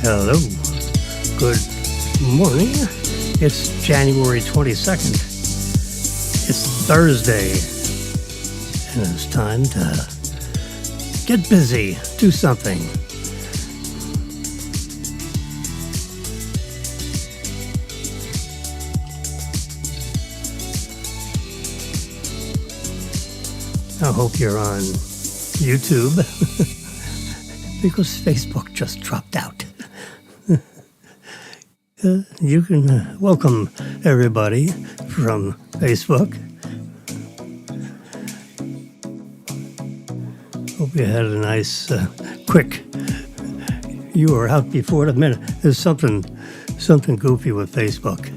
Hello. Good morning. It's January 22nd. It's Thursday. And it's time to get busy. Do something. I hope you're on YouTube because Facebook just dropped out. You can welcome everybody from Facebook. Hope you had a nice, quick. You were out before the minute. There's something goofy with Facebook.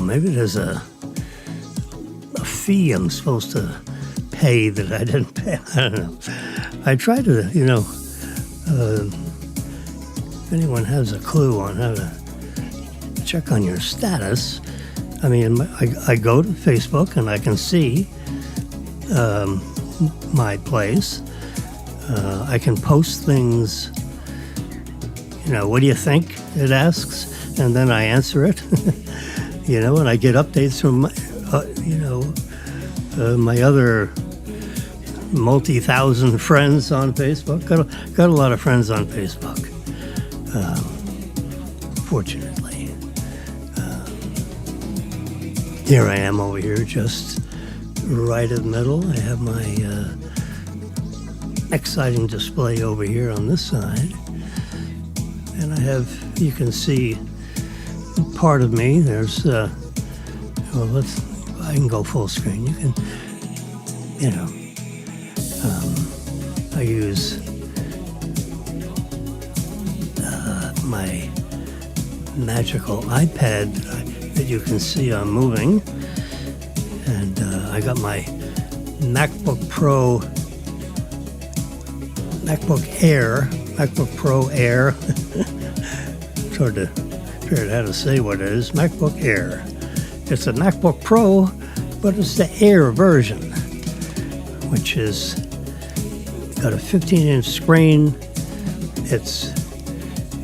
Maybe there's a fee I'm supposed to pay that I didn't pay. I don't know. I try to, if anyone has a clue on how to check on your status, I mean, I go to Facebook and I can see my place. I can post things, what do you think? It asks, and then I answer it. And I get updates from my other multi-thousand friends on Facebook. Got a lot of friends on Facebook, fortunately. Here I am over here, just right in the middle. I have my exciting display over here on this side. And you can see part of me. There's, I can go full screen. You can, I use my magical iPad that you can see I'm moving. And I got my MacBook Pro Air. Trying to figure out how to say what it is. MacBook Air. It's a MacBook Pro, but it's the Air version, which is got a 15-inch screen. It's,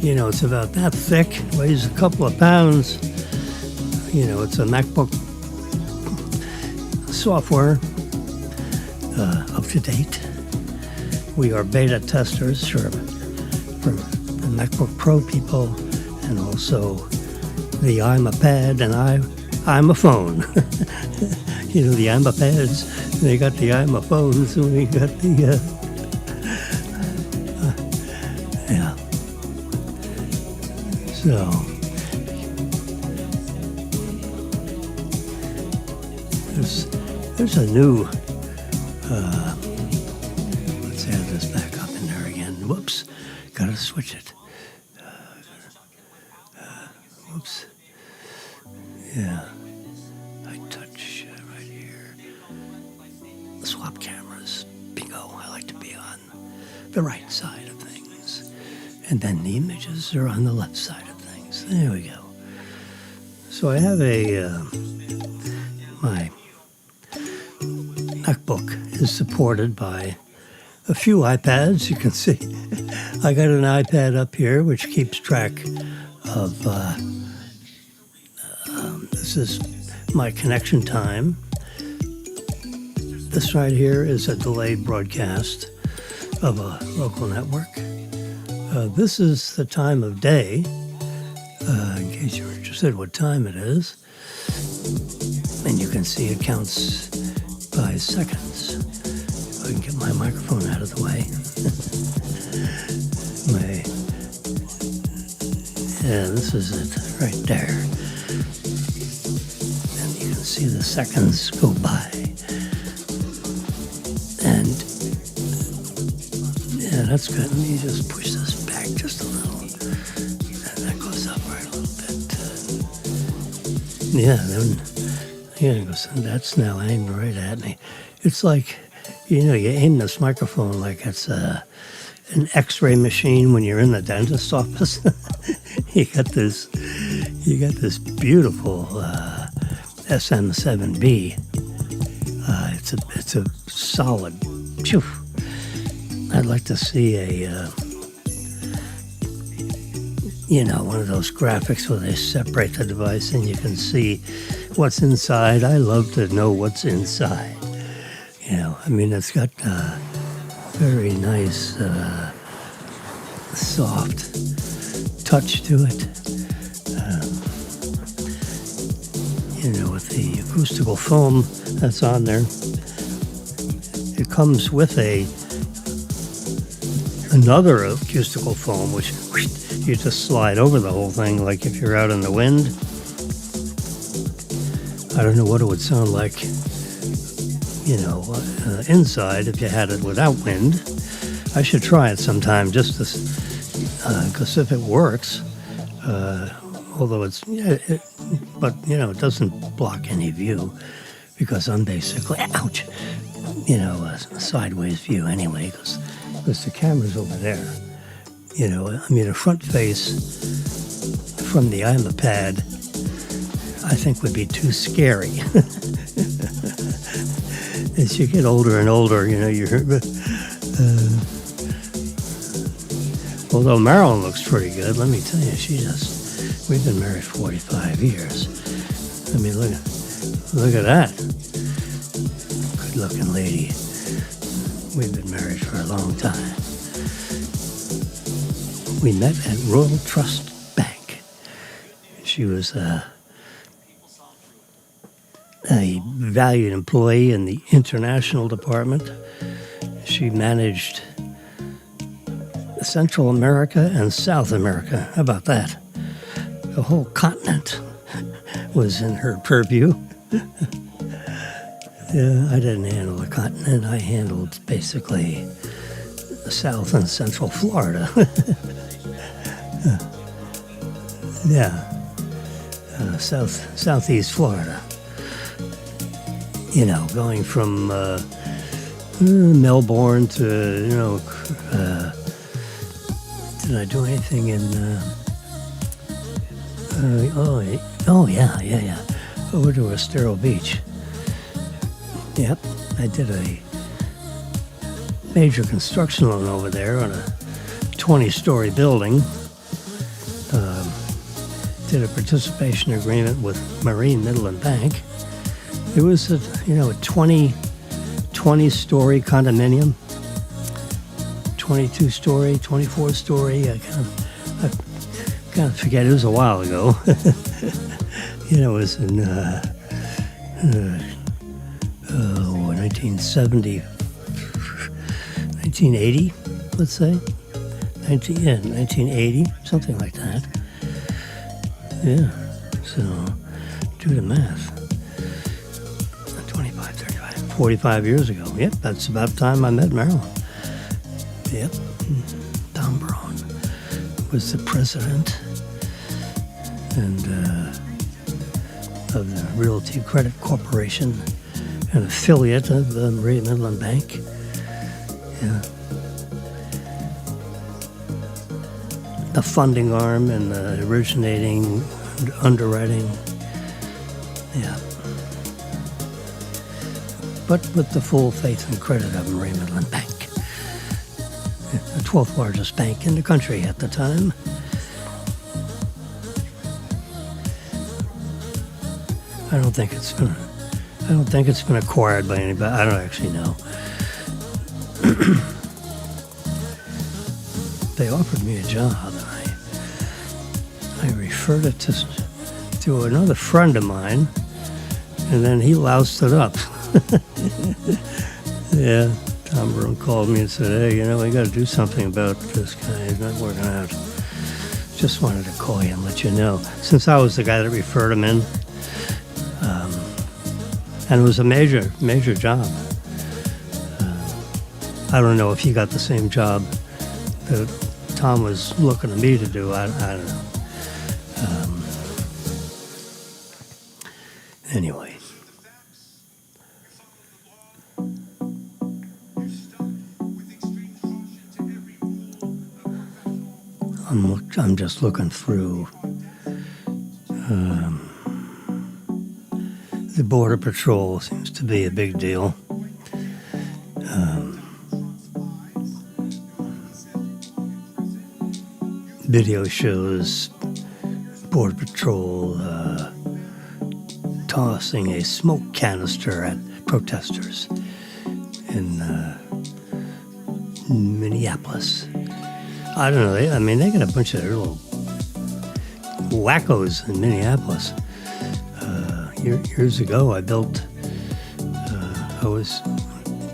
it's about that thick, weighs a couple of pounds. It's a MacBook software, up to date. We are beta testers for the MacBook Pro people, and also the iPad and I'm a phone. The iPads, they got the iPhones, and we got the, yeah. So, there's a new, let's add this back up in there again. Whoops, gotta switch it. Whoops. Yeah. I touch right here. Swap cameras. Bingo. I like to be on the right side of things. And then the images are on the left side of things. There we go. So I have my MacBook is supported by a few iPads. You can see I got an iPad up here which keeps track of this is my connection time. This right here is a delayed broadcast of a local network. This is the time of day, in case you're interested what time it is. And you can see it counts by seconds. If I can get my microphone out of the way. This is it right there. And you can see the seconds go by. And yeah, that's good. Let me just push this back just a little. And that goes up right a little bit. That's now aimed right at me. It's like, you aim this microphone like it's an X-ray machine when you're in the dentist's office. You got this beautiful SM7B. It's a solid. Phew. I'd like to see one of those graphics where they separate the device and you can see what's inside. I love to know what's inside. It's got very nice, soft touch to it. With the acoustical foam that's on there, it comes with another acoustical foam, which you just slide over the whole thing, like if you're out in the wind. I don't know what it would sound like, inside if you had it without wind. I should try it sometime just because if it works, although it doesn't block any view because I'm basically, a sideways view anyway because the camera's over there. A front face from the iPad I think would be too scary. As you get older and older, although Marilyn looks pretty good, let me tell you, we've been married 45 years. Look at that. Good looking lady. We've been married for a long time. We met at Royal Trust Bank. She was a valued employee in the international department. She managed Central America and South America. How about that? The whole continent was in her purview. Yeah, I didn't handle the continent. I handled basically South and Central Florida. Southeast Florida. Going from Melbourne to, did I do anything in, over to Estero Beach. Yep, I did a major construction loan over there on a 20-story building. Did a participation agreement with Marine Midland Bank. It was a 20-story condominium, 22-story, 24-story. I kind of forget. It was a while ago. It was in 1970, 1980, let's say. 1980, something like that. Yeah, so do the math. 25, 35, 45 years ago. Yep, that's about the time I met Marilyn. Yep, Tom Brown was the president and of the Realty Credit Corporation, an affiliate of the Marine Midland Bank. Yeah. The funding arm and the originating underwriting. Yeah. But with the full faith and credit of Marine Midland Bank, the 12th largest bank in the country at the time. I don't think it's been acquired by anybody. I don't actually know. They offered me a job, and I referred it to another friend of mine, and then he loused it up. Yeah, Tom Brown called me and said, "Hey, we got to do something about this guy. He's not working out. Just wanted to call you and let you know." Since I was the guy that referred him in, and it was a major job. I don't know if he got the same job that Tom was looking at me to do. I don't know. Anyway. I'm just looking through the Border Patrol. Seems to be a big deal. video shows Border Patrol tossing a smoke canister at protesters in Minneapolis. I don't know. They got a bunch of little wackos in Minneapolis. Years ago, I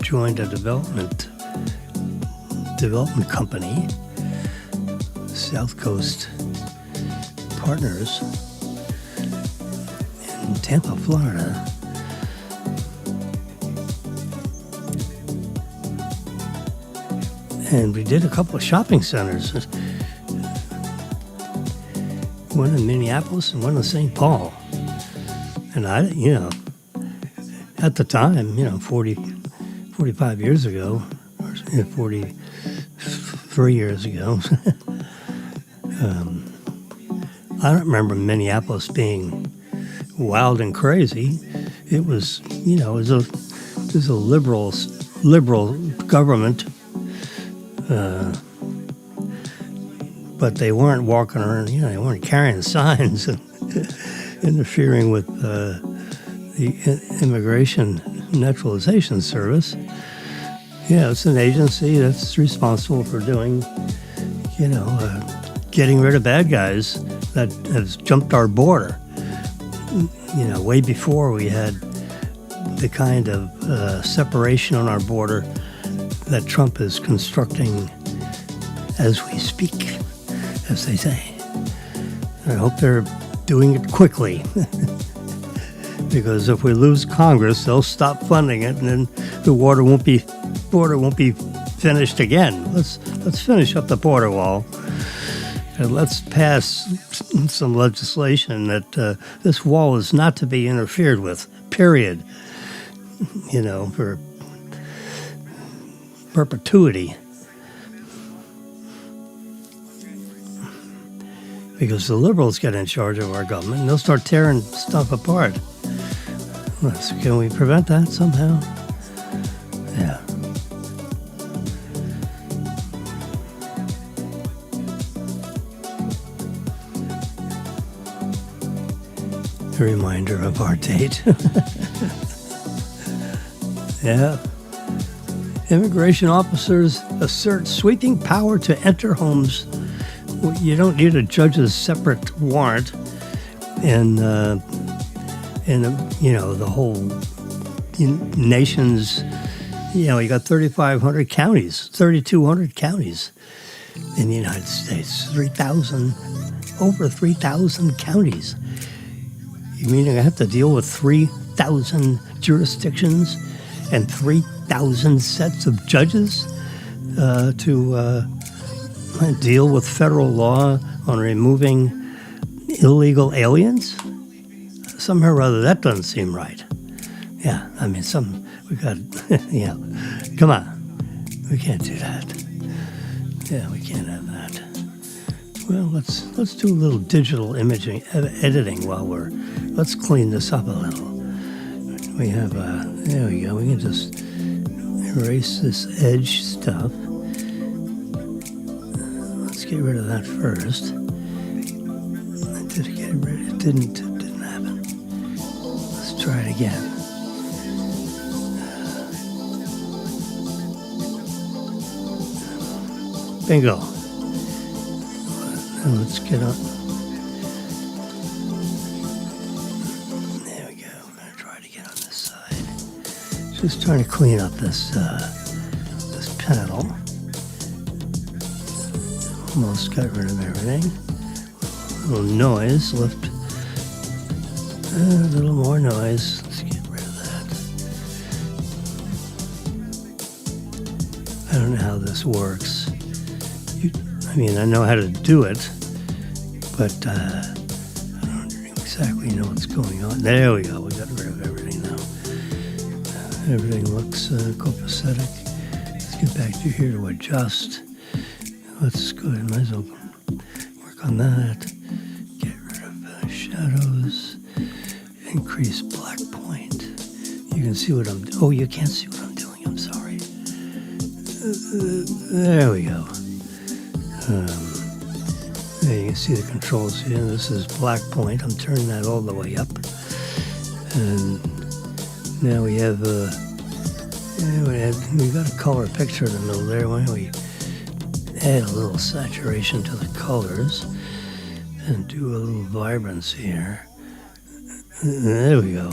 joined a development company, South Coast Partners, in Tampa, Florida. And we did a couple of shopping centers. One in Minneapolis and one in St. Paul. And at the time, 45 years ago, or 43 years ago, I don't remember Minneapolis being wild and crazy. It was, it was a liberal government, but they weren't walking around. They weren't carrying signs and interfering with the Immigration Naturalization Service. It's an agency that's responsible for doing, getting rid of bad guys that have jumped our border. Way before we had the kind of separation on our border that Trump is constructing as we speak, as they say. I hope they're doing it quickly, because if we lose Congress, they'll stop funding it, and then the border won't be finished again. Let's finish up the border wall, and let's pass some legislation that this wall is not to be interfered with. Period. For perpetuity. Because the liberals get in charge of our government, and they'll start tearing stuff apart. So can we prevent that somehow? Yeah. A reminder of our date. Yeah. Immigration officers assert sweeping power to enter homes. You don't need a judge's separate warrant, and the whole nation's, you got 3,500 counties, 3,200 counties in the United States, over 3,000 counties. You mean I have to deal with 3,000 jurisdictions and 3,000 sets of judges to deal with federal law on removing illegal aliens? Somehow or other, that doesn't seem right. Yeah, we got, come on. We can't do that. Yeah, we can't have that. Well, let's do a little digital imaging, editing let's clean this up a little. We have, there we go. We can just erase this edge stuff. Let's get rid of that first. Did it get rid of it? Didn't happen. Let's try it again. Bingo. Now let's get on. There we go. We're going to try to get on this side. Just trying to clean up this panel. Almost got rid of everything. A little noise left. A little more noise. Let's get rid of that. I don't know how this works. I know how to do it, but I don't exactly know what's going on. There we go. We got rid of everything now. Everything looks copacetic. Let's get back to here to adjust. Let's go ahead. Might as well work on that. Get rid of shadows. Increase black point. You can see what I'm doing. Oh, you can't see what I'm doing. I'm sorry. There we go. There you can see the controls here. This is black point. I'm turning that all the way up. And now we have we got a color picture in the middle there. Why don't we add a little saturation to the colors and do a little vibrance here. There we go.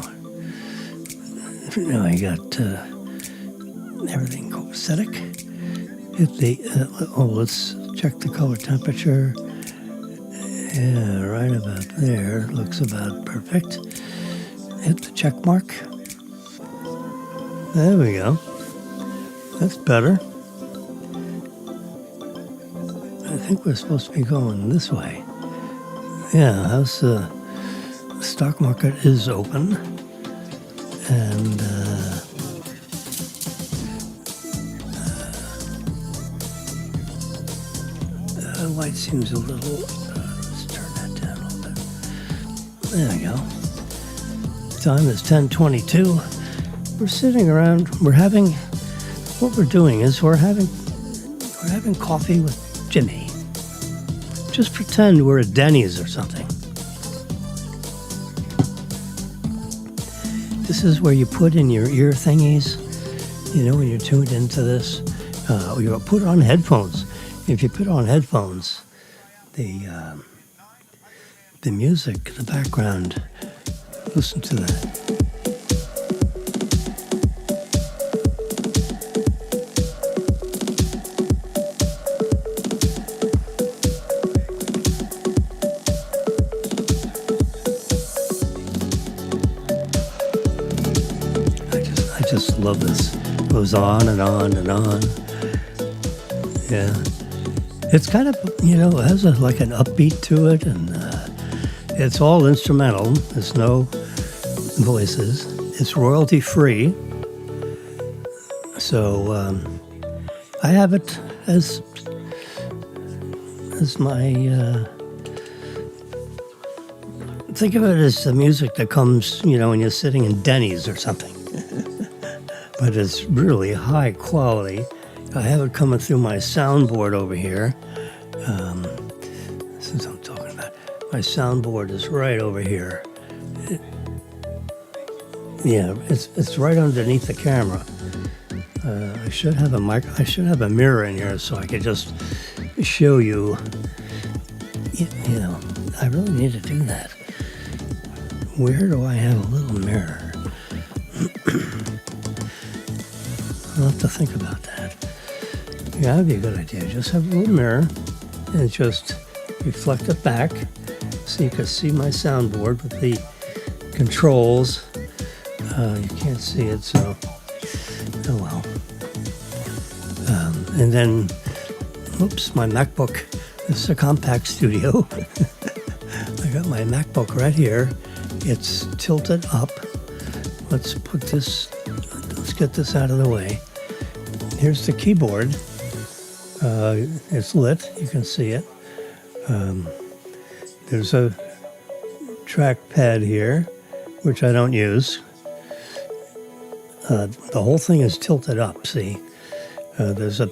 Now I got everything copacetic. Hit the, let's check the color temperature. Yeah, right about there. Looks about perfect. Hit the check mark. There we go. That's better. I think we're supposed to be going this way. Yeah, how's the stock market is open. And the light seems a little, let's turn that down a little bit. There we go. Time is 10:22. We're sitting around, what we're doing is we're having coffee with Jimmy. Just pretend we're at Denny's or something. This is where you put in your ear thingies, when you're tuned into this. You put on headphones. If you put on headphones, the music, the background, listen to that. I just love this. It goes on and on and on. Yeah. It's kind of, it has like an upbeat to it, and it's all instrumental. There's no voices. It's royalty free. So I have it as my, think of it as the music that comes, when you're sitting in Denny's or something. But it's really high quality. I have it coming through my soundboard over here. Since I'm talking about, my soundboard is right over here. It's right underneath the camera. I should have a mirror in here so I could just show you. I really need to do that. Where do I have a little mirror? I'll have to think about that. Yeah, that'd be a good idea. Just have a little mirror and just reflect it back so you can see my soundboard with the controls. You can't see it, so oh well. And then, my MacBook. This is a compact studio. I got my MacBook right here. It's tilted up. Let's get this out of the way. Here's the keyboard. It's lit, you can see it. There's a trackpad here, which I don't use. The whole thing is tilted up, see? There's a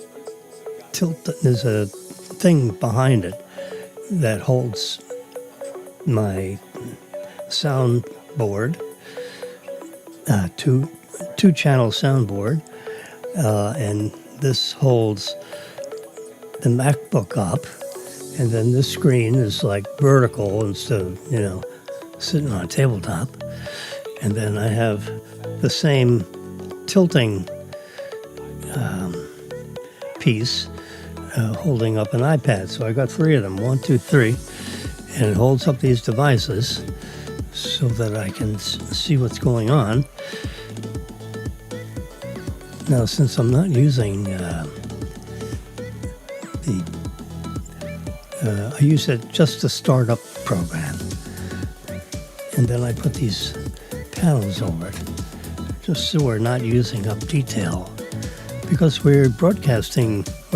thing behind it that holds my soundboard, two-channel soundboard, and this holds the MacBook up, and then this screen is like vertical instead of, sitting on a tabletop. And then I have the same tilting piece holding up an iPad. So I got 3 of them, 1, 2, 3, and it holds up these devices so that I can see what's going on. Now, since I'm not using I use it just to start up the program, and then I put these panels over it, just so we're not using up detail, because we're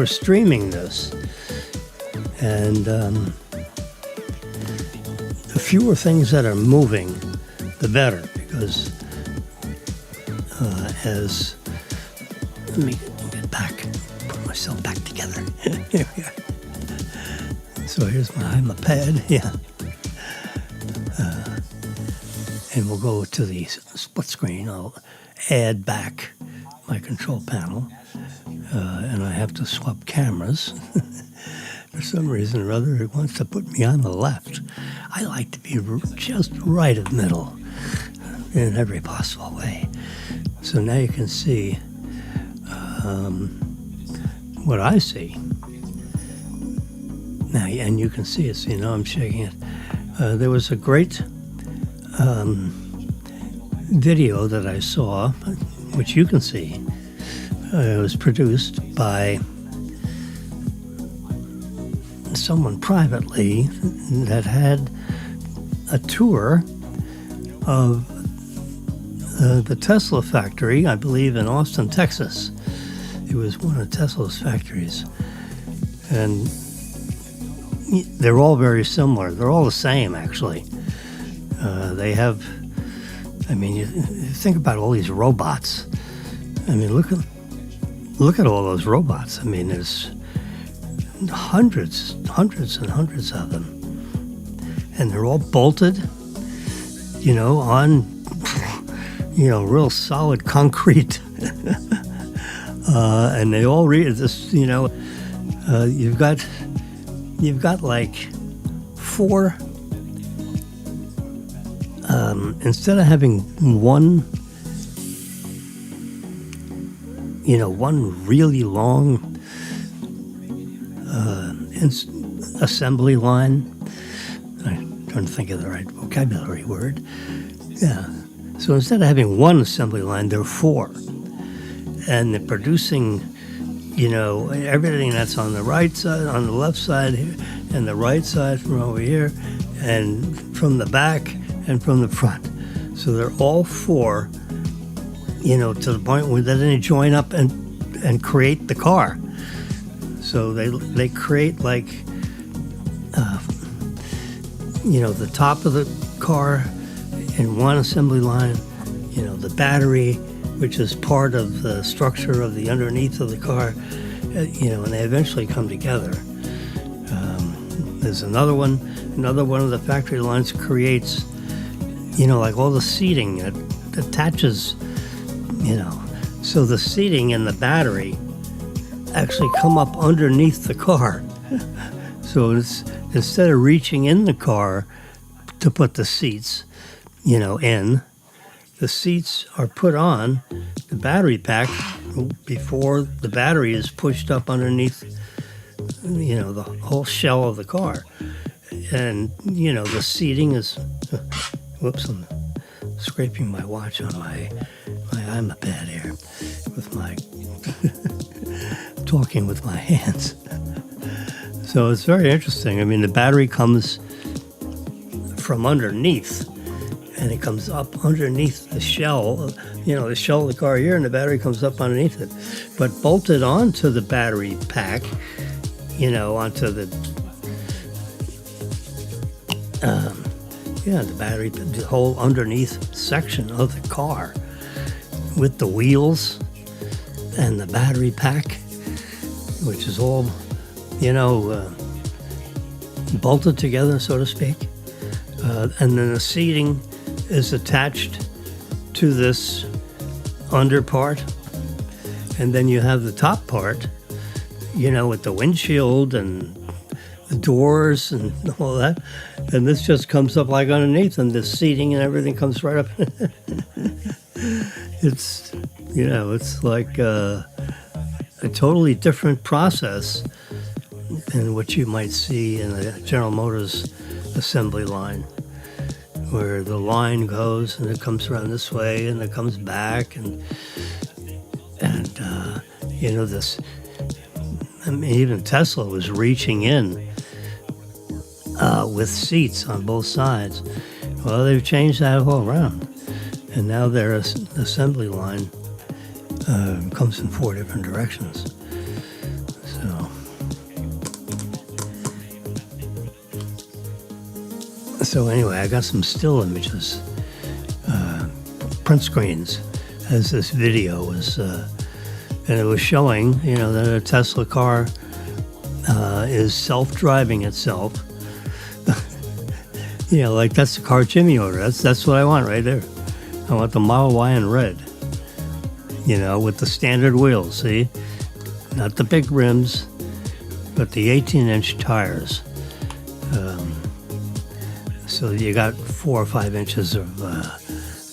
streaming this, and the fewer things that are moving, the better, because let me get back, put myself back together. Here we are. So here's my pad, yeah. And we'll go to the split screen. I'll add back my control panel, and I have to swap cameras. For some reason or other, it wants to put me on the left. I like to be just right in the middle in every possible way. So now you can see what I see. Now, and you can see it, so you know I'm shaking it. There was a great video that I saw, which you can see. It was produced by someone privately that had a tour of the Tesla factory, I believe in Austin, Texas. It was one of Tesla's factories. And they're all very similar. They're all the same, actually. They have, I mean, you think about all these robots. I mean, look at all those robots. I mean, there's hundreds and hundreds of them. And they're all bolted, on, real solid concrete. And they all read this, you've got like four, instead of having one really long assembly line. I'm trying to think of the right vocabulary word. Yeah. So instead of having one assembly line, there are four. And they're producing, everything that's on the right side, on the left side here, and the right side from over here, and from the back and from the front. So they're all four, to the point where they join up and create the car. So they create like, the top of the car in one assembly line, the battery, which is part of the structure of the underneath of the car, and they eventually come together. There's another one of the factory lines creates, like all the seating that attaches, so the seating and the battery actually come up underneath the car. So it's, instead of reaching in the car to put the seats, in, the seats are put on the battery pack before the battery is pushed up underneath, the whole shell of the car. And, the seating is, whoops, I'm scraping my watch on my iPad here with my, talking with my hands. So it's very interesting. I mean, the battery comes from underneath, and it comes up underneath the shell, the shell of the car here, and the battery comes up underneath it. But bolted onto the battery pack, onto the, the battery, the whole underneath section of the car with the wheels and the battery pack, which is all, bolted together, so to speak. And then the seating is attached to this under part. And then you have the top part, with the windshield and the doors and all that. And this just comes up like underneath, and the seating and everything comes right up. It's, it's like a totally different process than what you might see in a General Motors assembly line, where the line goes and it comes around this way and it comes back and this. I mean, even Tesla was reaching in with seats on both sides. Well, they've changed that all around, and now their assembly line comes in four different directions. So anyway, I got some still images, print screens, as this video was, and it was showing, that a Tesla car, is self-driving itself. Like that's the car Jimmy ordered. That's what I want right there. I want the Model Y in red. With the standard wheels, see? Not the big rims, but the 18-inch tires. So you got 4 or 5 inches of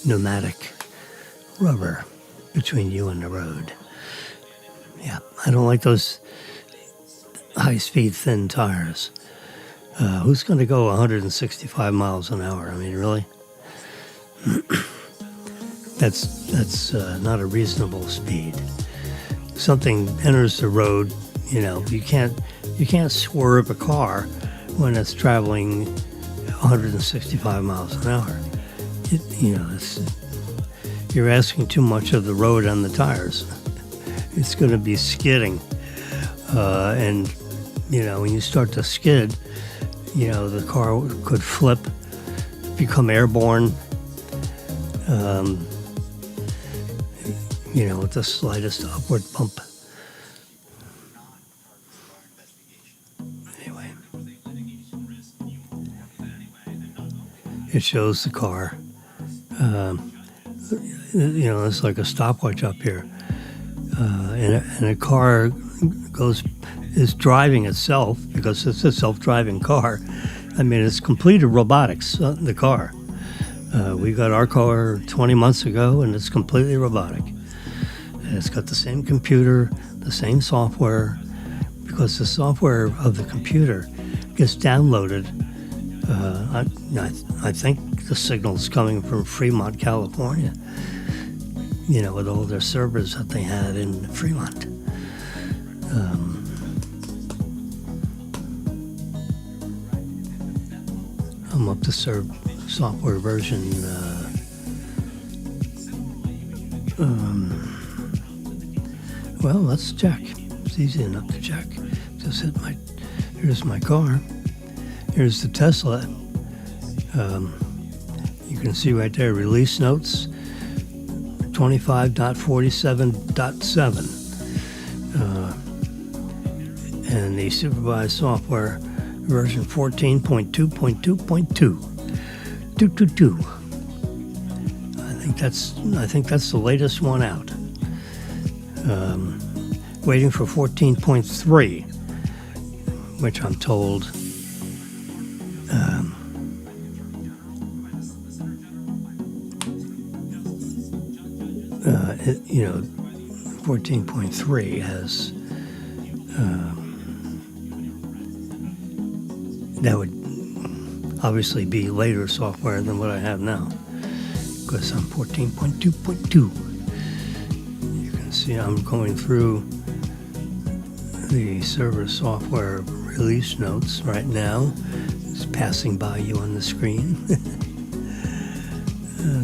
pneumatic rubber between you and the road. Yeah, I don't like those high-speed thin tires. Who's going to go 165 miles an hour? I mean, really? That's not a reasonable speed. Something enters the road, you can't swerve a car when it's traveling 165 miles an hour. You're asking too much of the road on the tires. It's going to be skidding, and when you start to skid, the car could flip, become airborne. With the slightest upward bump. Anyway, it shows the car. It's like a stopwatch up here, and a car is driving itself because it's a self-driving car. I mean, it's completed robotics. The car. We got our car 20 months ago, and it's completely robotic. And it's got the same computer, the same software, because the software of the computer gets downloaded. I think the signal's coming from Fremont, California, with all their servers that they had in Fremont. I'm up to software version well, let's check. It's easy enough to check. Just here's my car. Here's the Tesla. You can see right there, release notes 25.47.7. And the supervised software version 14.2.2.2. 222. I think that's the latest one out. Waiting for 14.3, which I'm told 14.3 has that would obviously be later software than what I have now, because I'm 14.2.2. You can see I'm going through the server software release notes right now. It's passing by you on the screen.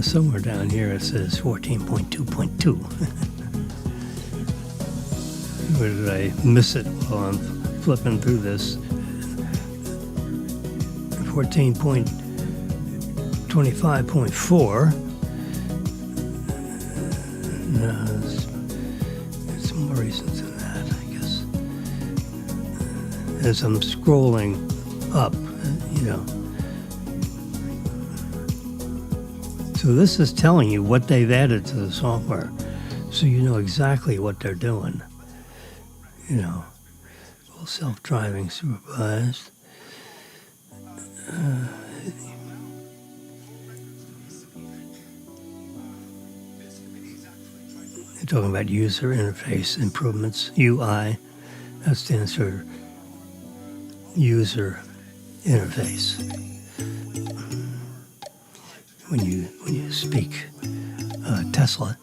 Somewhere down here it says 14.2.2. Where did I miss it while I'm flipping through this? 14.25.4. No, there's more reasons than that, I guess. As I'm scrolling up, So this is telling you what they've added to the software, so you know exactly what they're doing. Full self-driving supervised. They're talking about user interface improvements, UI. That stands for user interface. When you speak Tesla,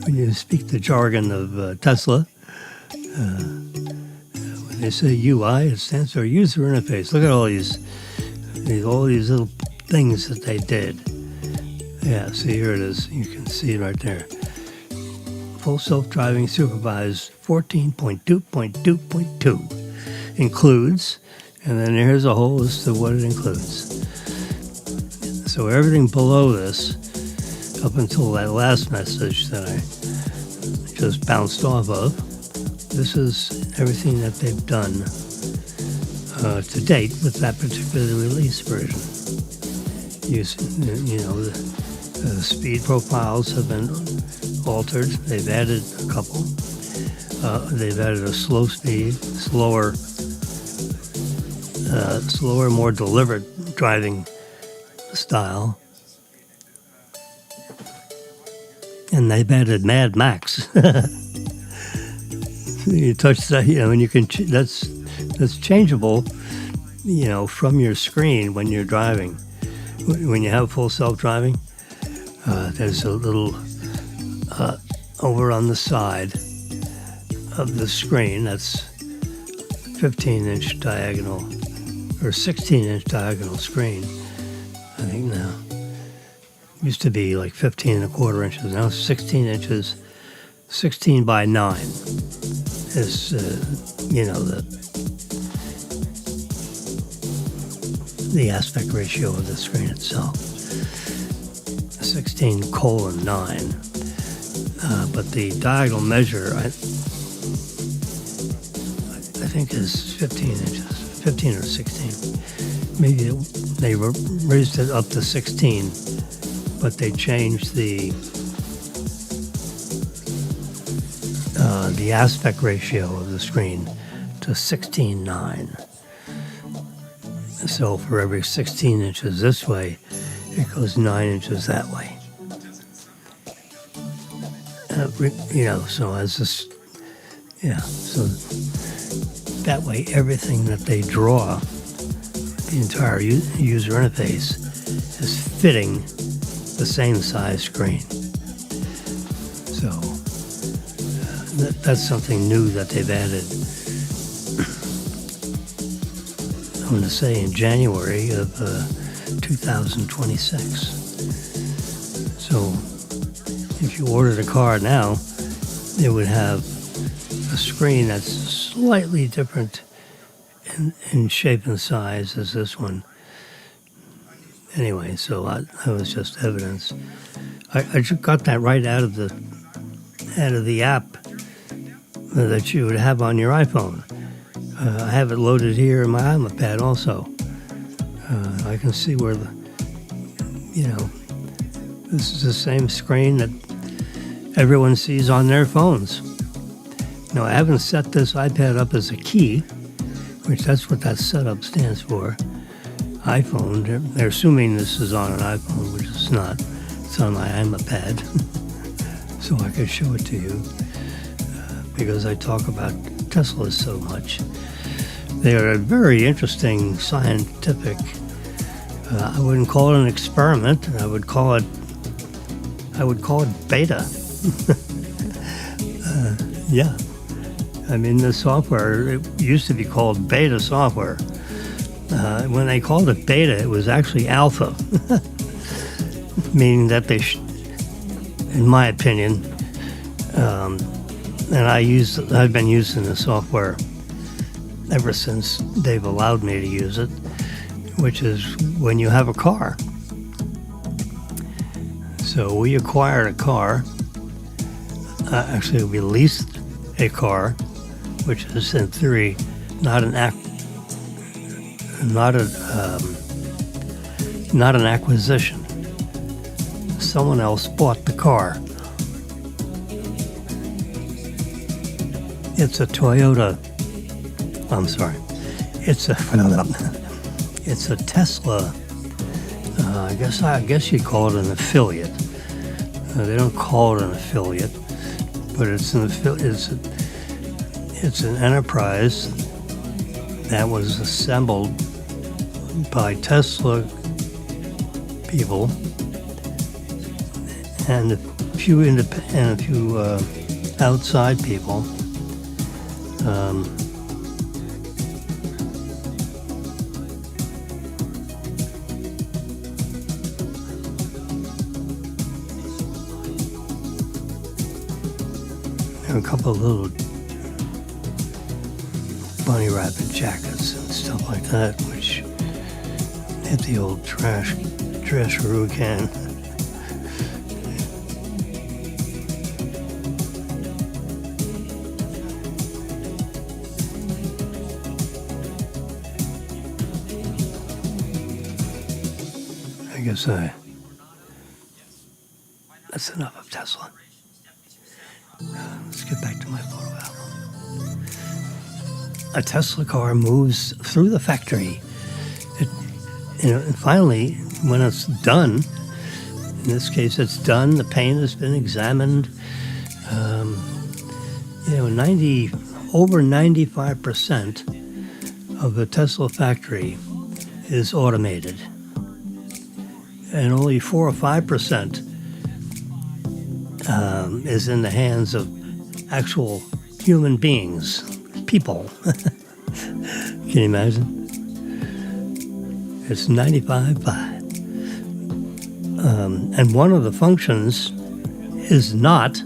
when you speak the jargon of Tesla, when they say UI, it stands for user interface. Look at all these little things that they did. Yeah, see, here it is. You can see it right there. Full self-driving supervised 14.2.2.2 includes, and then here's a whole list of what it includes. So everything below this, up until that last message that I just bounced off of, this is everything that they've done to date with that particular release version. The speed profiles have been altered. They've added a couple. They've added a slow speed, slower, more deliberate driving style. And they've added Mad Max. You touch that, and you can. That's changeable, from your screen when you're driving. When you have full self-driving, there's a little over on the side of the screen that's 15-inch diagonal or 16-inch diagonal screen. I think now. Used to be like 15 and a quarter inches. Now it's 16 inches, 16 by 9 is, the aspect ratio of the screen itself. 16:9. But the diagonal measure, I think is 15 inches, 15 or 16. Maybe they raised it up to 16. But they changed the aspect ratio of the screen to 16:9. So for every 16 inches this way, it goes 9 inches that way. So as this, so that way everything that they draw, the entire user interface, is fitting the same size screen. So that's something new that they've added. I'm going to say in January of 2026. So if you ordered a car now, it would have a screen that's slightly different in shape and size as this one. Anyway, so that was just evidence. I just got that right out of the app that you would have on your iPhone. I have it loaded here in my iPad also. I can see where this is the same screen that everyone sees on their phones. Now, I haven't set this iPad up as a key, which that's what that setup stands for. iPhone. They're assuming this is on an iPhone, which it's not. It's on my iPad. So I could show it to you because I talk about Teslas so much. They are a very interesting scientific, I wouldn't call it an experiment. I would call it beta. Yeah. I mean, the software, it used to be called beta software. When they called it beta, it was actually alpha, meaning that they, in my opinion, and I've been using the software ever since they've allowed me to use it, which is when you have a car. So we acquired a car, actually we leased a car, which is in theory not an acquisition. Someone else bought the car. It's a Toyota. It's a Tesla. I guess you'd call it an affiliate. They don't call it an affiliate, but it's an affiliate. It's an enterprise that was assembled by Tesla people and a few outside people. There are a couple of little bunny rabbit jackets and stuff like that, which hit the old trasharoo can. say, that's enough of Tesla. Let's get back to my photo album. A Tesla car moves through the factory. And finally, when it's done, in this case it's done, the paint has been examined, over 95% of the Tesla factory is automated. And only 4 or 5% is in the hands of actual human beings, people. Can you imagine? It's 95.5. And one of the functions is not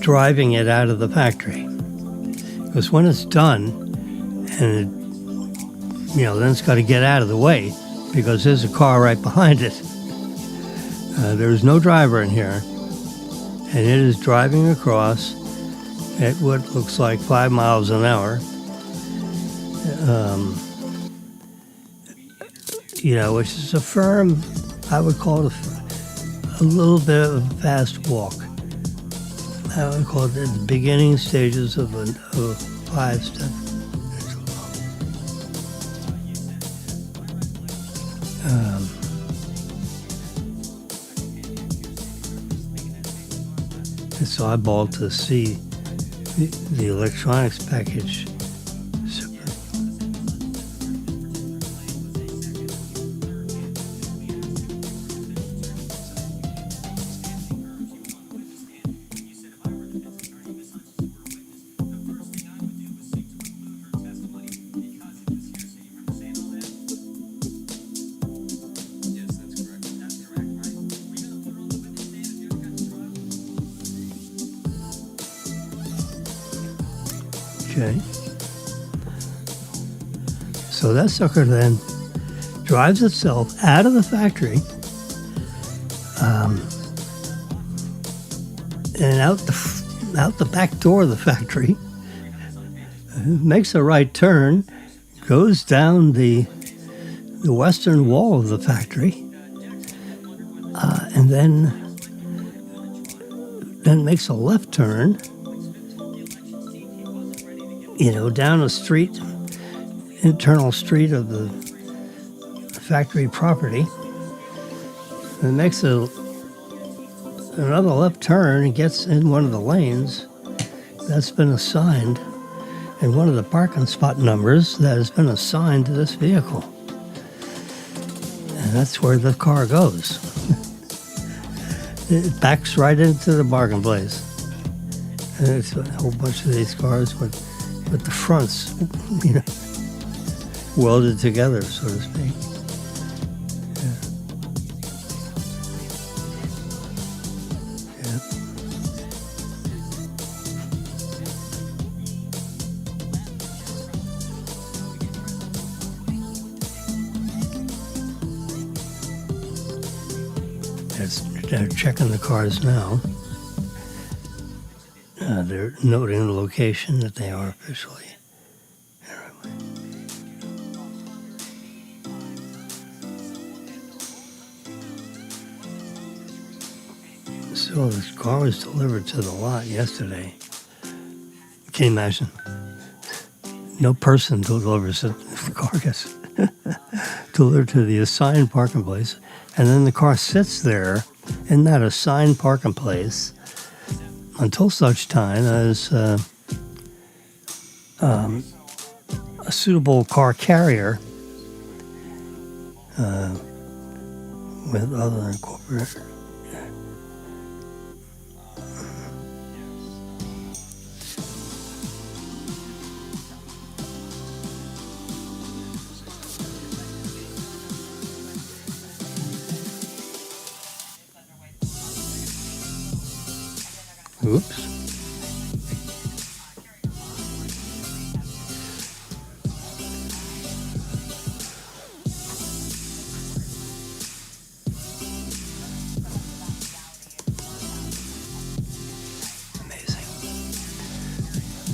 driving it out of the factory. Because when it's done, and then it's got to get out of the way, because there's a car right behind it. There's no driver in here, and it is driving across at what looks like 5 miles an hour. Which is a firm, I would call it a little bit of a fast walk. I would call it the beginning stages of a 5-step. It's eyeball to see the electronics package. Okay. So that sucker then drives itself out of the factory and out the back door of the factory, makes a right turn, goes down the western wall of the factory, and then makes a left turn, down a street, internal street of the factory property, and makes another left turn and gets in one of the lanes that's been assigned, and one of the parking spot numbers that has been assigned to this vehicle. And that's where the car goes. It backs right into the parking place. And it's a whole bunch of these cars with the fronts, welded together, so to speak. Yeah. They're checking the cars now. They're noting the location that they are officially. So this car was delivered to the lot yesterday. Can you imagine? No person delivers it. The car gets delivered to the assigned parking place, and then the car sits there in that assigned parking place until such time as a suitable car carrier with other incorporated. Oops. Amazing.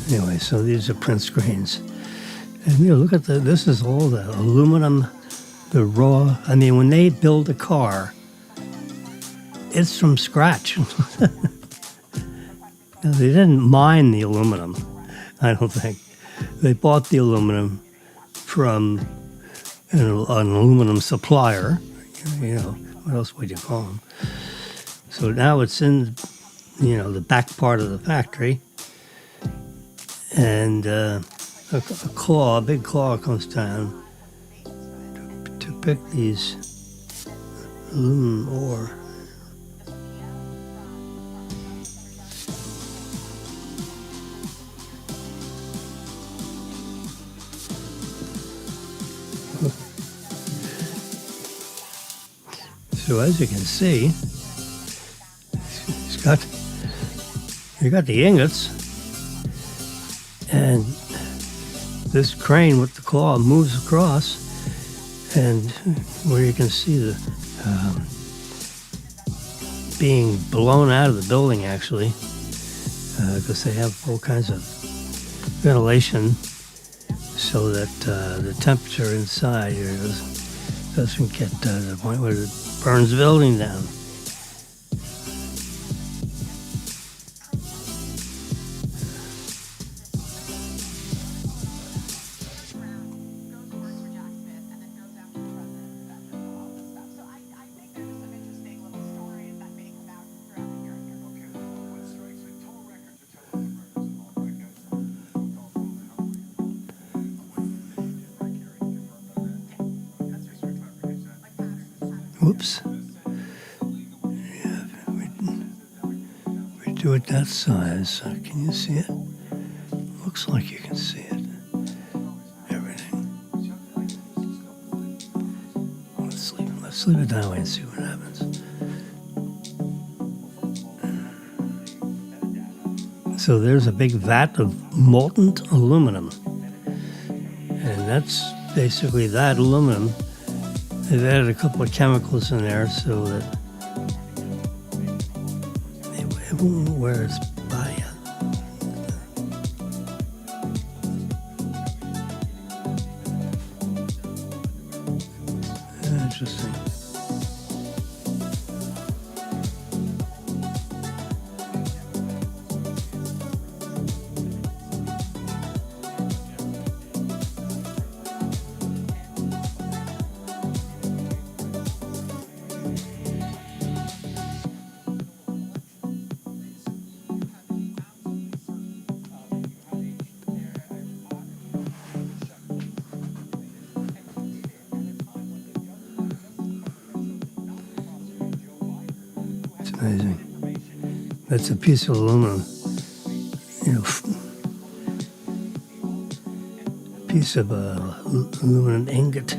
Anyway, so these are print screens. And look at this is all the aluminum the raw. I mean, when they build a car, it's from scratch. Now, they didn't mine the aluminum, I don't think. They bought the aluminum from an aluminum supplier. You know, what else would you call them? So now it's in, the back part of the factory. And a big claw comes down to pick these aluminum ore. So as you can see, you got the ingots, and this crane with the claw moves across, and where you can see the being blown out of the building, actually, because they have all kinds of ventilation so that the temperature inside here doesn't get to the point where it burns the building down. Whoops. Yeah, we do it that size. Can you see it? Looks like you can see it. Everything. Let's leave it that way and see what happens. So there's a big vat of molten aluminum. And that's basically that aluminum. They've added a couple of chemicals in there so that it won't wear its body out. Interesting. Amazing. That's a piece of aluminum, a piece of aluminum ingot.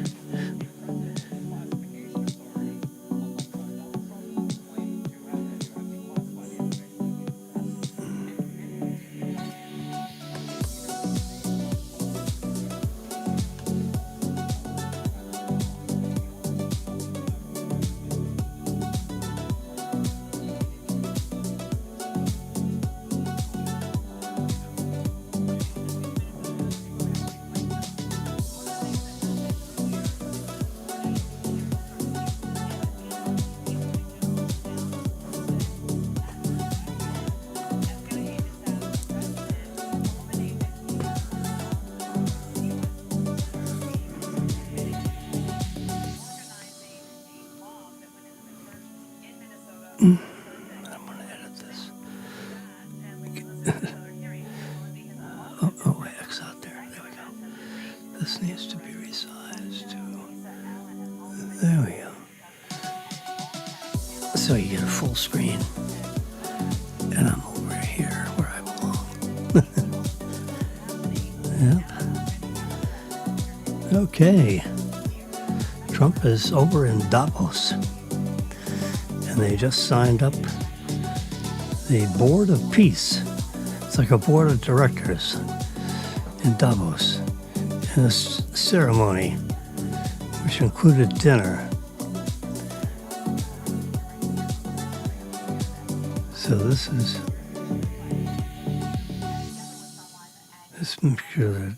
I'm going to edit this. Oh, X out there. There we go. This needs to be resized too. There we go. So you get a full screen. And I'm over here where I belong. Yep. Okay. Trump is over in Davos. And they just signed up the Board of Peace. It's like a board of directors in Davos. And a ceremony, which included dinner. So this makes sure that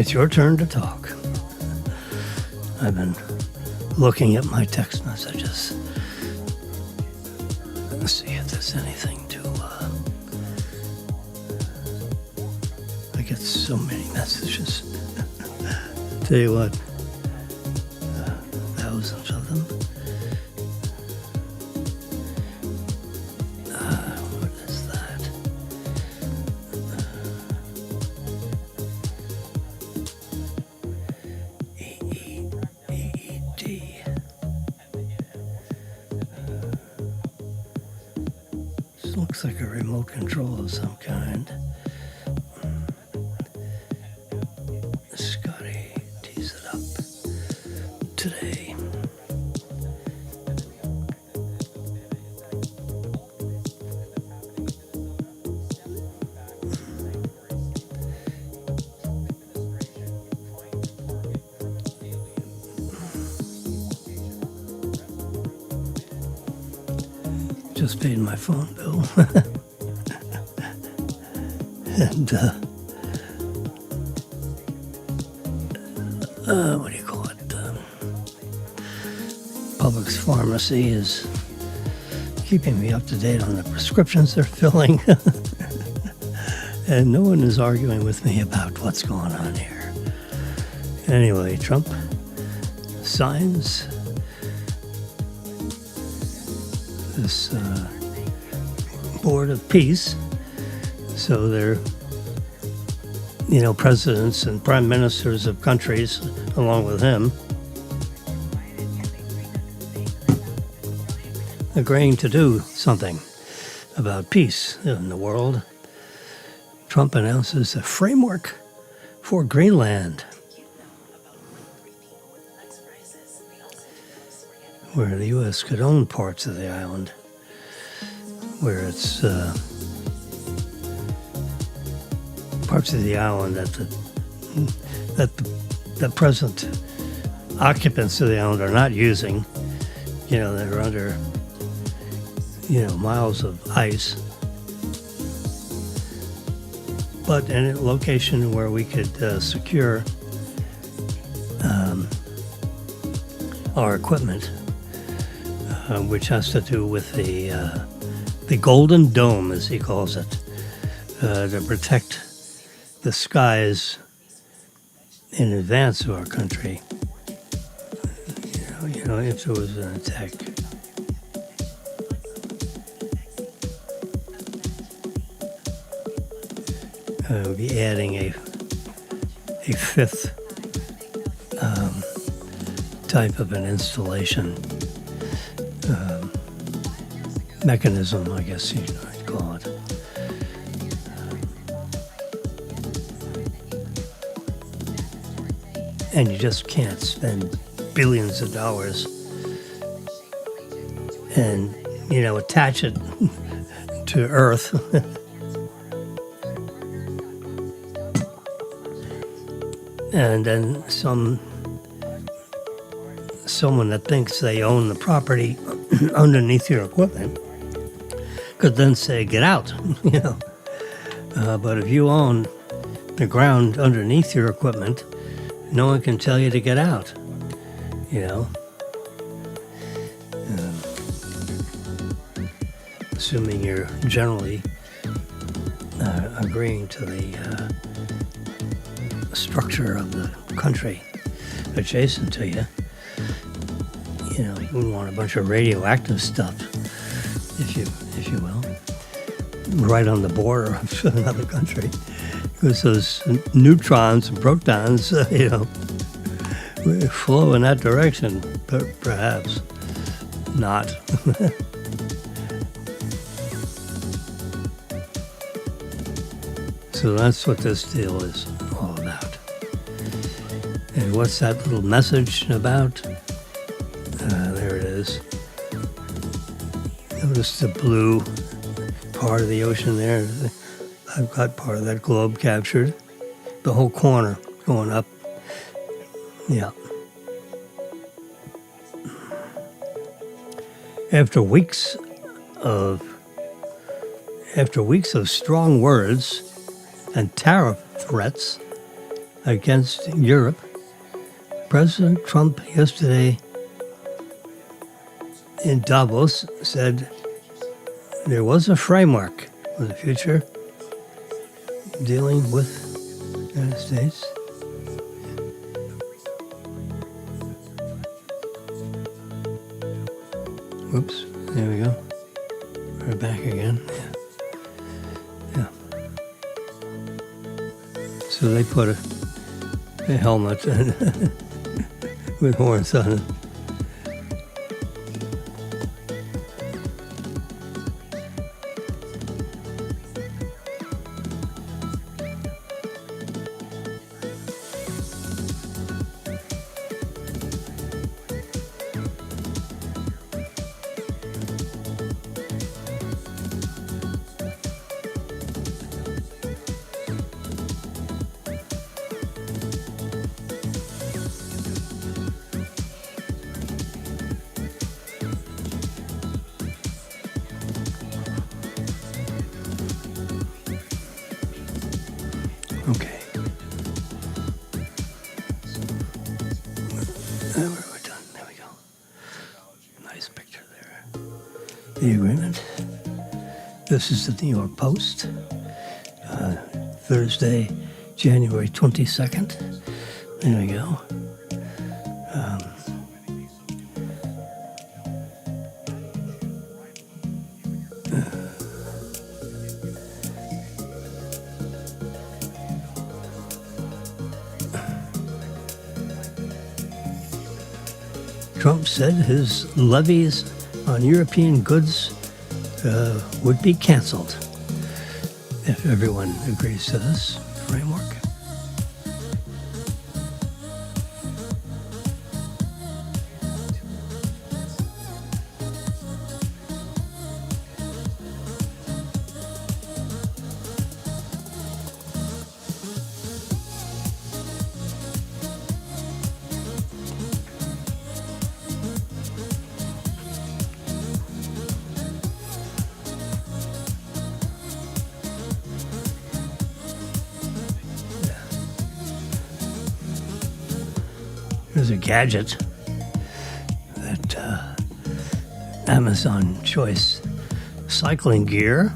It's your turn to talk. I've been looking at my text messages. Let's see if there's anything to... I get so many messages. Tell you what, thousands of them. What is that? AED. This looks like a remote control of some kind. Scotty, tease it up today. Just paid my phone bill. And what do you call it? Publix Pharmacy is keeping me up to date on the prescriptions they're filling. And no one is arguing with me about what's going on here. Anyway, Trump signs this Board of Peace. So they're, presidents and prime ministers of countries along with him agreeing to do something about peace in the world. Trump announces a framework for Greenland, where the U.S. could own parts of the island, where it's parts of the island that the present occupants of the island are not using. They're under, miles of ice. But in a location where we could secure our equipment, which has to do with the Golden Dome, as he calls it, to protect the skies in advance of our country. If there was an attack. We'll be adding a fifth type of an installation mechanism, I guess you'd call it. And you just can't spend billions of dollars and, attach it to Earth. And then someone that thinks they own the property underneath your equipment could then say, get out, But if you own the ground underneath your equipment, no one can tell you to get out, assuming you're generally agreeing to the structure of the country adjacent to you. We want a bunch of radioactive stuff, if you will, right on the border of another country, because those neutrons and protons, flow in that direction, perhaps not. So that's what this deal is all about. And what's that little message about? There it is. Notice the blue part of the ocean there. I've got part of that globe captured. The whole corner going up. Yeah. After weeks of strong words and tariff threats, against Europe. President Trump yesterday in Davos said there was a framework for the future dealing with the United States. Whoops, there we go. We're back again. Yeah. So they put a helmet with horns on it. Okay. We're done. There we go. Nice picture there. The agreement. This is the New York Post. Thursday, January 22nd. There we go. Trump said his levies on European goods would be canceled if everyone agrees to this framework. There's a gadget that Amazon Choice cycling gear.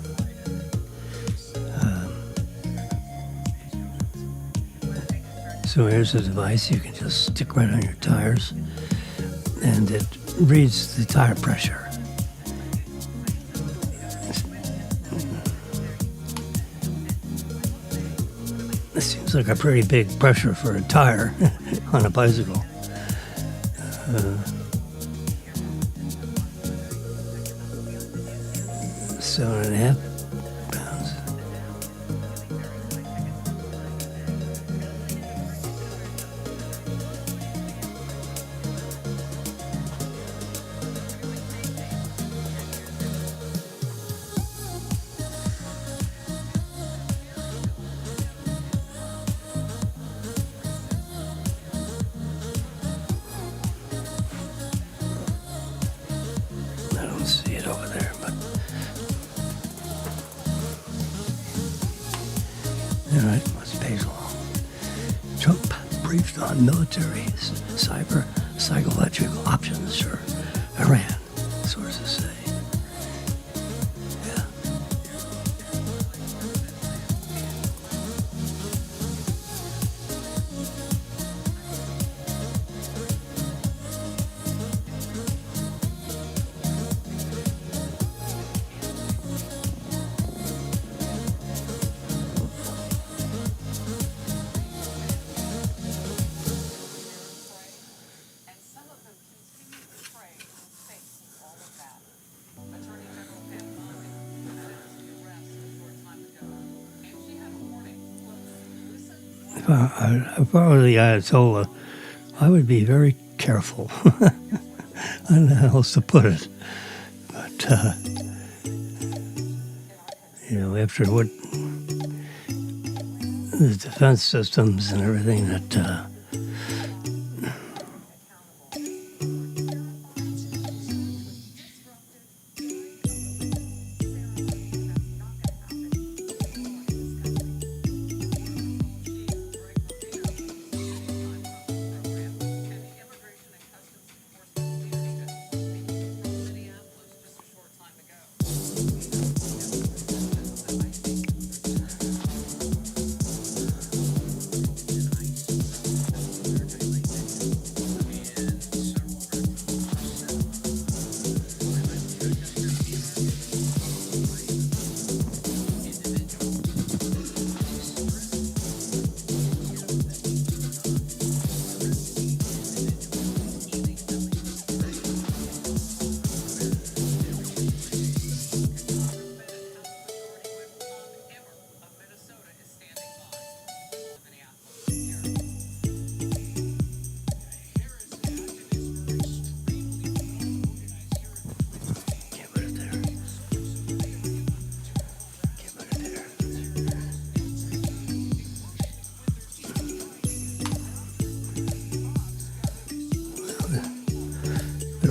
So here's a device you can just stick right on your tires, and it reads the tire pressure. This seems like a pretty big pressure for a tire on a bicycle. 7.5 pounds. I don't see it over there, but all right, what's page long? Trump briefed on military, cyber, psychological options for Iran, sources say. Yeah. If I were the Ayatollah, I would be very careful. I don't know how else to put it. But, after what the defense systems and everything that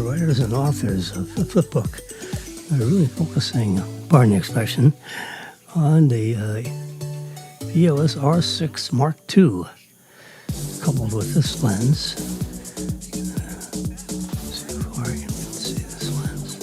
writers and authors of the flip book are really focusing, pardon the expression, on the EOS R6 Mark II, coupled with this lens. See how far you can see this lens.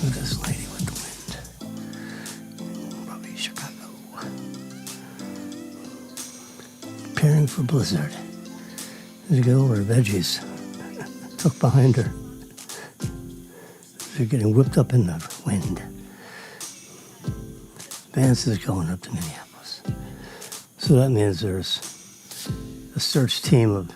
Look at this lady with the wind. Probably Chicago. Preparing for blizzard. As you get over her veggies tucked behind her. They're getting whipped up in the wind. Vance is going up to Minneapolis. So that means there's a search team of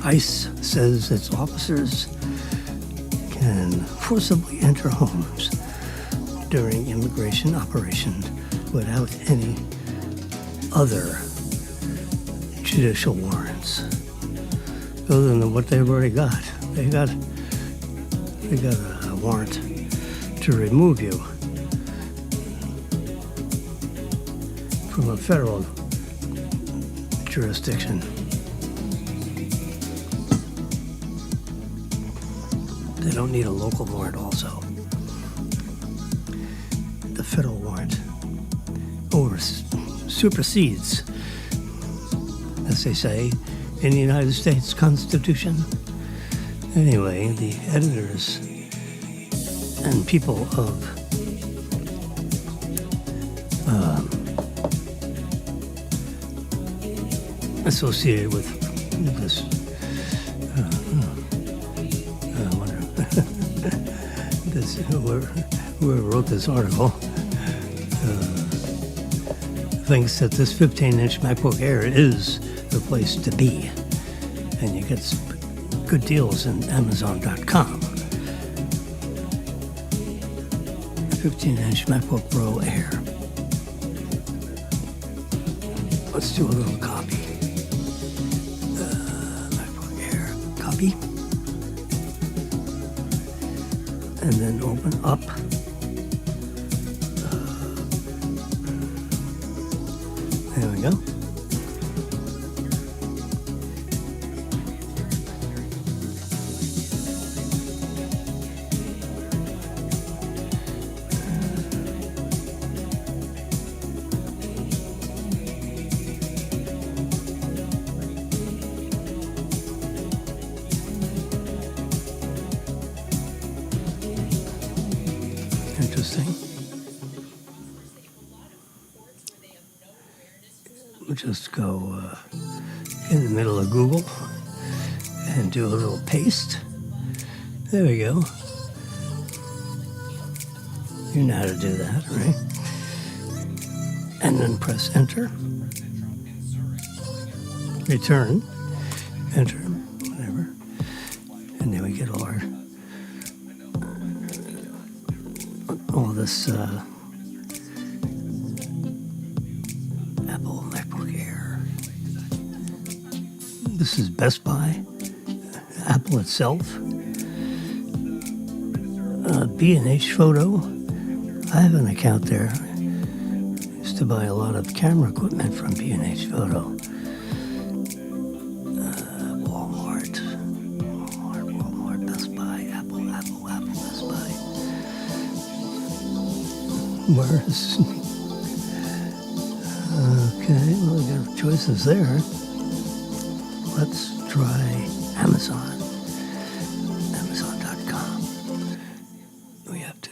ICE says its officers can forcibly enter homes during immigration operations without any other judicial warrants other than what they've already got. They got a warrant to remove you from a federal jurisdiction. They don't need a local warrant also. The federal warrant supersedes, as they say, in the United States Constitution. Anyway, the editors and people of associated with this whoever wrote this article thinks that this 15-inch MacBook Air is the place to be, and you get good deals in Amazon.com. 15-inch MacBook Pro Air. Let's do a little copy. MacBook Air copy. And then open up. There we go. Interesting. We'll just go in the middle of Google and do a little paste. There we go. You know how to do that, right? And then press enter. Return. Enter. Whatever. And then we get all this Apple MacBook Air. This is Best Buy, Apple itself. B&H Photo. I have an account there. I used to buy a lot of camera equipment from B&H Photo. Walmart, Best Buy, Apple, Best Buy. Where's... Okay, well, we got choices there. Let's try Amazon. Amazon.com. We have to...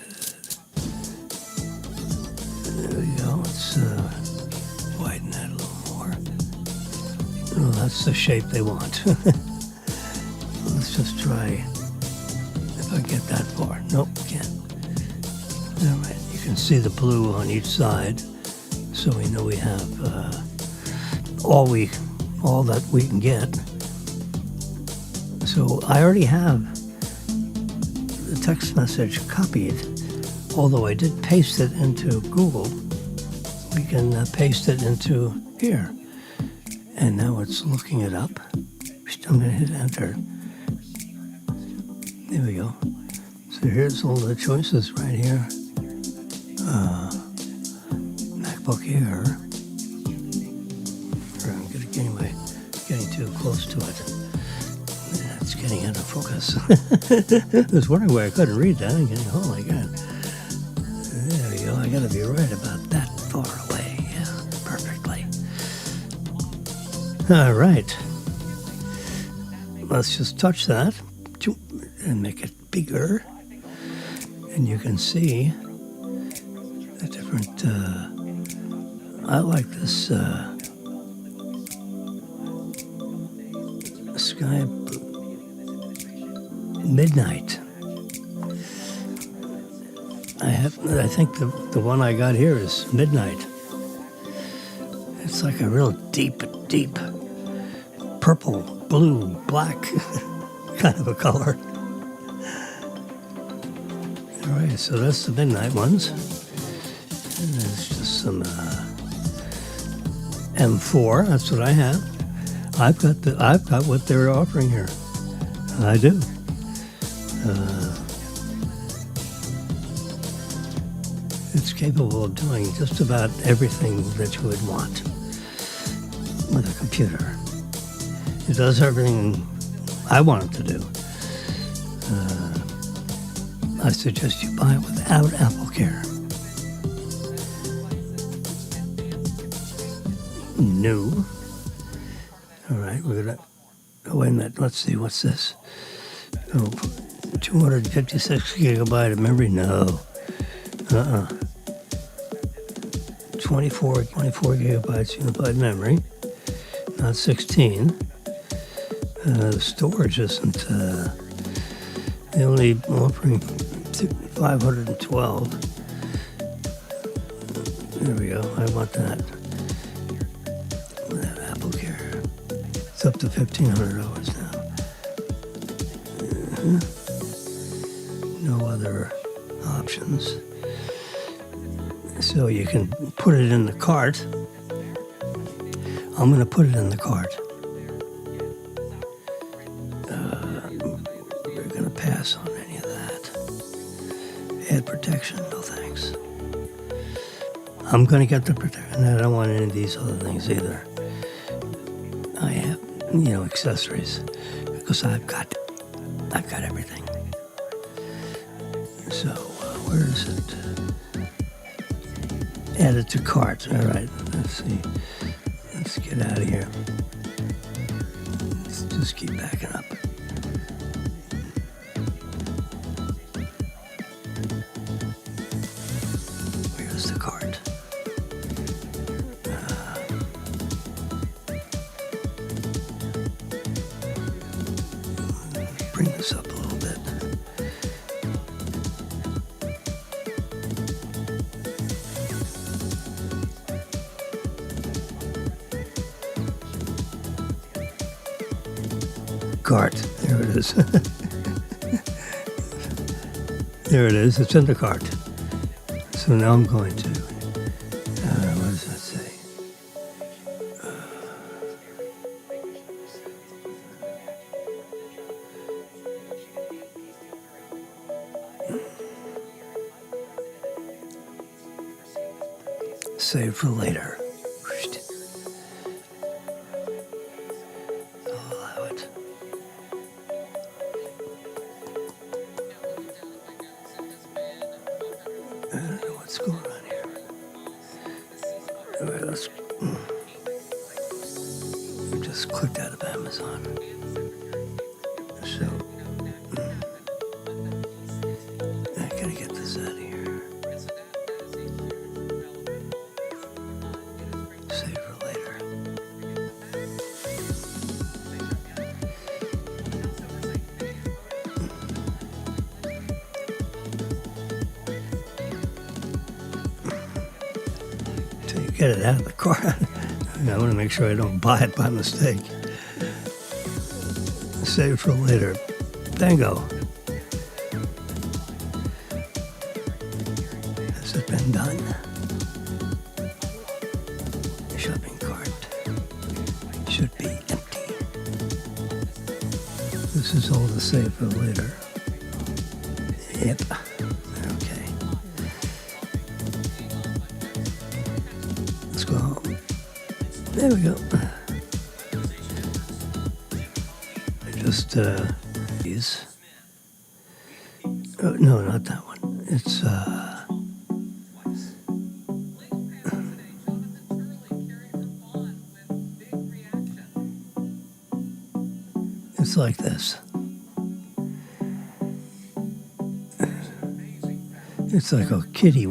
There we go. Let's widen that a little more. Oh, that's the shape they want. Let's just try if I get that far. Nope, can't. All right, you can see the blue on each side, so we know we have all that we can get. So I already have the text message copied, although I did paste it into Google. We can paste it into here. And now it's looking it up. I'm going to hit enter. There we go. So here's all the choices right here. MacBook Air. I'm getting too close to it. It's getting out of focus. I was wondering why I couldn't read that. Oh my God. There we go. I got to be right about that far away. Yeah, perfectly. All right. Let's just touch that and make it bigger. And you can see the different... I like this sky midnight. I think the one I got here is midnight. It's like a real deep purple, blue, black kind of a color. All right, so that's the midnight ones. And there's just some M4. That's what I have. I've got what they're offering here. I do. It's capable of doing just about everything that you would want with a computer. It does everything I want it to do. I suggest you buy it without AppleCare. New. All right, we're gonna. Oh, wait a minute. Let's see. What's this? Oh, 256 gigabyte of memory. No. 24 gigabytes unified memory. Not 16. The storage isn't. They're only offering 512. There we go. I want that. That AppleCare. It's up to $1,500 now. No other options. So you can put it in the cart. I'm going to put it in the cart. We're going to pass on any of that. Add protection, no thanks. I'm going to get the protection. I don't want any of these other things either. I have, accessories because I've got everything. So where is it? Add it to cart. All right. Let's see. Let's get out of here. Let's just keep backing up. Where's the cart? Bring this up a little bit. Cart. There it is. There it is. It's in the cart. So now I'm going to, what does that say? Save for later. I'll allow it. I don't know what's going on here. All right, let's. I just clicked out of Amazon. So I gotta get this out of here. Save for later. Till you get it out of the car. I want to make sure I don't buy it by mistake. Save for later. Bingo. Has it been done? Shopping cart should be empty. This is all to save for later. Yep. Okay. Let's go home. There we go. I just, these. Oh, no, not that one. It's like this. It's like a kiddie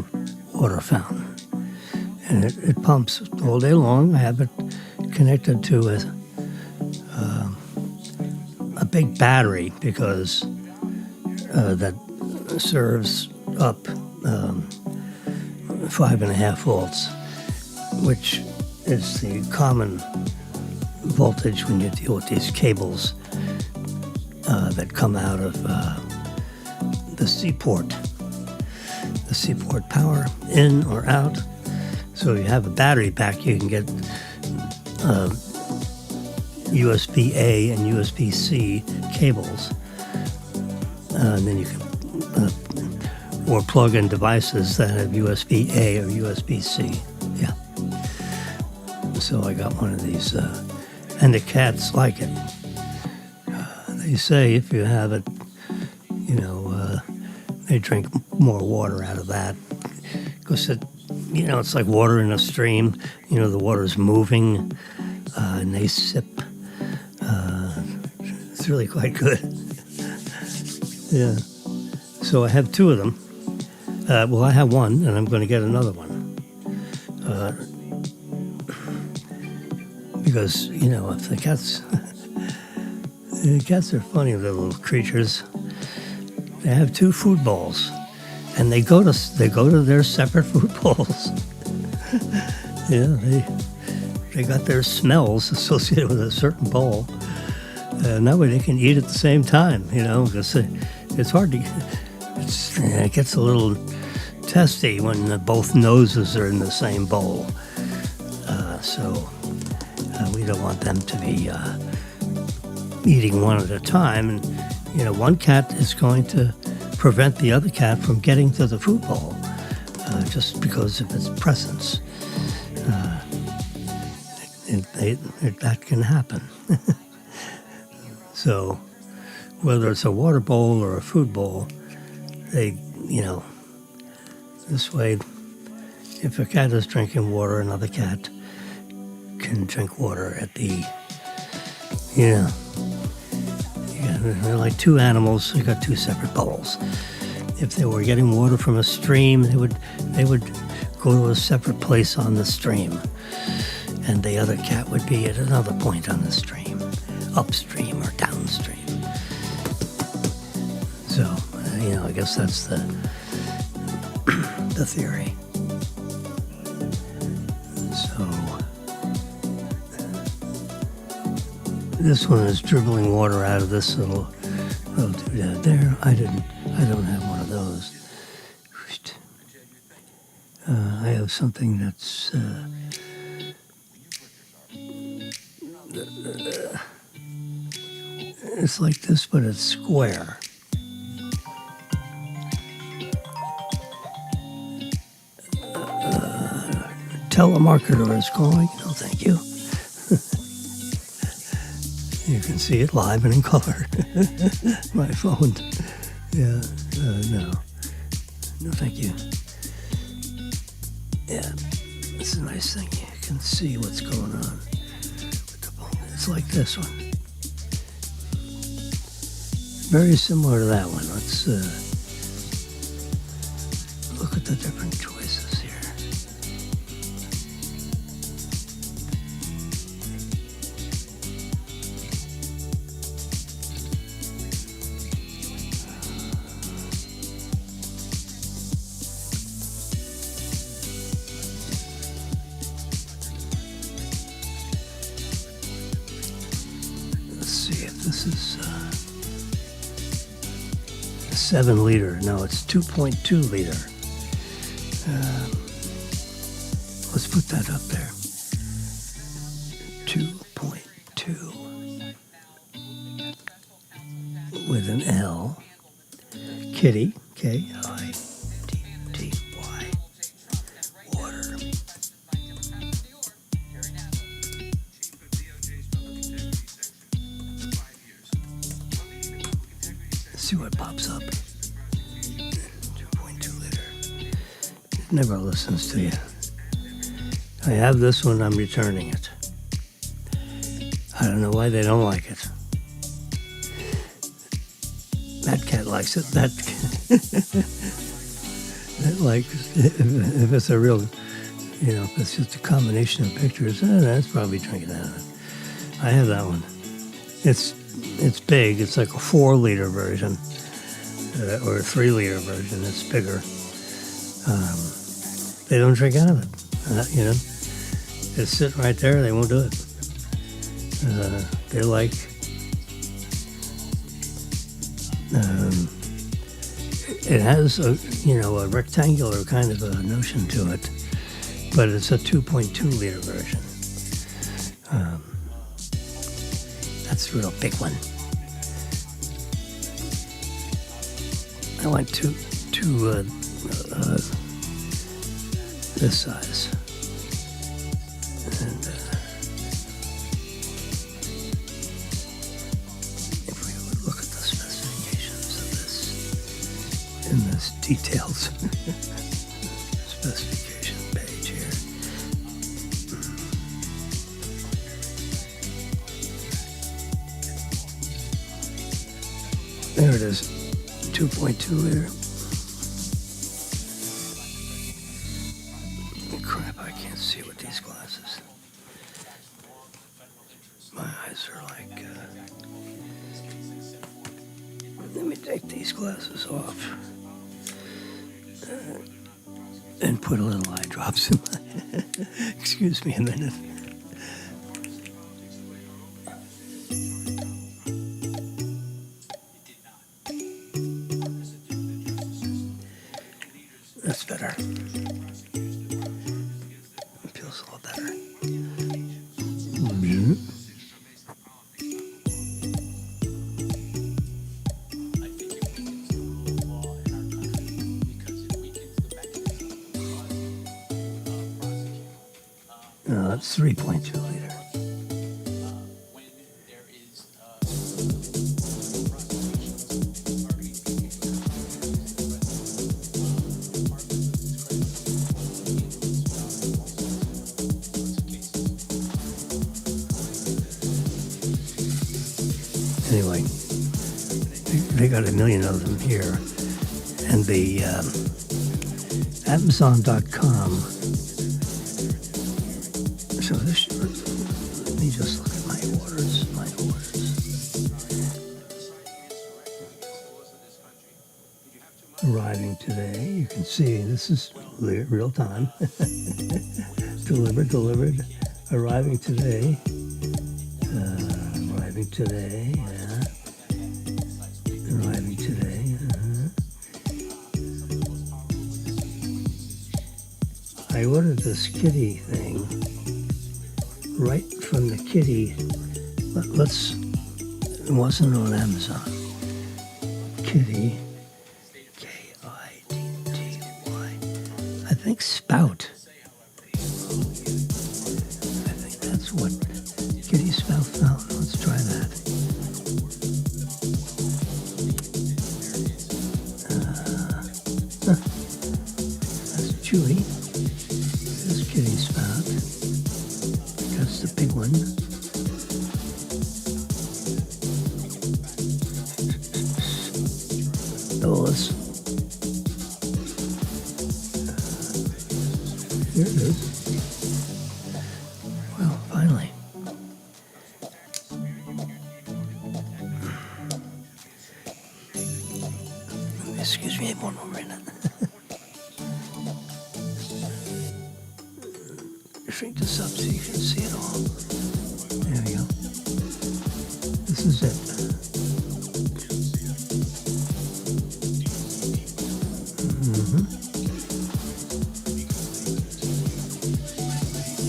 water fountain. And it pumps all day long. I have it connected to a big battery because that serves up 5.5 volts, which is the common voltage when you deal with these cables that come out of the seaport power in or out. So you have a battery pack, you can get USB-A and USB-C cables. And then you can, or plug in devices that have USB-A or USB-C. Yeah. So I got one of these, and the cats like it. They say if you have it, they drink more water out of that. Because it's like water in a stream. The water's moving, and they sip. It's really quite good. Yeah. So I have two of them. Well, I have one, and I'm going to get another one. Because, if the cats... the cats are funny little creatures. They have two food bowls. And they go to their separate food bowls. Yeah, they got their smells associated with a certain bowl. And that way they can eat at the same time, because it's hard to, it gets a little testy when both noses are in the same bowl. So we don't want them to be eating one at a time. And, one cat is going to prevent the other cat from getting to the food bowl just because of its presence. That can happen. So whether it's a water bowl or a food bowl, this way, if a cat is drinking water, another cat can drink water at the, they're like two animals, you got two separate bowls. If they were getting water from a stream, they would go to a separate place on the stream, and the other cat would be at another point on the stream, upstream or downstream. So, I guess that's the theory. So, this one is dribbling water out of this little doodad there. I don't have one of those. I have something that's it's like this, but it's square. Telemarketer is calling. No, thank you. You can see it live and in color. My phone. Yeah, no. No, thank you. Yeah, it's a nice thing. You can see what's going on with the phone. It's like this one. Very similar to that one. Let's look at the different choices here. Let's see if this is 7 liter. No, it's 2.2 liter. Let's put that up there. 2.2 with an L. Kitty, K-I-T-T-Y. Water. Let's see what pops up. 2.2 liter. It never listens to you. I have this one, I'm returning it. I don't know why they don't like it. That cat likes it. That likes, if it's a real, if it's just a combination of pictures, that's probably drinking out of it. I have that one. It's big. It's like a 4 liter version or a 3 liter version. It's bigger. They don't drink out of it. It's sitting right there. They won't do it. They're like, it has a rectangular kind of a notion to it, but it's a 2.2 liter version. That's a real big one. I went to this size. And if we would look at the specifications of this in this details specification page here. There it is, 2.2 liter. Crap, I can't see with these glasses. My eyes are like, let me take these glasses off and put a little eye drops in my, excuse me a minute. That's better. It feels a little better. Mm-hmm. That's 3.2 liter. Anyway, they got 1 million of them here, and the Amazon.com. So this, let me just look at my orders. Arriving today. You can see this is real time. Delivered. Arriving today. Arriving today. Yeah. Arriving today. I ordered this kitty thing right from the kitty. It wasn't on Amazon. Kitty, K-I-T-T-Y. I think spout. I think that's what kitty spout fountain. Let's try that. That's chewy. This kitty spout. That's the big one. Those. Here it is. Well, finally. Excuse me one more minute. Shrink this up so you can see it all. There we go. This is it.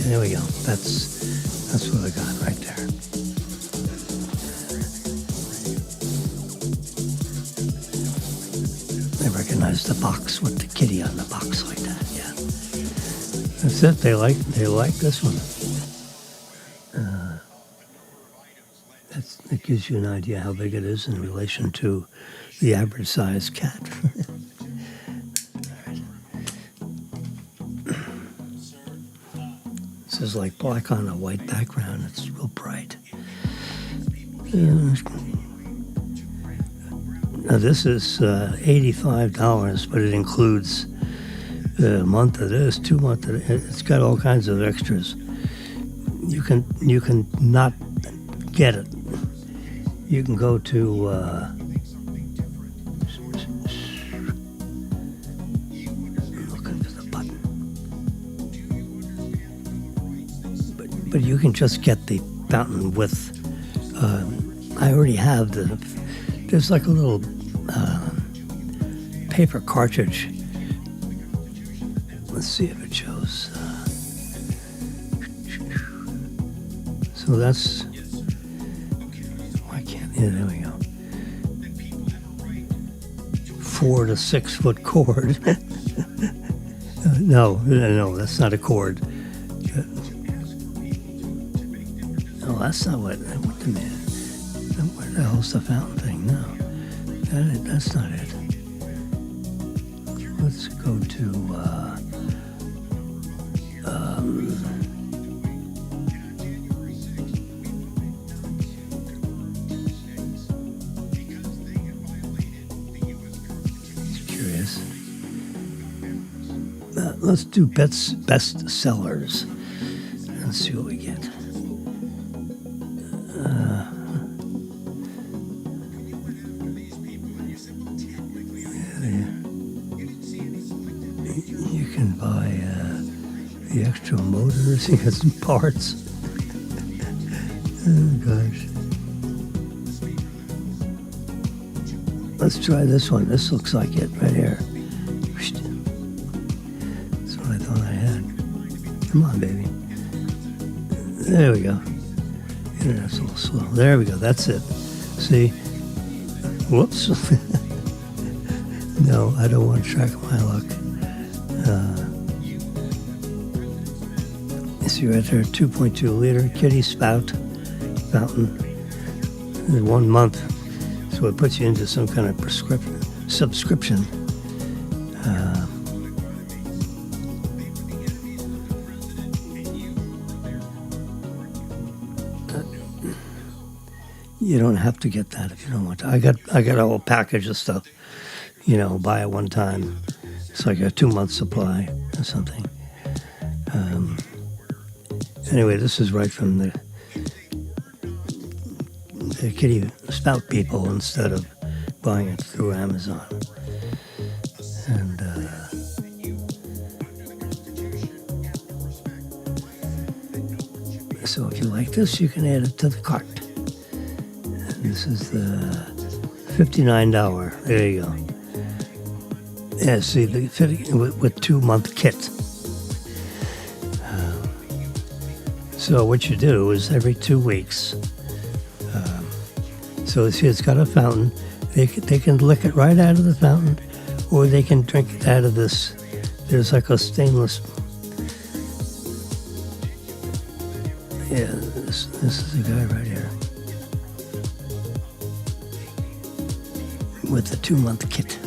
There we go. That's what I got right there. I recognize the box with the kitty on the box like that. Yeah, that's it. They like this one. It gives you an idea how big it is in relation to the average size cat. This is like black on a white background. It's real bright. Now this is $85, but it includes a month of this, 2 months of it. It's got all kinds of extras. You can not get it. You can go to looking for the button. But you can just get the fountain with, I already have there's like a little paper cartridge. Let's see if it shows. So that's, why can't, yeah, there we go. 4 to 6 foot cord. No, that's not a cord. No, that's not what the man. Where the hell's the fountain thing? No, that's not it. Let's go to curious. Let's do best sellers and see what we get. You can buy the extra motors. You got some parts. Oh gosh. Let's try this one. This looks like it right here. That's what I thought I had. Come on, baby. There we go. Internet's a little slow. There we go. That's it. See? Whoops. No, I don't want to track my luck. You see right there, 2.2 liter kitty spout fountain. 1 month. So it puts you into some kind of subscription. You don't have to get that if you don't want to. I got a whole package of stuff. Buy it one time. It's like a 2-month supply or something. Anyway, this is right from the kitty spout people instead of buying it through Amazon. And so if you like this, you can add it to the cart. And this is the $59. There you go. Yeah, see, with 2-month kit. So what you do is every 2 weeks, so see, it's got a fountain. They can lick it right out of the fountain, or they can drink it out of this. There's like a stainless. Yeah, this is a guy right here with the 2-month kit.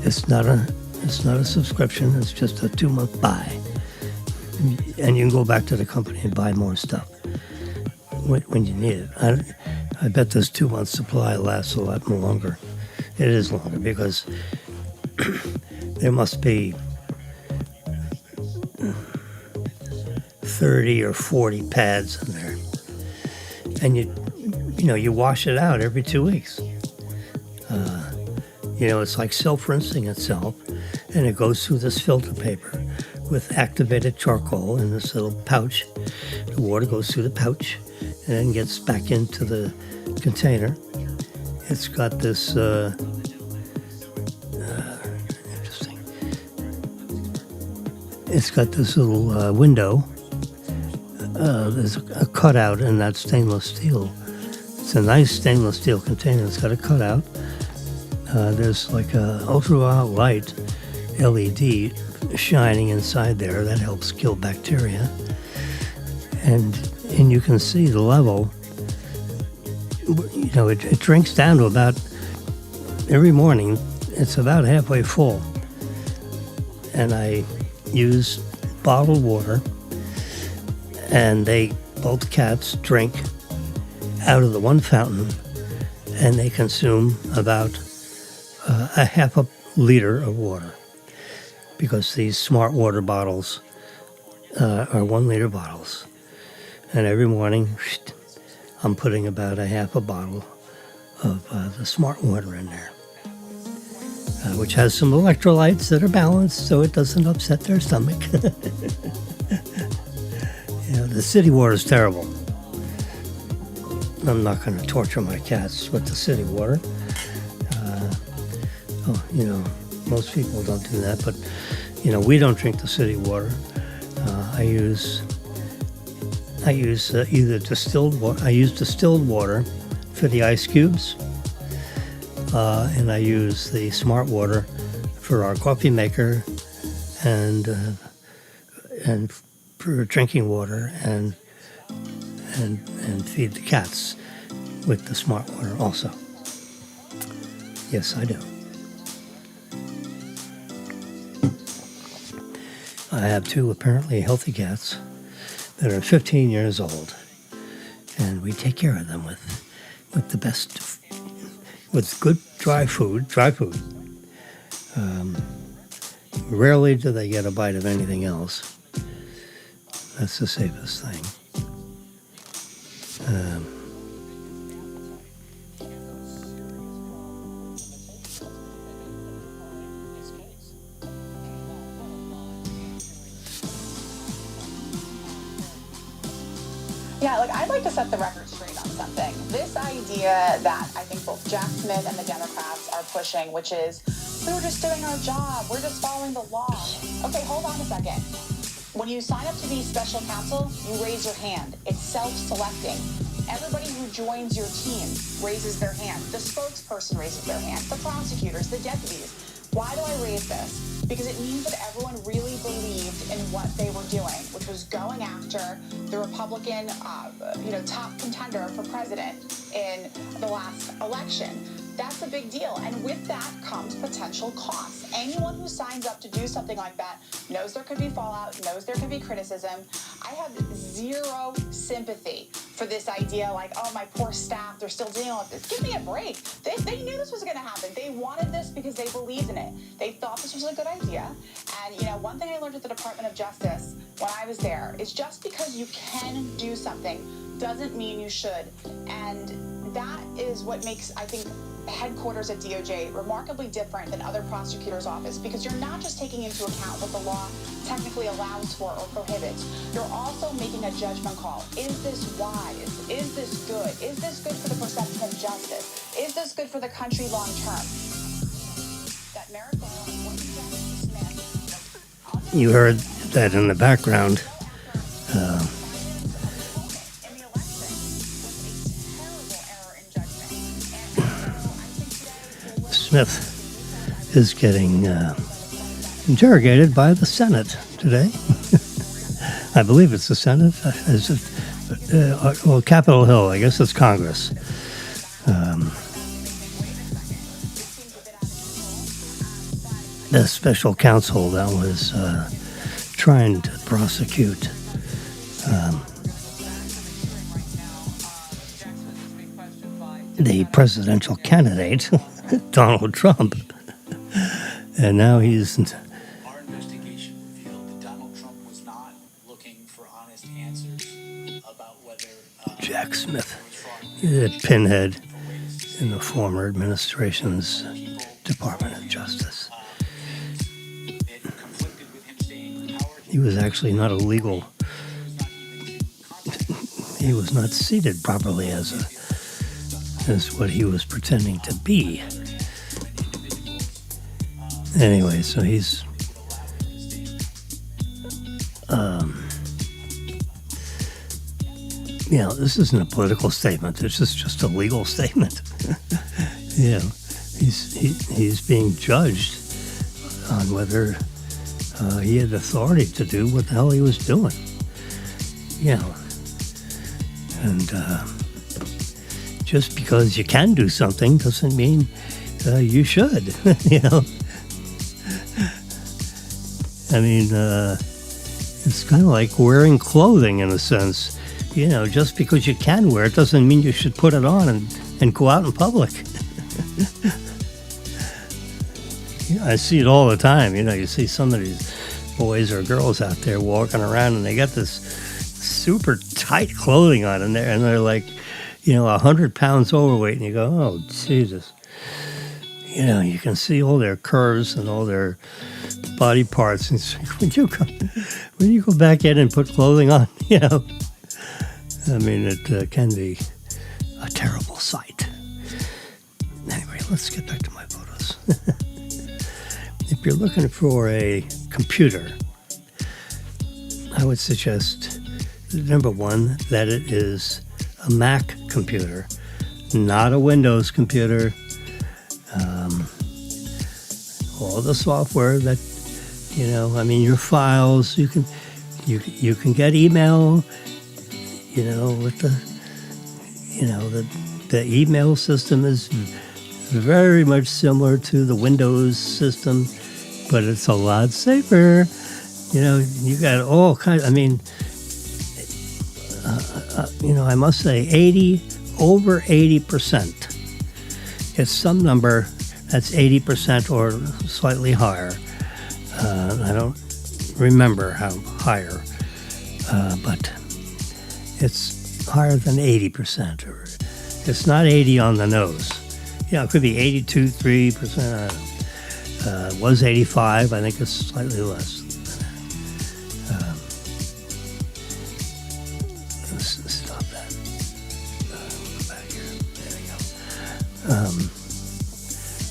It's not a subscription. It's just a 2-month buy, and you can go back to the company and buy more stuff when you need it. I bet this 2-month supply lasts a lot longer. It is longer because there must be 30 or 40 pads in there, and you wash it out every 2 weeks. It's like self-rinsing itself, and it goes through this filter paper with activated charcoal in this little pouch. The water goes through the pouch and then gets back into the container. It's got this interesting. It's got this little window. There's a cutout in that stainless steel. It's a nice stainless steel container. It's got a cutout. There's like a ultraviolet light LED shining inside there that helps kill bacteria, and you can see the level. It drinks down to about, every morning it's about halfway full, and I use bottled water, and both cats drink out of the one fountain, and they consume about a half a liter of water, because these smart water bottles are 1 liter bottles. And every morning I'm putting about a half a bottle of the smart water in there, which has some electrolytes that are balanced so it doesn't upset their stomach. The city water is terrible. I'm not going to torture my cats with the city water. Most people don't do that, but we don't drink the city water. I use either distilled water. I use distilled water for the ice cubes, and I use the smart water for our coffee maker, and for drinking water, and feed the cats with the smart water also. Yes, I do. I have 2 apparently healthy cats that are 15 years old, and we take care of them with the best, with good dry food. Rarely do they get a bite of anything else. That's the safest thing. Yeah, I'd like to set the record straight on something. This idea that I think both Jack Smith and the Democrats are pushing, which is, we're just doing our job, we're just following the law. Okay, hold on a second. When you sign up to be special counsel, you raise your hand. It's self-selecting. Everybody who joins your team raises their hand. The spokesperson raises their hand. The prosecutors, the deputies. Why do I raise this? Because it means that everyone really believed in what they were doing, which was going after the Republican, top contender for president in the last election. That's a big deal. And with that comes potential costs. Anyone who signs up to do something like that knows there could be fallout, knows there could be criticism. I have zero sympathy for this idea oh, my poor staff, they're still dealing with this. Give me a break. They knew this was going to happen. They wanted this because they believed in it. They thought this was a good idea. And, one thing I learned at the Department of Justice when I was there is just because you can do something doesn't mean you should. And that is what makes, I think, headquarters at DOJ remarkably different than other prosecutors' office, because you're not just taking into account what the law technically allows for or prohibits. You're also making a judgment call. Is this wise? Is this good? Is this good for the perception of justice? Is this good for the country long term? That Merrick Garland, you heard that in the background. Smith is getting interrogated by the Senate today. I believe it's the Senate. Is it, well, Capitol Hill, I guess it's Congress. The special counsel that was trying to prosecute the presidential candidate, Donald Trump. And now he's... Our investigation revealed that Donald Trump was not looking for honest answers about whether... Jack Smith, the pinhead in the former administration's Department of Justice. He was actually not a legal... He was not seated properly as what he was pretending to be. Anyway, so he's this isn't a political statement. This is just a legal statement. He's being judged on whether he had authority to do what the hell he was doing. And just because you can do something doesn't mean you should. I mean, it's kind of like wearing clothing in a sense. Just because you can wear it doesn't mean you should put it on and go out in public. I see it all the time. You see some of these boys or girls out there walking around and they got this super tight clothing on and they're like, 100 pounds overweight, and you go, oh, Jesus. You can see all their curves and all their body parts. And when you go back in and put clothing on, I mean, it can be a terrible sight. Anyway, let's get back to my photos. If you're looking for a computer, I would suggest, number one, that it is a Mac computer, not a Windows computer. All the software that, your files, you can get email, with the email system is very much similar to the Windows system, but it's a lot safer. You got all kinds, I must say over 80%. It's some number that's 80% or slightly higher. I don't remember how higher, but it's higher than 80%. Or it's not 80 on the nose. It could be 82, 3%. It was 85. I think it's slightly less. Stop that. Go back here. There we go.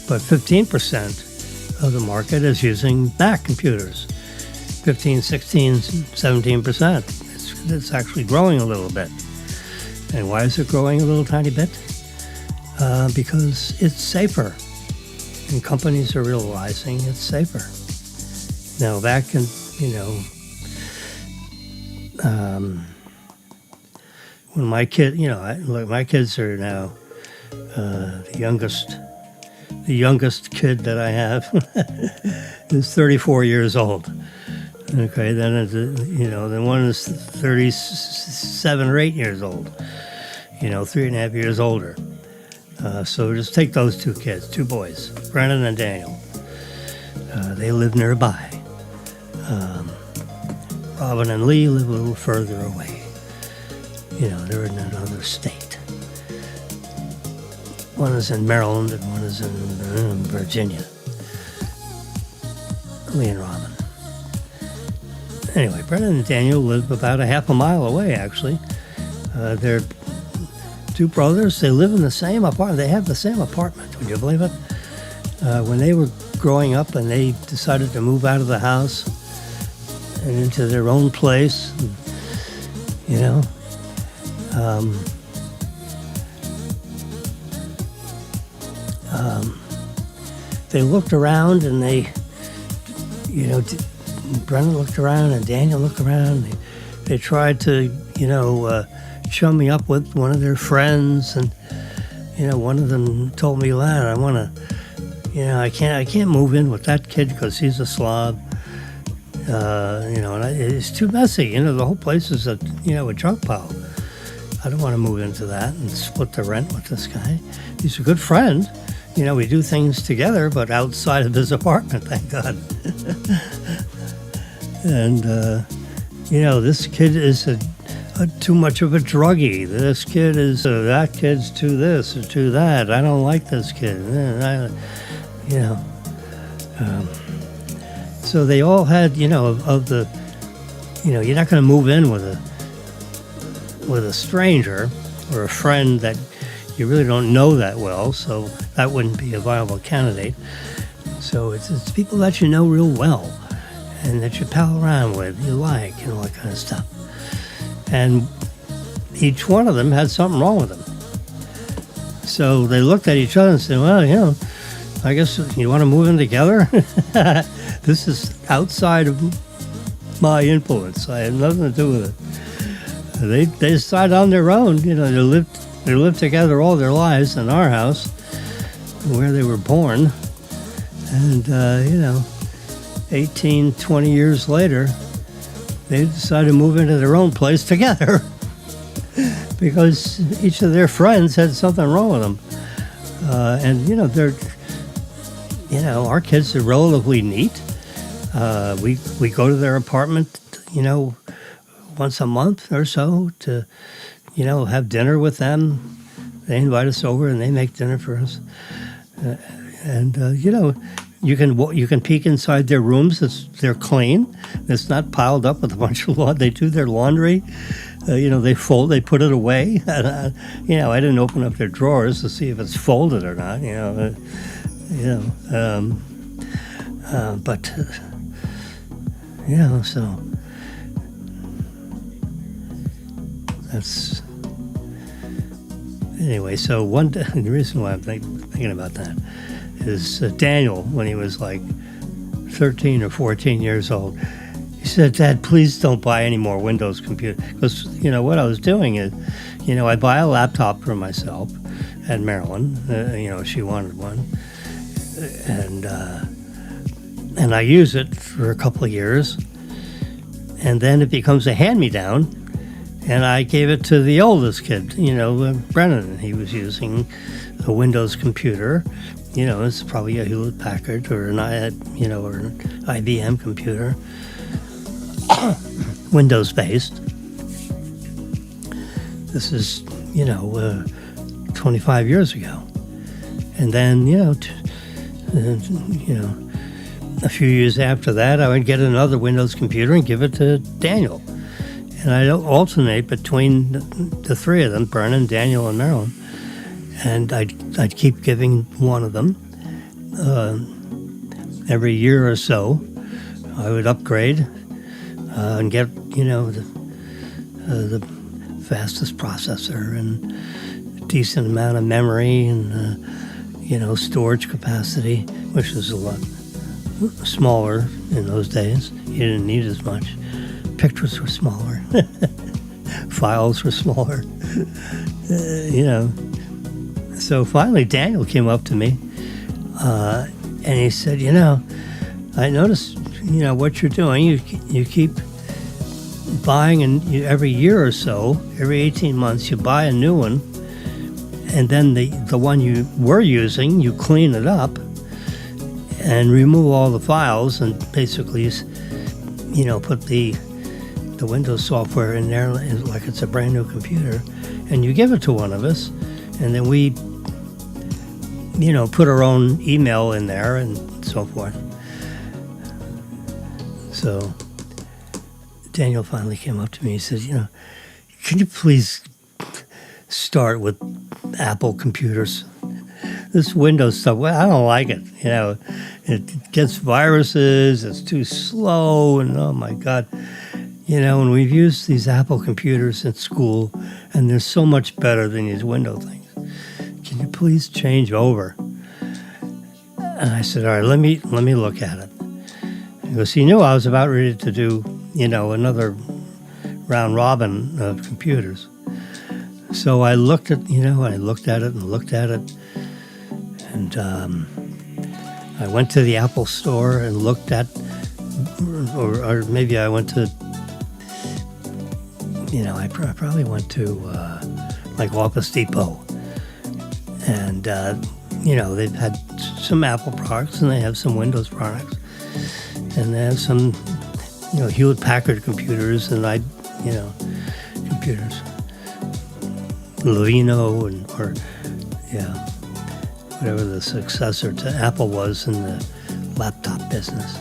But 15% of the market is using Mac computers. 15, 16, 17%. It's actually growing a little bit. And why is it growing a little tiny bit? Because it's safer. And companies are realizing it's safer. Now, back in, when my kid, my kids are now the youngest kid that I have is 34 years old. Okay, then then one is 37 or 8 years old. 3.5 years older. So just take those two kids, two boys, Brennan and Daniel. They live nearby. Robin and Lee live a little further away. They're in another state. One is in Maryland and one is in Virginia. Lee and Robin. Anyway, Brennan and Daniel live about a half a mile away, actually. They're two brothers. They live in the same apartment. They have the same apartment. Would you believe it? When they were growing up and they decided to move out of the house and into their own place, they looked around and they, Brennan looked around and Daniel looked around. They tried to, show me up with one of their friends, and one of them told me, "Lad, I want to, I can't move in with that kid because he's a slob, and it's too messy. The whole place is a junk pile. I don't want to move into that and split the rent with this guy. He's a good friend. We do things together, but outside of his apartment, thank God." And this kid is too much of a druggie. This kid is that kid's too this or too that. I don't like this kid. So they all had, of the, you're not going to move in with a stranger or a friend that you really don't know that well. So that wouldn't be a viable candidate. So it's people that you know real well and that you pal around with, you like, all that kind of stuff. And each one of them had something wrong with them. So they looked at each other and said, "Well, I guess you want to move in together?" This is outside of my influence. I had nothing to do with it. They decided on their own. They lived together all their lives in our house, where they were born. And 18, 20 years later, they decided to move into their own place together because each of their friends had something wrong with them. Our kids are relatively neat. We go to their apartment, once a month or so to, have dinner with them. They invite us over and they make dinner for us. You can peek inside their rooms. They're clean. It's not piled up with a bunch of laundry. They do their laundry. They fold. They put it away. I didn't open up their drawers to see if it's folded or not. So that's anyway. So the reason why I'm thinking about that is Daniel, when he was like 13 or 14 years old, he said, "Dad, please don't buy any more Windows computers." Because, what I was doing is, I buy a laptop for myself and Marilyn. She wanted one. And I use it for a couple of years. And then it becomes a hand-me-down. And I gave it to the oldest kid, Brennan. He was using a Windows computer. It's probably a Hewlett Packard or an IBM computer, Windows-based. This is, 25 years ago. And then, a few years after that, I would get another Windows computer and give it to Daniel. And I'd alternate between the three of them, Brennan, Daniel, and Marilyn. And I'd keep giving one of them. Every year or so, I would upgrade and get, the fastest processor and a decent amount of memory and, storage capacity, which was a lot smaller in those days. You didn't need as much. Pictures were smaller. Files were smaller. So finally Daniel came up to me and he said, "I noticed, what you're doing. You keep buying, and every year or so, every 18 months, you buy a new one, and then the one you were using, you clean it up and remove all the files and basically, put the Windows software in there like it's a brand new computer, and you give it to one of us, and then we, put our own email in there and so forth." So Daniel finally came up to me. He said, "Can you please start with Apple computers? This Windows stuff, well, I don't like it. It gets viruses, it's too slow, and oh my God. And we've used these Apple computers in school, and they're so much better than these Windows things. Can you please change over?" And I said, all right, let me look at it. Because he knew I was about ready to do, another round robin of computers. So I looked at, I looked at it and looked at it. And I went to the Apple store and looked at, or maybe I went to, I probably went to like Office Depot. And, they've had some Apple products and they have some Windows products. And they have some, Hewlett-Packard computers and computers. Levino or whatever the successor to Apple was in the laptop business.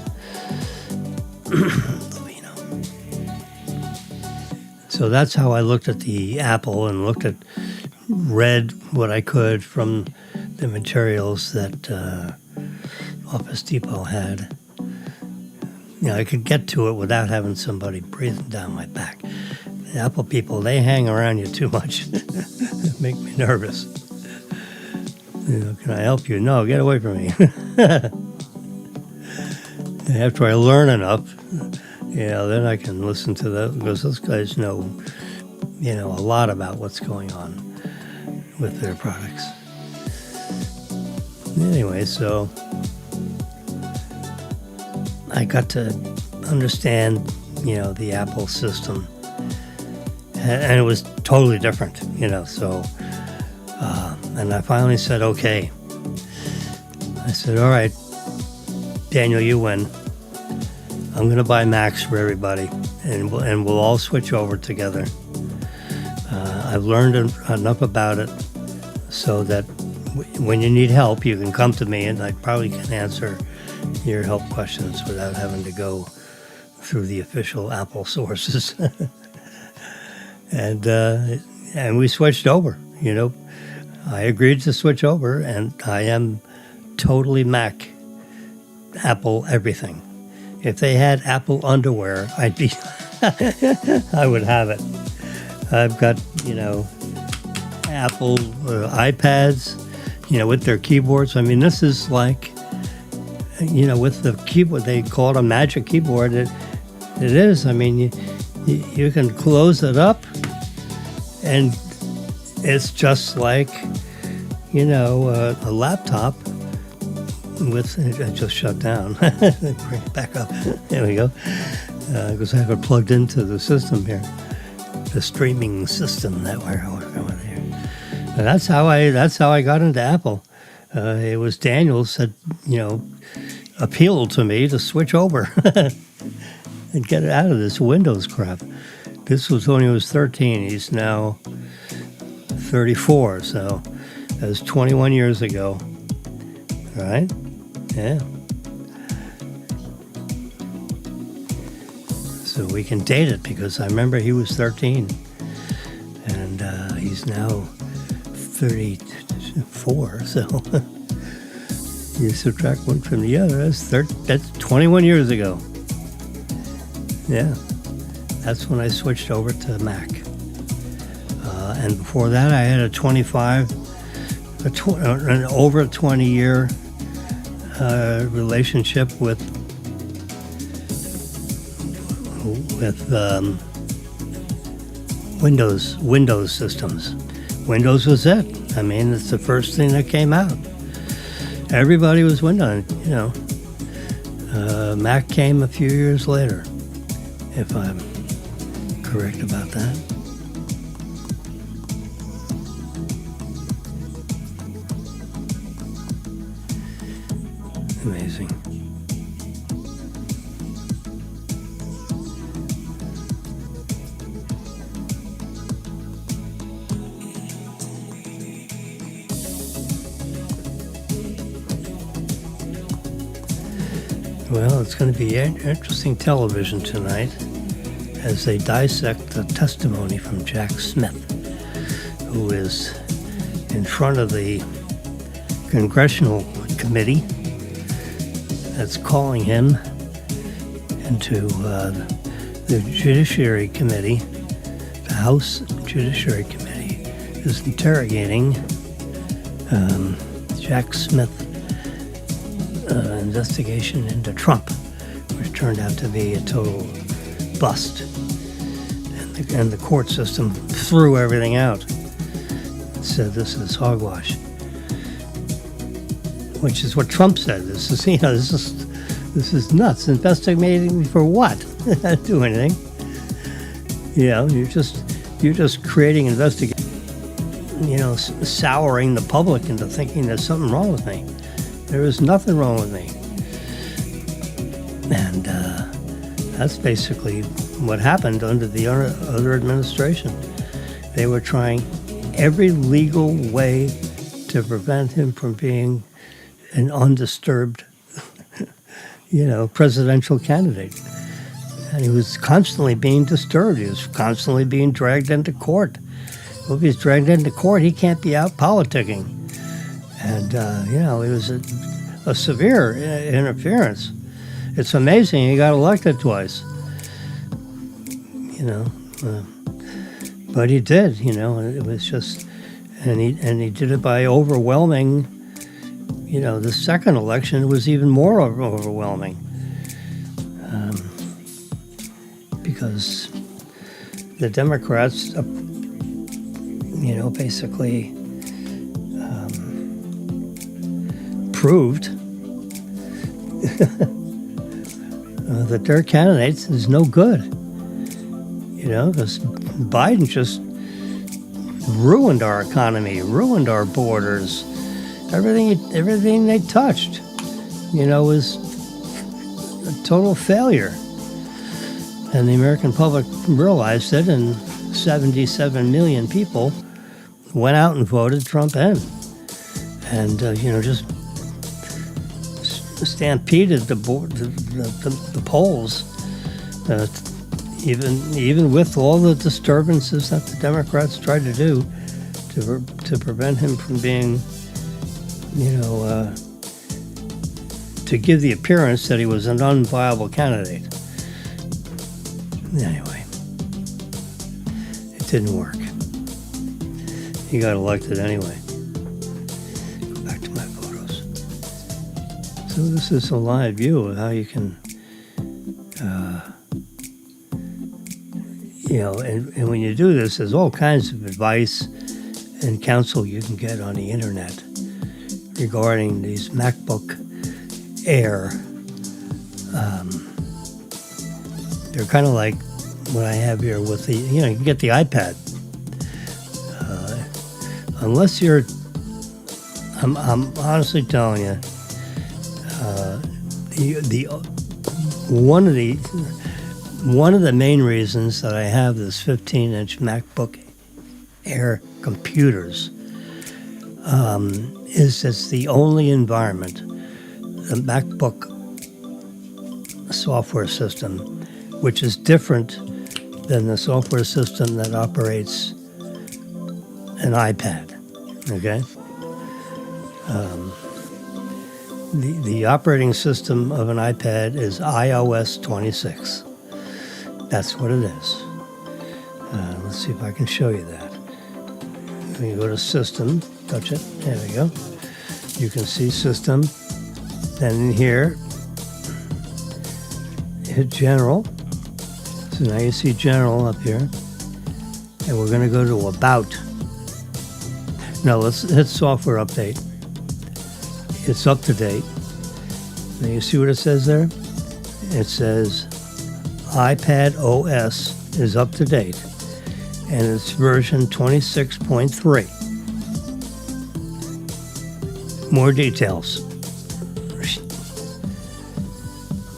Levino. So that's how I looked at the Apple and read what I could from the materials that Office Depot had. I could get to it without having somebody breathing down my back. The Apple people, they hang around you too much. It makes me nervous. Can I help you? No, get away from me. After I learn enough, then I can listen to that, because those guys know, a lot about what's going on with their products. Anyway, so I got to understand, the Apple system. And it was totally different, so, and I finally said, okay. I said, all right, Daniel, you win. I'm going to buy Macs for everybody, and we'll all switch over together. I've learned enough about it so that when you need help, you can come to me, and I probably can answer your help questions without having to go through the official Apple sources. And we switched over, I agreed to switch over, and I am totally Mac, Apple everything. If they had Apple underwear, I would have it. I've got, Apple iPads, with their keyboards. I mean, this is like, with the keyboard, they call it a magic keyboard. It is. I mean, you can close it up, and it's just like, a laptop with, it just shut down. Bring it back up. There we go. Because I have it plugged into the system here, the streaming system that we're working with here. And that's how I got into Apple. It was Daniel said, appealed to me to switch over and get it out of this Windows crap. This was when he was 13. He's now 34, so that was 21 years ago. Right? Yeah. So we can date it, because I remember he was 13, and he's now 34, so you subtract one from the other, that's 21 years ago. Yeah, that's when I switched over to Mac. And before that, I had an over 20-year relationship with Windows systems. Windows was it. I mean, it's the first thing that came out. Everybody was Windows, Mac came a few years later, if I'm correct about that. Amazing. Well, it's going to be interesting television tonight as they dissect the testimony from Jack Smith, who is in front of the congressional committee that's calling him into the Judiciary Committee. The House Judiciary Committee is interrogating Jack Smith investigation into Trump, which turned out to be a total bust. And the court system threw everything out. Said this is hogwash, which is what Trump said. This is nuts. Investigating for what? Not do anything. You're just creating souring the public into thinking there's something wrong with me. There is nothing wrong with me. And that's basically what happened under the other administration. They were trying every legal way to prevent him from being an undisturbed, presidential candidate. And he was constantly being disturbed. He was constantly being dragged into court. Well, if he's dragged into court, he can't be out politicking. And, it was a severe interference. It's amazing he got elected twice. But he did, and it was just, and he did it by overwhelming, the second election was even more overwhelming. Because the Democrats, basically proved that their candidate is no good. Because Biden just ruined our economy, ruined our borders. Everything they touched, was a total failure. And the American public realized it, and 77 million people went out and voted Trump in. And, just stampeded the polls, even with all the disturbances that the Democrats tried to do to prevent him from being, to give the appearance that he was an unviable candidate. Anyway, it didn't work. He got elected anyway. Go back to my photos. So this is a live view of how you can, and when you do this, there's all kinds of advice and counsel you can get on the internet regarding these MacBook Air. They're kind of like what I have here with the, you can get the iPad. Unless you're, I'm honestly telling you, one of the main reasons that I have this 15-inch MacBook Air computers is it's the only environment, the MacBook software system, which is different than the software system that operates an iPad, okay? The operating system of an iPad is iOS 26. That's what it is. Let's see if I can show you that. When you go to System, touch it, there we go. You can see System, then in here, hit General. So now you see General up here. And we're going to go to About. Now let's hit Software Update. It's up to date. Now you see what it says there? It says iPad OS is up to date. And it's version 26.3. More details.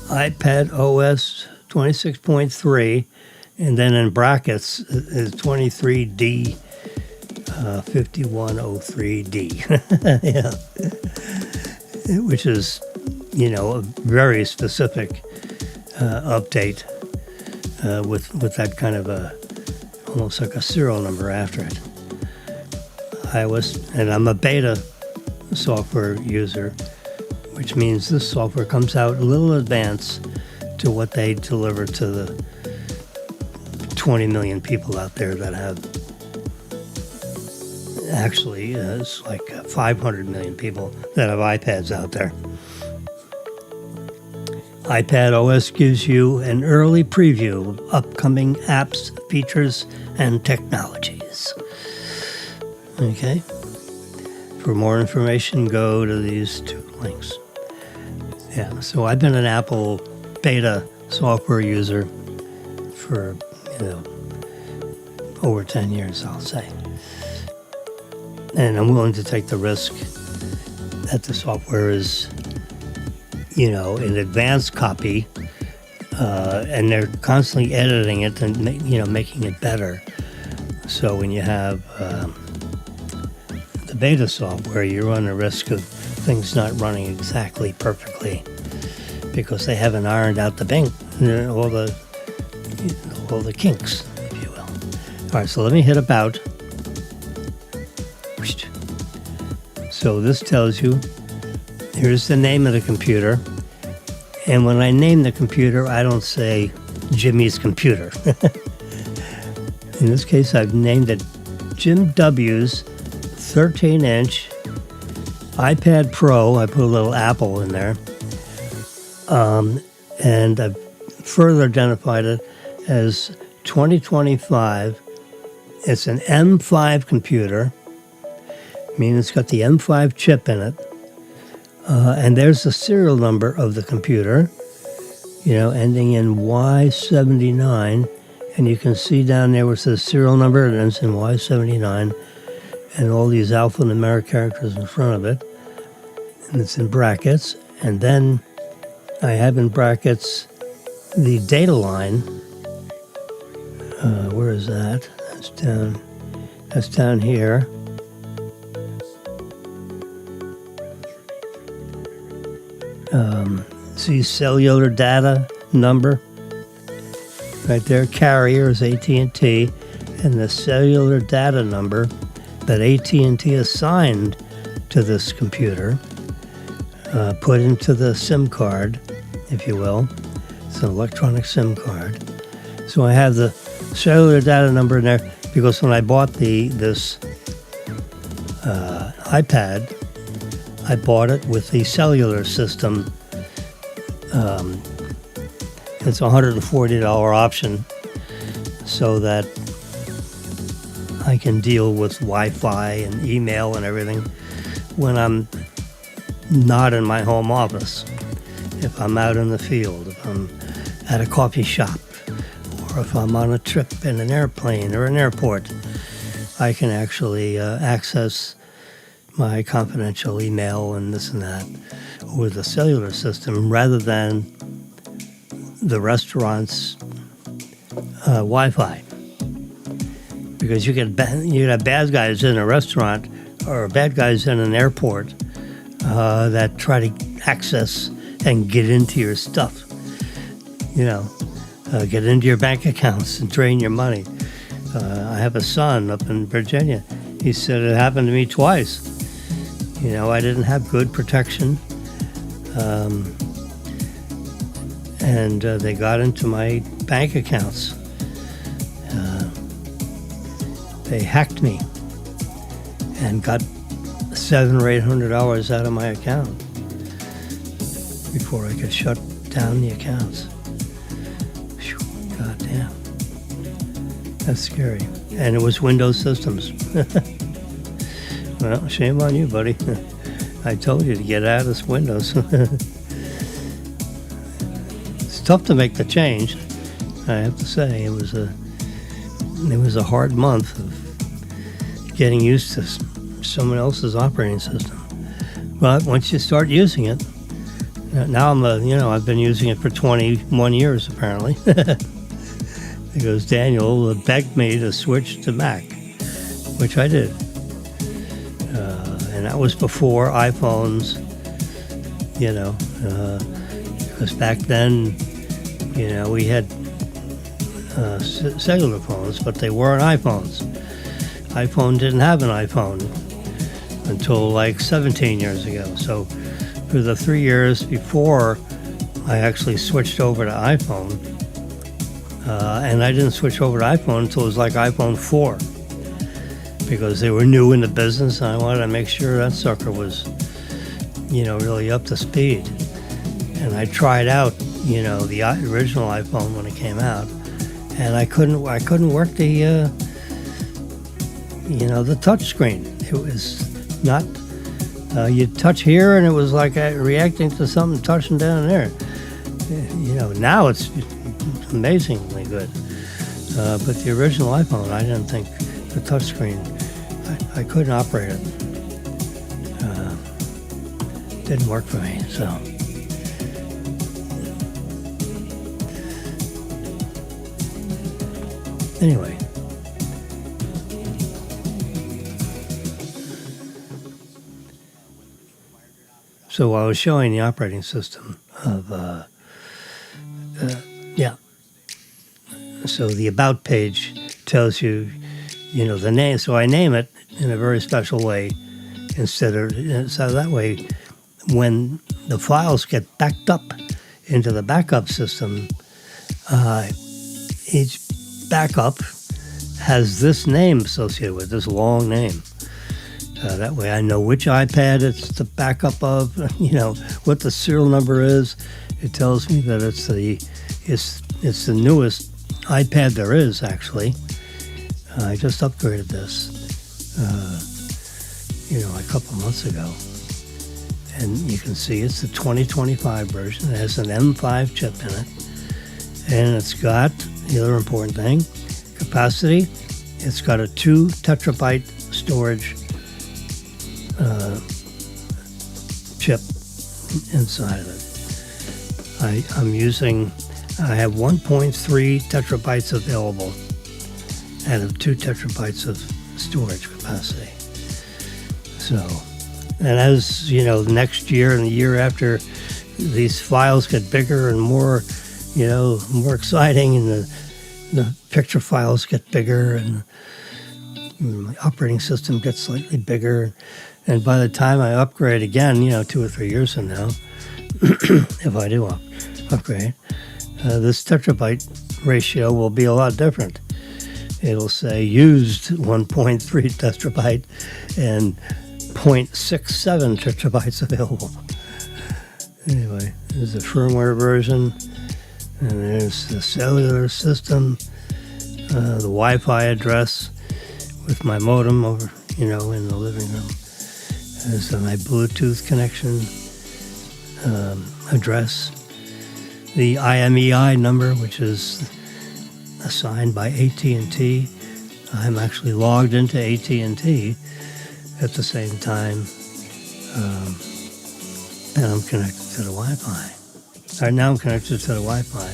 iPad OS 26.3, and then in brackets is 23D 5103D, yeah. Which is, a very specific update with that kind of almost like a serial number after it. And I'm a beta software user, which means this software comes out a little in advance to what they deliver to the 20 million people out there that have, actually, it's like 500 million people that have iPads out there. iPad OS gives you an early preview of upcoming apps, features, and technologies. Okay? For more information, go to these 2 links. Yeah, so I've been an Apple beta software user for, over 10 years, I'll say. And I'm willing to take the risk that the software is, an advanced copy, and they're constantly editing it and, making it better. So when you have the beta software, you run the risk of things not running exactly perfectly because they haven't ironed out all the kinks, if you will. All right, so let me hit about. So this tells you, here's the name of the computer. And when I name the computer, I don't say Jimmy's computer. In this case, I've named it Jim W's 13-inch iPad Pro. I put a little Apple in there. And I've further identified it as 2025. It's an M5 computer, meaning it's got the M5 chip in it. And there's the serial number of the computer, ending in Y79. And you can see down there where it says serial number, and ends in Y79, and all these alphanumeric characters in front of it. And it's in brackets. And then I have in brackets the data line. Where is that? That's down here. See cellular data number right there. Carrier is AT&T, and the cellular data number that AT&T assigned to this computer, put into the SIM card, if you will. It's an electronic SIM card. So I have the cellular data number in there because when I bought this iPad, I bought it with the cellular system. It's a $140 option so that I can deal with Wi-Fi and email and everything when I'm not in my home office. If I'm out in the field, if I'm at a coffee shop, or if I'm on a trip in an airplane or an airport, I can actually access my confidential email and this and that with a cellular system rather than the restaurant's Wi-Fi. Because you get bad guys in a restaurant or bad guys in an airport that try to access and get into your stuff. Get into your bank accounts and drain your money. I have a son up in Virginia. He said it happened to me twice. I didn't have good protection. And they got into my bank accounts. They hacked me and got $700 or $800 out of my account before I could shut down the accounts. Whew, God damn. That's scary. And it was Windows systems. Well, shame on you, buddy. I told you to get out of this Windows. It's tough to make the change, I have to say. It was a hard month of getting used to someone else's operating system. But once you start using it, now I've been using it for 21 years apparently. Because Daniel begged me to switch to Mac, which I did. And that was before iPhones, because back then, we had cellular phones, but they weren't iPhones. iPhone didn't have an iPhone until like 17 years ago. So for the 3 years before I actually switched over to iPhone, and I didn't switch over to iPhone until it was like iPhone 4. Because they were new in the business, and I wanted to make sure that sucker was, really up to speed. And I tried out, the original iPhone when it came out, and I couldn't work the touch screen. It was not. You'd touch here, and it was like reacting to something touching down there. Now it's amazingly good. But the original iPhone, I didn't think the touch screen. I couldn't operate it. Didn't work for me. So. Anyway. So I was showing the operating system of, So the About page tells you, the name. So I name it in a very special way so that way when the files get backed up into the backup system, each backup has this name associated with this long name. That way I know which iPad it's the backup of, what the serial number is. It tells me that it's the newest iPad there is, actually. I just upgraded this, a couple months ago. And you can see it's the 2025 version. It has an M5 chip in it. And it's got, the other important thing, capacity. It's got a 2 terabyte storage chip inside of it. I have 1.3 terabytes available out of 2 terabytes of storage capacity. So, and as next year and the year after, these files get bigger and more, more exciting, and the picture files get bigger, and my operating system gets slightly bigger. And by the time I upgrade again, 2 or 3 years from now, if I do upgrade, this terabyte ratio will be a lot different. It'll say used 1.3 terabyte and 0.67 terabytes available. Anyway, there's the firmware version, and there's the cellular system, the Wi-Fi address with my modem over, in the living room. There's my Bluetooth connection address, the IMEI number, which is assigned by AT&T. I'm actually logged into AT&T at the same time, and I'm connected to the Wi-Fi. Right now I'm connected to the Wi-Fi.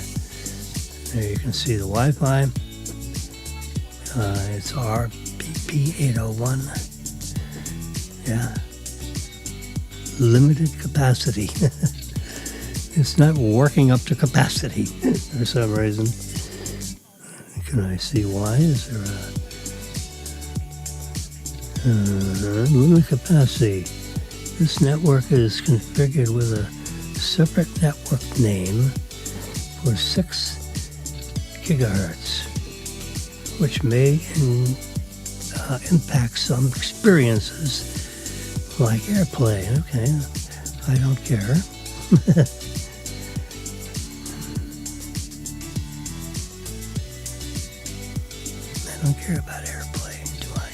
There you can see the Wi-Fi. It's RPP801. Yeah. Limited capacity. It's not working up to capacity for some reason. Can I see why? Is there a limited capacity? This network is configured with a separate network name for 6 gigahertz, which may impact some experiences like AirPlay. Okay, I don't care. I don't care about AirPlay, do I?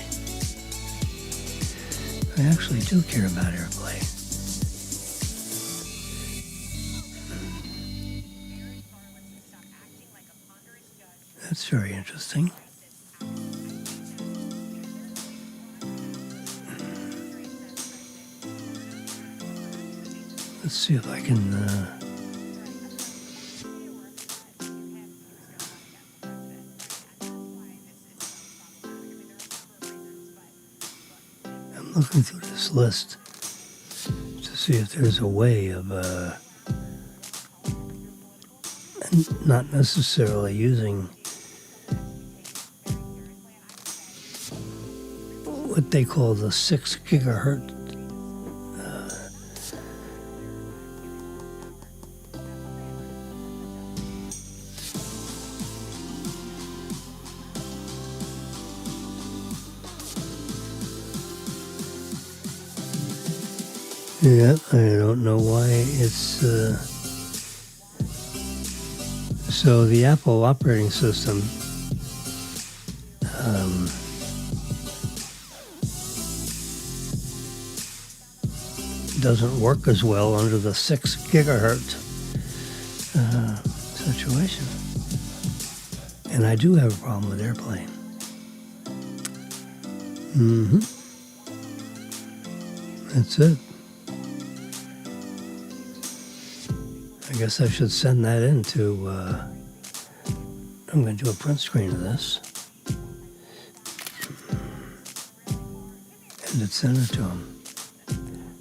I actually do care about AirPlay. That's very interesting. Let's see if I can I'm looking through this list to see if there's a way of not necessarily using what they call the 6 gigahertz Yeah, I don't know why it's So the Apple operating system doesn't work as well under the 6 gigahertz situation. And I do have a problem with AirPlay. That's it. I guess I should send that into, I'm going to do a print screen of this. And send it to him.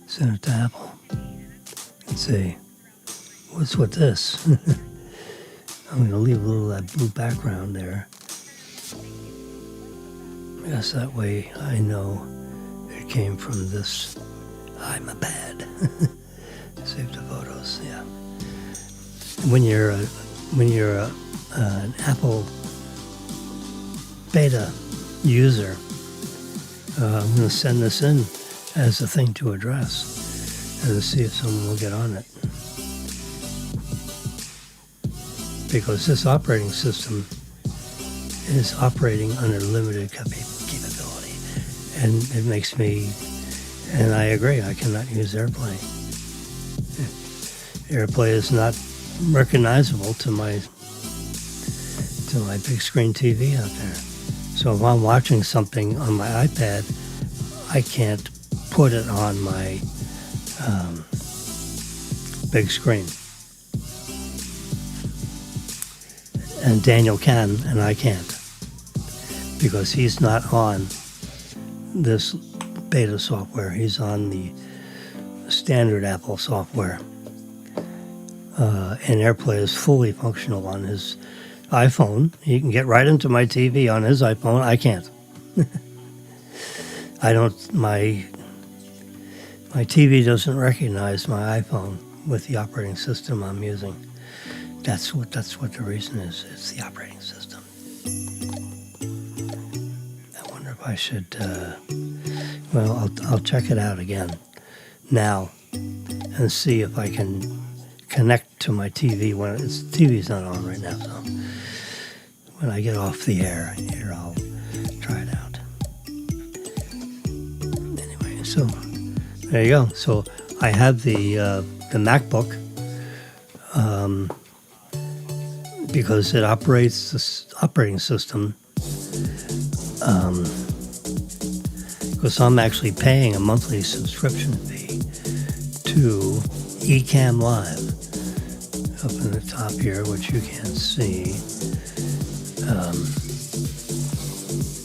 Send it to Apple. And say, what's with this? I'm going to leave a little of that blue background there. Yes, that way I know it came from this iPad. Save the photos, yeah. When you're an Apple beta user, I'm going to send this in as a thing to address and to see if someone will get on it. Because this operating system is operating under limited capability. And it makes me, and I agree, I cannot use AirPlay. AirPlay is not recognizable to my big screen TV out there. So if I'm watching something on my iPad, I can't put it on my big screen. And Daniel can, and I can't, because he's not on this beta software. He's on the standard Apple software. And AirPlay is fully functional on his iPhone. He can get right into my TV on his iPhone. I can't. My TV doesn't recognize my iPhone with the operating system I'm using. That's what the reason is. It's the operating system. I wonder if I should, I'll check it out again now and see if I can connect to my TV when TV's not on right now. So when I get off the air here, I'll try it out. Anyway, so there you go. So I have the MacBook because it operates this operating system. Because I'm actually paying a monthly subscription fee to Ecamm Live up in the top here, which you can't see.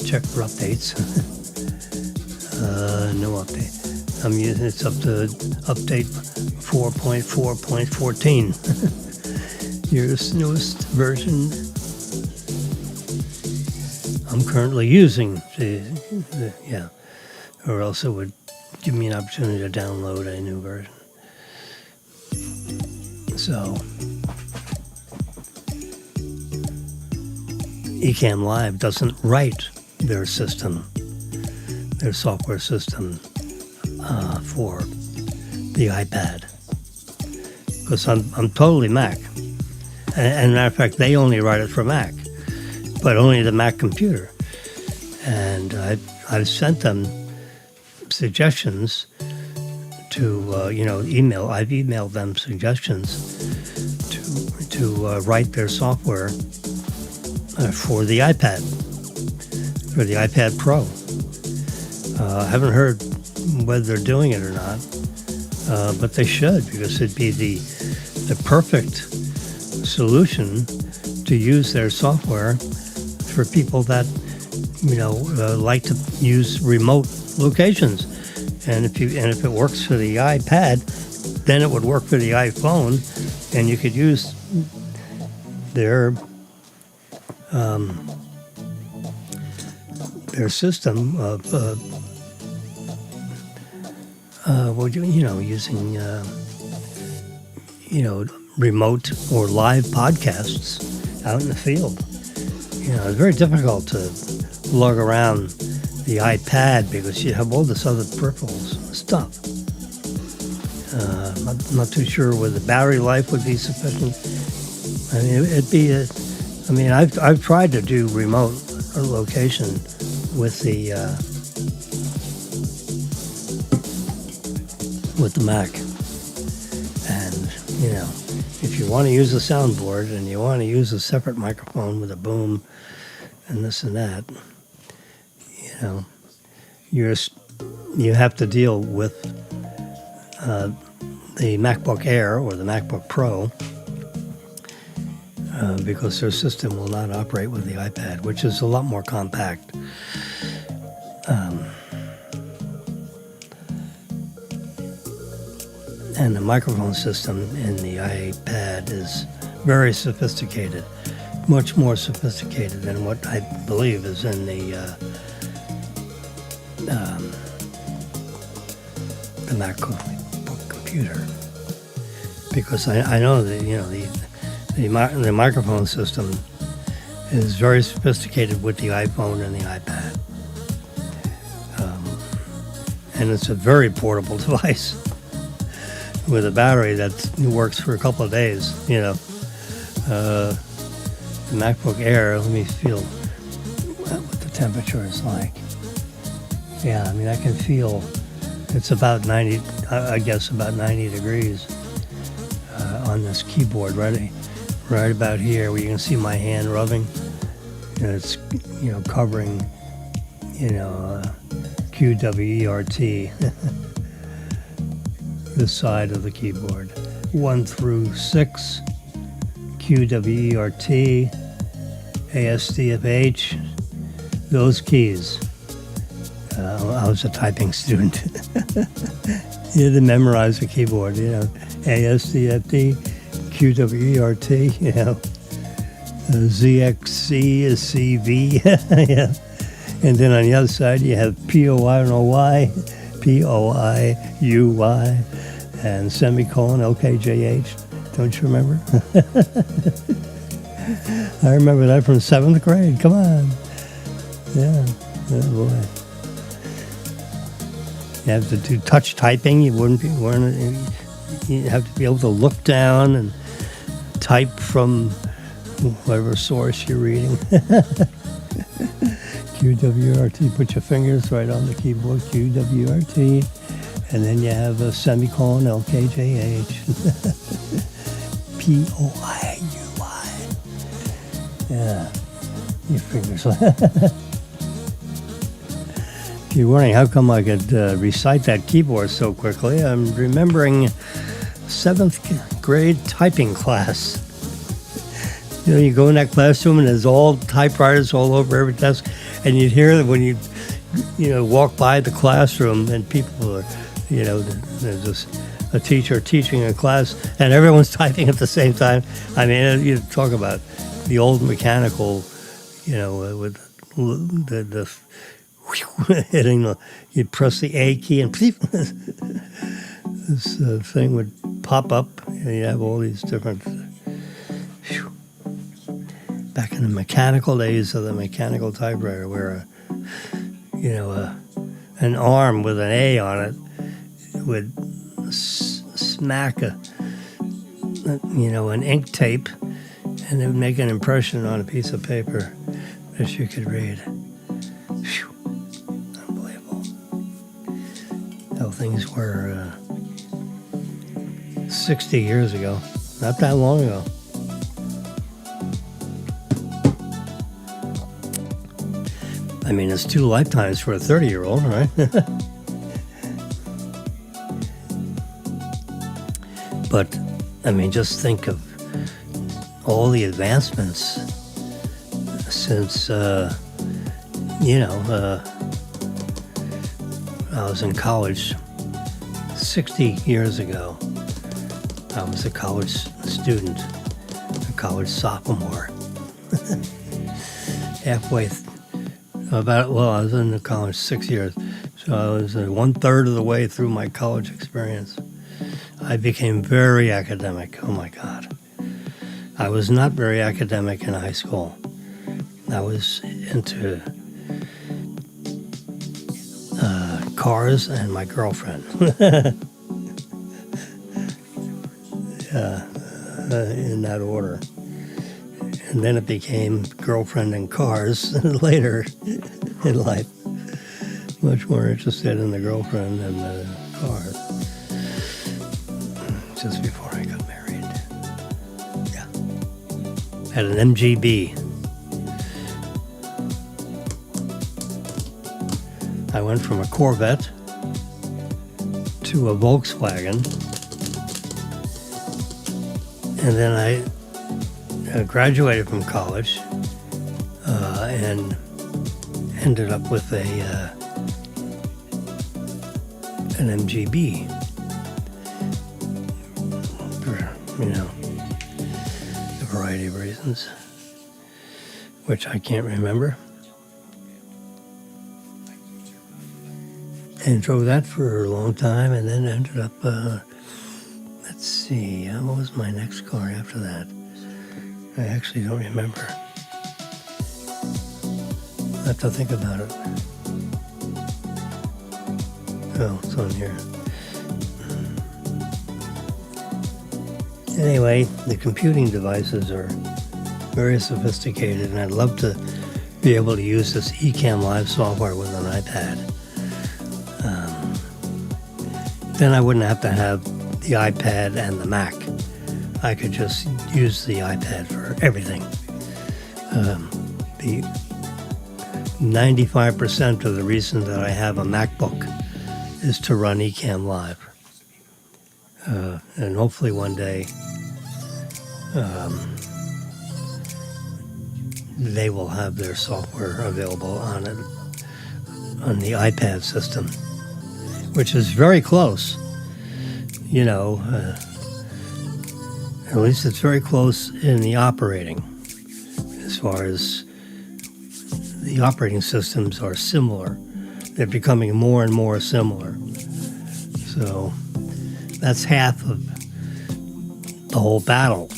Check for updates. No update. I'm using it's up to update 4.4.14. Newest version. I'm currently using yeah, or else it would give me an opportunity to download a new version. So, Ecamm Live doesn't write their system, their software system for the iPad, because I'm totally Mac. And matter of fact, they only write it for Mac, but only the Mac computer. And I've sent them suggestions to email. I've emailed them suggestions to write their software for the iPad, for the iPad Pro. I haven't heard whether they're doing it or not, but they should, because it'd be the perfect solution to use their software for people that like to use remote locations. And if it works for the iPad, then it would work for the iPhone, and you could use their system of using remote or live podcasts out in the field. It's very difficult to lug around the iPad because you have all this other peripherals stuff. I'm not too sure whether the battery life would be sufficient. I mean, I've tried to do remote location with the Mac, and if you want to use a soundboard and you want to use a separate microphone with a boom and this and that, you have to deal with the MacBook Air or the MacBook Pro because their system will not operate with the iPad, which is a lot more compact. And the microphone system in the iPad is very sophisticated, much more sophisticated than what I believe is in the MacBook computer. Because I know that the microphone system is very sophisticated with the iPhone and the iPad, and it's a very portable device with a battery that works for a couple of days. The MacBook Air, let me feel what the temperature is like. Yeah, I mean, I can feel it's about 90, I guess about 90 degrees on this keyboard, right about here where you can see my hand rubbing. It's, covering, QWERT. This side of the keyboard. 1 through 6, QWERT, ASDFH, those keys. I was a typing student. You had to memorize the keyboard, ASDFD, QWERT, ZXC is CV, yeah. And then on the other side you have POIUY, POIUY, and semicolon, LKJH. Don't you remember? I remember that from 7th grade. Come on. Yeah. Oh boy. You have to do touch typing. You have to be able to look down and type from whatever source you're reading. QWERT, put your fingers right on the keyboard, QWERT, and then you have a semicolon, LKJH, POIUY. Yeah, your fingers. If you're wondering how come I could recite that keyboard so quickly, I'm remembering 7th grade typing class. You go in that classroom and there's all typewriters all over every desk, and you'd hear that when you walk by the classroom and people are, there's just a teacher teaching a class and everyone's typing at the same time. I mean, you talk about the old mechanical, with the hitting you'd press the A key and this thing would pop up, and you have all these different. Back in the mechanical days of the mechanical typewriter, where an arm with an A on it would smack an ink tape, and it would make an impression on a piece of paper that you could read. Whew. Unbelievable. How things were 60 years ago. Not that long ago. I mean, it's 2 lifetimes for a 30-year-old, right? But, I mean, just think of all the advancements since, I was in college 60 years ago. I was a college student, a college sophomore. Halfway I was in college 6 years, so I was 1/3 of the way through my college experience. I became very academic. Oh my God. I was not very academic in high school. I was into cars and my girlfriend. In that order. And then it became girlfriend and cars later in life. Much more interested in the girlfriend than the cars. Just before I got married. Yeah. Had an MGB. I went from a Corvette to a Volkswagen. And then I graduated from college and ended up with an MGB. For, a variety of reasons, which I can't remember. And drove that for a long time, and then ended up, let's see, what was my next car after that? I actually don't remember. I have to think about it. Oh, it's on here. Anyway, the computing devices are very sophisticated, and I'd love to be able to use this Ecamm Live software with an iPad. Then I wouldn't have to have the iPad and the Mac. I could just use the iPad for everything. The 95% of the reason that I have a MacBook is to run Ecamm Live. And hopefully one day they will have their software available on the iPad system, which is very close. At least it's very close in the operating, as far as the operating systems are similar. They're becoming more and more similar. So that's half of the whole battle,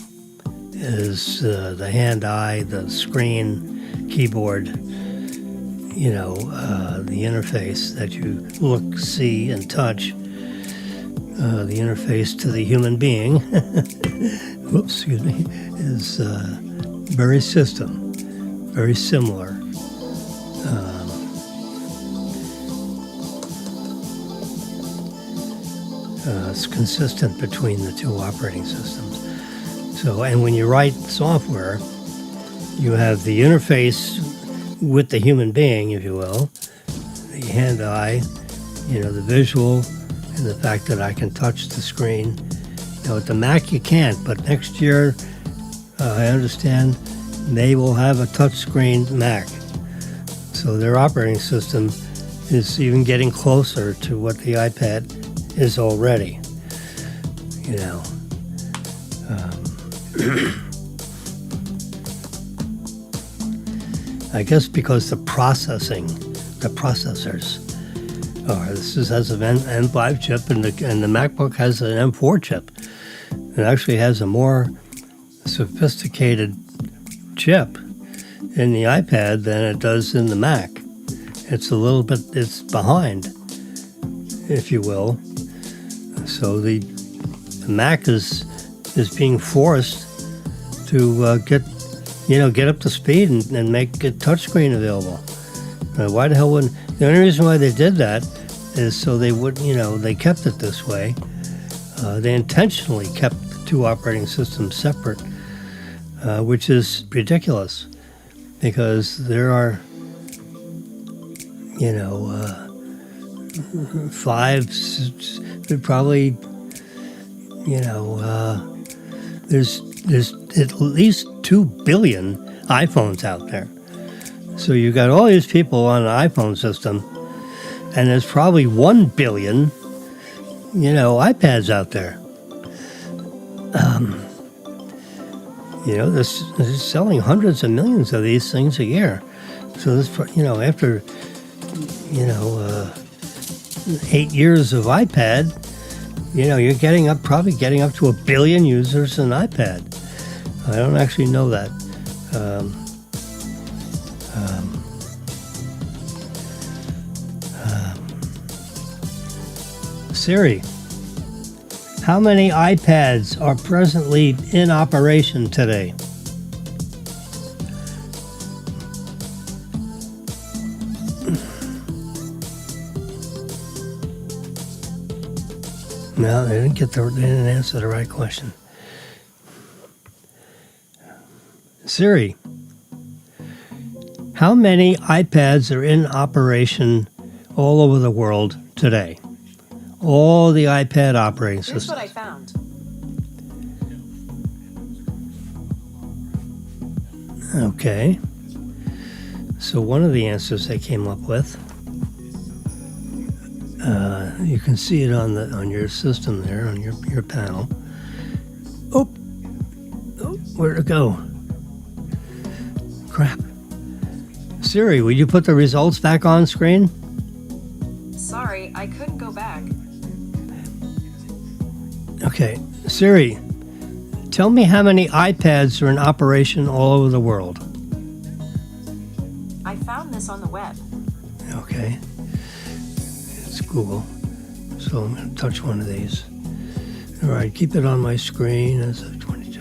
is the hand-eye, the screen, keyboard, the interface that you look, see, and touch, the interface to the human being, is very similar. It's consistent between the two operating systems. So, and when you write software, you have the interface with the human being, if you will, the hand-eye, the visual, and the fact that I can touch the screen. With the Mac you can't, but next year, I understand, they will have a touchscreen Mac. So their operating system is even getting closer to what the iPad is already. I guess because the processors this has an M5 chip, and the MacBook has an M4 chip. It actually has a more sophisticated chip in the iPad than it does in the Mac. It's it's behind, if you will. So the Mac is being forced to get up to speed and make a touchscreen available. Why the hell wouldn't? The only reason why they did that is so they would, they kept it this way. They intentionally kept the two operating systems separate, which is ridiculous, because there are, there's at least 2 billion iPhones out there. So you got all these people on an iPhone system, and there's probably 1 billion, iPads out there. They're selling hundreds of millions of these things a year. So this, after, 8 years of iPad, you're probably getting up to 1 billion users in iPad. I don't actually know that. Siri, how many iPads are presently in operation today? No, they didn't answer the right question. Siri, how many iPads are in operation all over the world today? All the iPad operating systems. Here's what I found. Okay. So one of the answers they came up with, you can see it on your system there, on your panel. Oh, where'd it go? Crap. Siri, would you put the results back on screen? Sorry, I couldn't go back. Okay. Siri, tell me how many iPads are in operation all over the world. I found this on the web. Okay. It's Google. So I'm going to touch one of these. All right, keep it on my screen as of 22.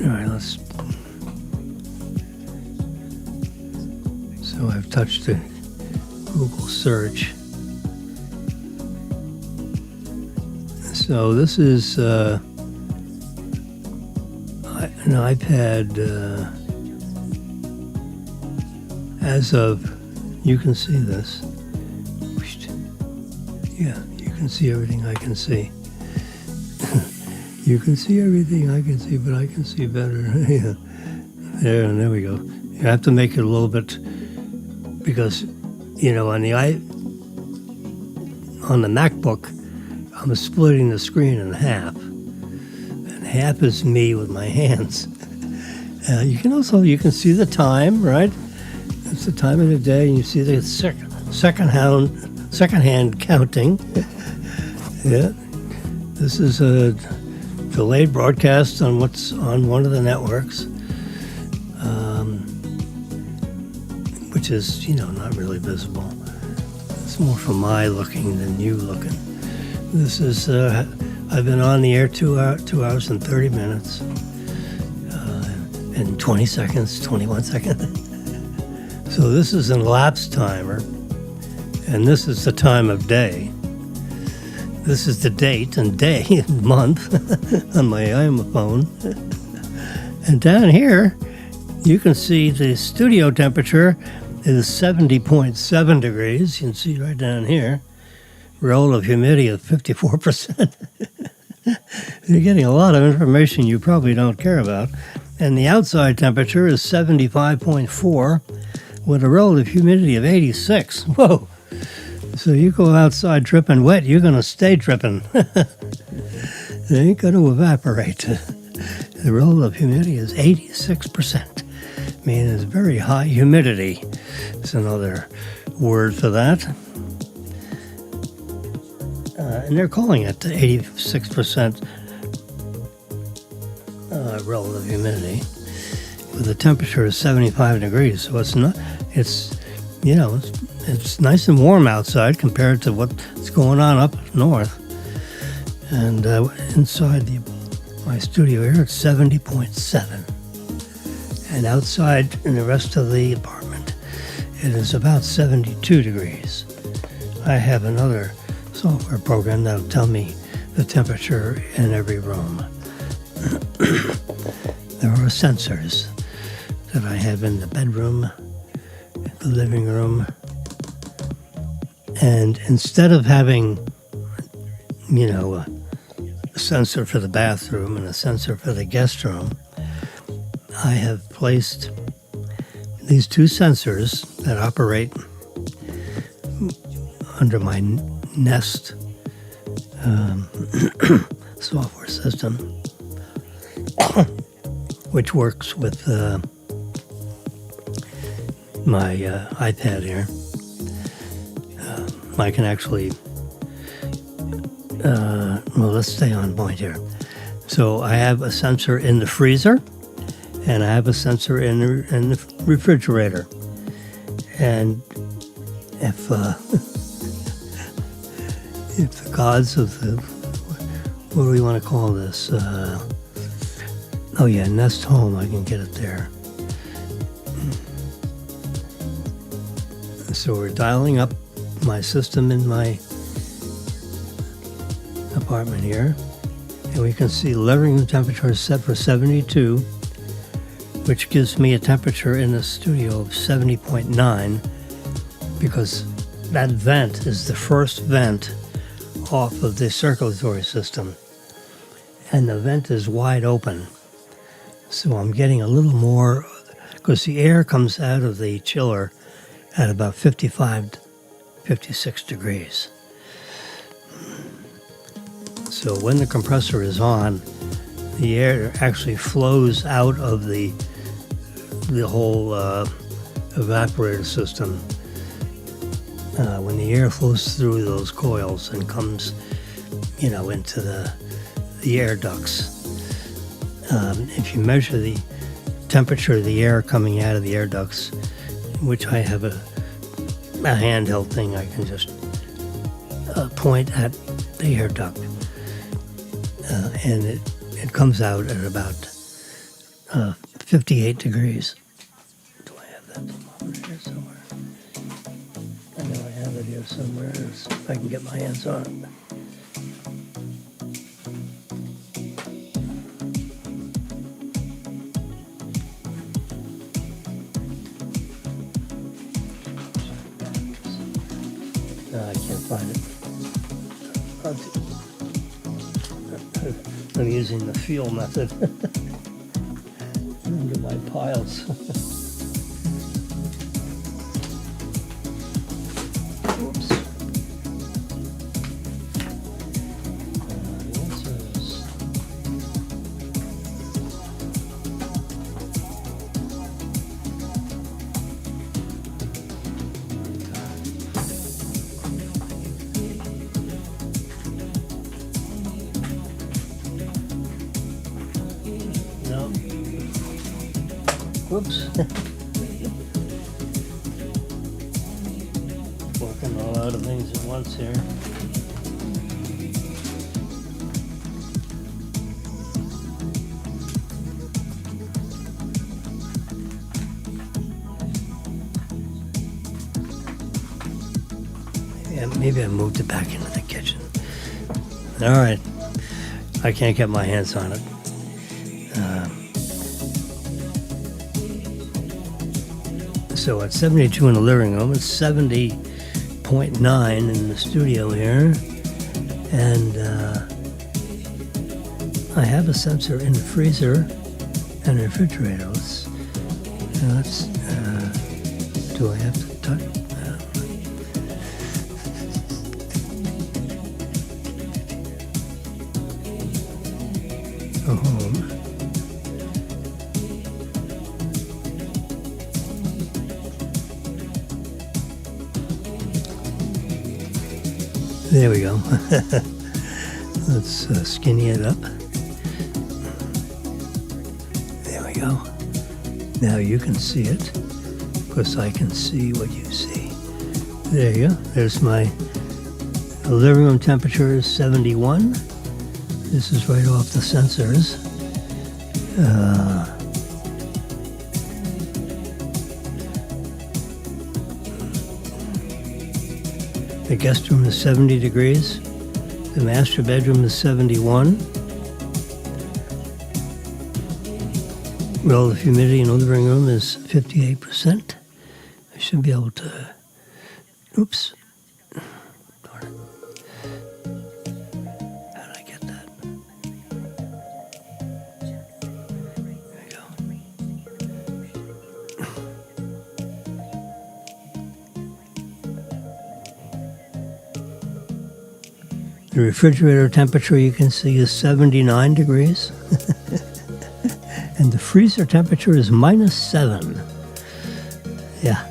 All right, let's. So I've touched the Google search. So this is an iPad as of, you can see this. Yeah, you can see everything I can see. You can see everything I can see, but I can see better. Yeah. There we go. You have to make it a little bit, because, on the MacBook, I'm splitting the screen in half. And half is me with my hands. You can see the time, right? It's the time of the day, and you see the second-hand counting. Yeah. This is a delayed broadcast on what's on one of the networks, which is, not really visible. It's more for my looking than you looking. This is, I've been on the air 2 hours and 30 minutes, and 20 seconds, 21 seconds. So this is an elapsed timer, and this is the time of day. This is the date and day and month on my iPhone. And down here, you can see the studio temperature is 70.7 degrees. You can see right down here. Relative humidity of 54%. You're getting a lot of information you probably don't care about. And the outside temperature is 75.4 with a relative humidity of 86. Whoa. So you go outside dripping wet, you're going to stay dripping. It ain't going to evaporate. The relative humidity is 86%. Meaning it's very high humidity. It's another word for that. And they're calling it 86% relative humidity with a temperature of 75 degrees. So it's not, it's nice and warm outside compared to what's going on up north. And inside my studio here, it's 70.7. And outside in the rest of the apartment, it is about 72 degrees. I have another software program that'll tell me the temperature in every room. There are sensors that I have in the bedroom, the living room, and instead of having, a sensor for the bathroom and a sensor for the guest room, I have placed these two sensors that operate under my Nest software system, which works with my iPad here. I can actually, let's stay on point here. So I have a sensor in the freezer, and I have a sensor in the refrigerator. And if the gods of the, what do we want to call this? Nest Home, I can get it there. So we're dialing up my system in my apartment here, and we can see living room temperature is set for 72, which gives me a temperature in the studio of 70.9, because that vent is the first vent off of the circulatory system, and the vent is wide open. So I'm getting a little more, because the air comes out of the chiller at about 55, 56 degrees. So when the compressor is on, the air actually flows out of the whole evaporator system. When the air flows through those coils and comes, into the air ducts. If you measure the temperature of the air coming out of the air ducts, which I have a handheld thing, I can just point at the air duct, and it comes out at about 58 degrees. Do I have that thermometer here somewhere? I know I have it here somewhere. If I can get my hands on it. I can't find it. I'm using the feel method under my piles. Oops. The answer is no. Whoops. Working a lot of things at once here. Yeah, maybe I moved it back into the kitchen. All right. I can't get my hands on it. So at 72 in the living room, it's 70.9 in the studio here. And I have a sensor in the freezer and refrigerator. Do I have to touch? Go home. There we go. Let's skinny it up. There we go. Now you can see it, because I can see what you see. There you go. There's my living room temperature is 71. This is right off the sensors. The guest room is 70 degrees. The master bedroom is 71. Relative humidity in the living room is 58%. I should be able to... Oops. Darn it. How did I get that? There we go. The refrigerator temperature you can see is 79 degrees. And the freezer temperature is -7. Yeah.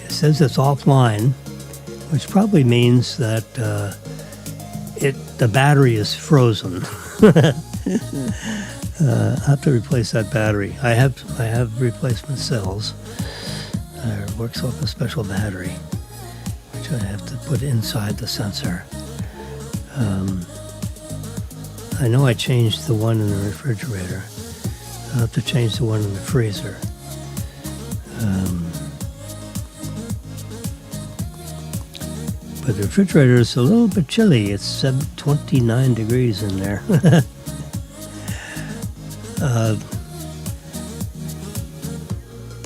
It says it's offline, which probably means that the battery is frozen. I have to replace that battery. I have replacement cells. It works off a special battery, which I have to put inside the sensor. I know I changed the one in the refrigerator. I'll have to change the one in the freezer. But the refrigerator is a little bit chilly. It's 29 degrees in there.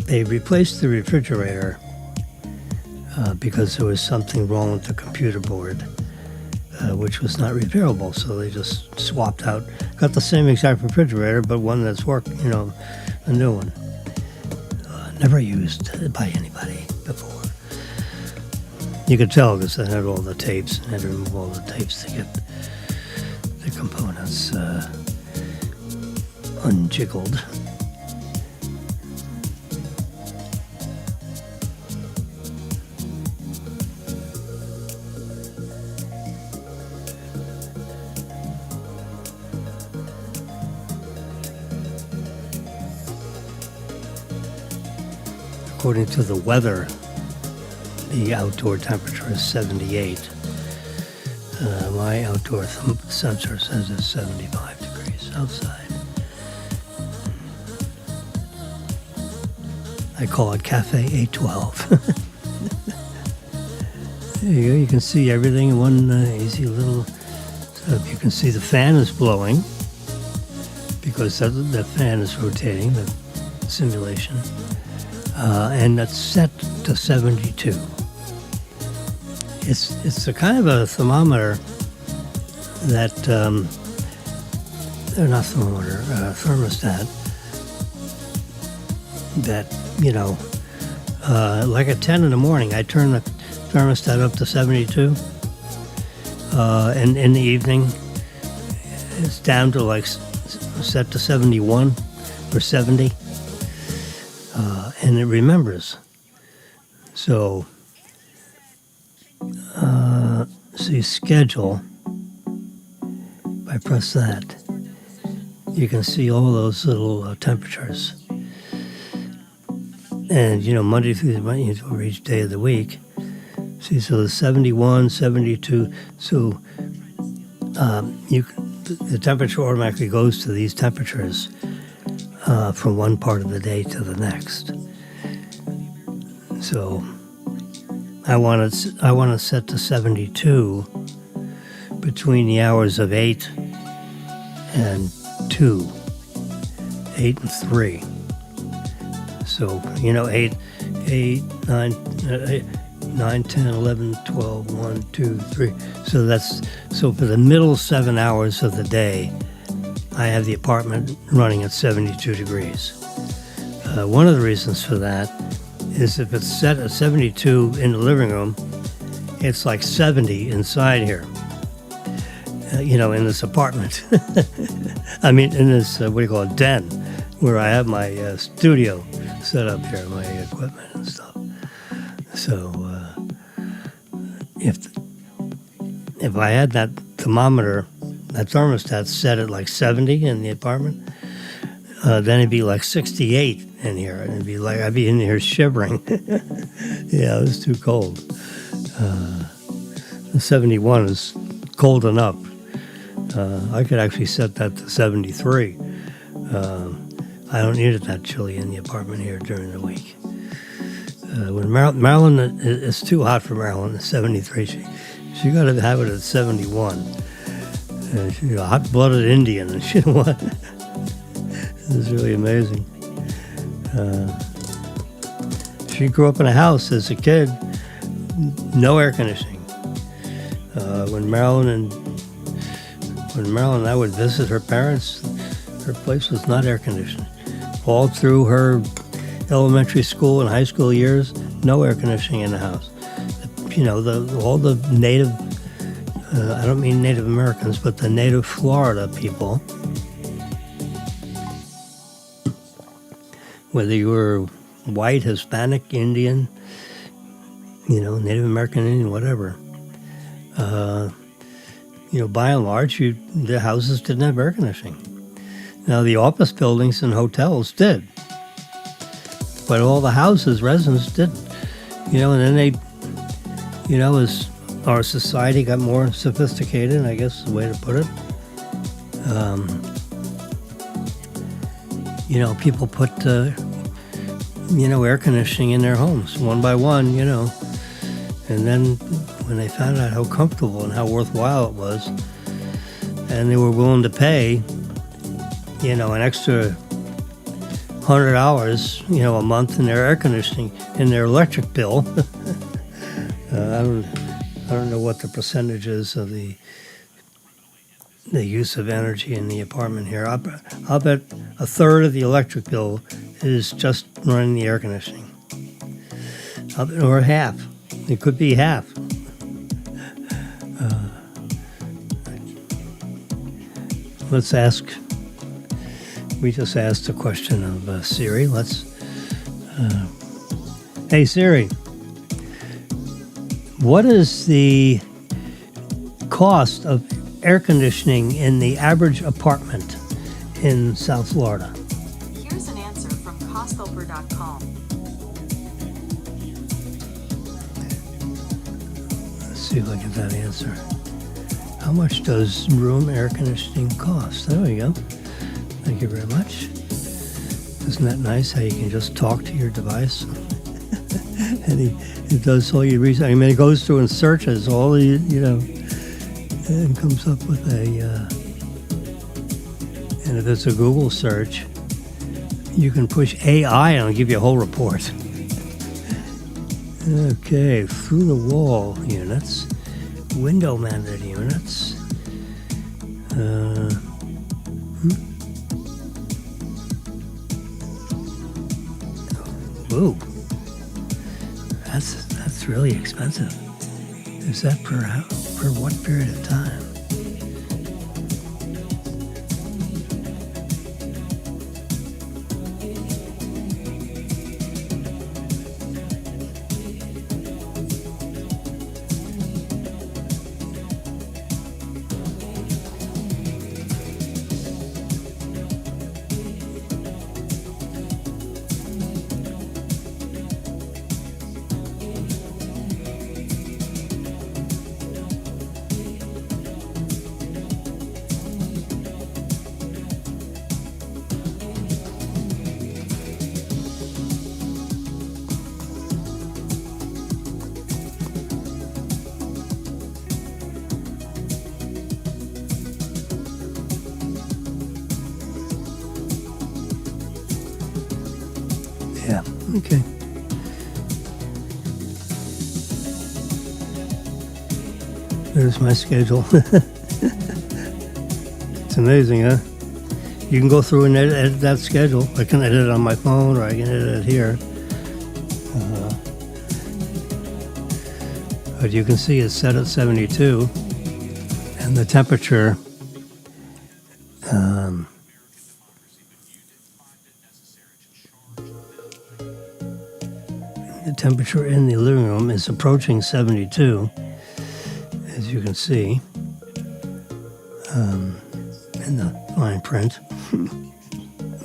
They replaced the refrigerator because there was something wrong with the computer board, which was not repairable. So they just swapped out, got the same exact refrigerator, but one that's worked, a new one. Never used by anybody before. You could tell because I had all the tapes and had to remove all the tapes to get the components unjiggled. According to the weather, the outdoor temperature is 78. My outdoor sensor says it's 75 degrees outside. I call it Cafe 812. There you go. You can see everything in one easy little setup. You can see the fan is blowing because the fan is rotating, the simulation. And it's set to 72. It's a kind of a thermometer that, or not thermometer, thermostat that, like at 10 in the morning, I turn the thermostat up to 72. And in the evening, it's down to set to 71 or 70. And it remembers. So, see schedule. If I press that, you can see all those little temperatures. And, Monday through for each day of the week. See, so the 71, 72. So, the temperature automatically goes to these temperatures from one part of the day to the next. So I want to set to 72 between the hours of 8 and 2, 8 and 3. So, 8, 9, 10, 11, 12, 1, 2, 3. So for the middle 7 hours of the day, I have the apartment running at 72 degrees. One of the reasons for that is if it's set at 72 in the living room, it's like 70 inside here, in this apartment. I mean, in this, den, where I have my studio set up here, my equipment and stuff. So if I had that thermometer, that thermostat set at like 70 in the apartment, then it'd be like 68 in here. And it'd be like, I'd be in here shivering. Yeah, it was too cold. 71 is cold enough. I could actually set that to 73. I don't need it that chilly in the apartment here during the week. When Marilyn, it's too hot for Marilyn at 73. She got to have it at 71. She's a hot-blooded Indian, and you know what? It's really amazing. She grew up in a house as a kid, no air conditioning. When Marilyn and I would visit her parents, her place was not air conditioned. All through her elementary school and high school years, no air conditioning in the house. All the native, I don't mean Native Americans, but the native Florida people, whether you were white, Hispanic, Indian, Native American, Indian, whatever, by and large, the houses didn't have air conditioning. Now, the office buildings and hotels did, but all the houses, residents didn't. And then they, as our society got more sophisticated, I guess is the way to put it, people put, air conditioning in their homes, one by one, and then when they found out how comfortable and how worthwhile it was, and they were willing to pay, an extra $100, a month in their air conditioning, in their electric bill. I don't know what the percentage is of the use of energy in the apartment here. I'll bet a third of the electric bill is just running the air conditioning. Or half. It could be half. Let's ask. We just asked a question of Siri. Hey Siri, what is the cost of air conditioning in the average apartment in South Florida? Here's an answer from costhelper.com. Let's see if I get that answer. How much does room air conditioning cost? There we go. Thank you very much. Isn't that nice how you can just talk to your device? And it does all your research. It goes through and searches all the, and comes up with and if it's a Google search, you can push AI and it'll give you a whole report. Okay, through the wall units, window mounted units. Ooh, that's really expensive. Is that per what period of time? Yeah, okay. There's my schedule. It's amazing, huh? You can go through and edit that schedule. I can edit it on my phone or I can edit it here. But you can see it's set at 72 and the temperature in the living room is approaching 72, as you can see in the fine print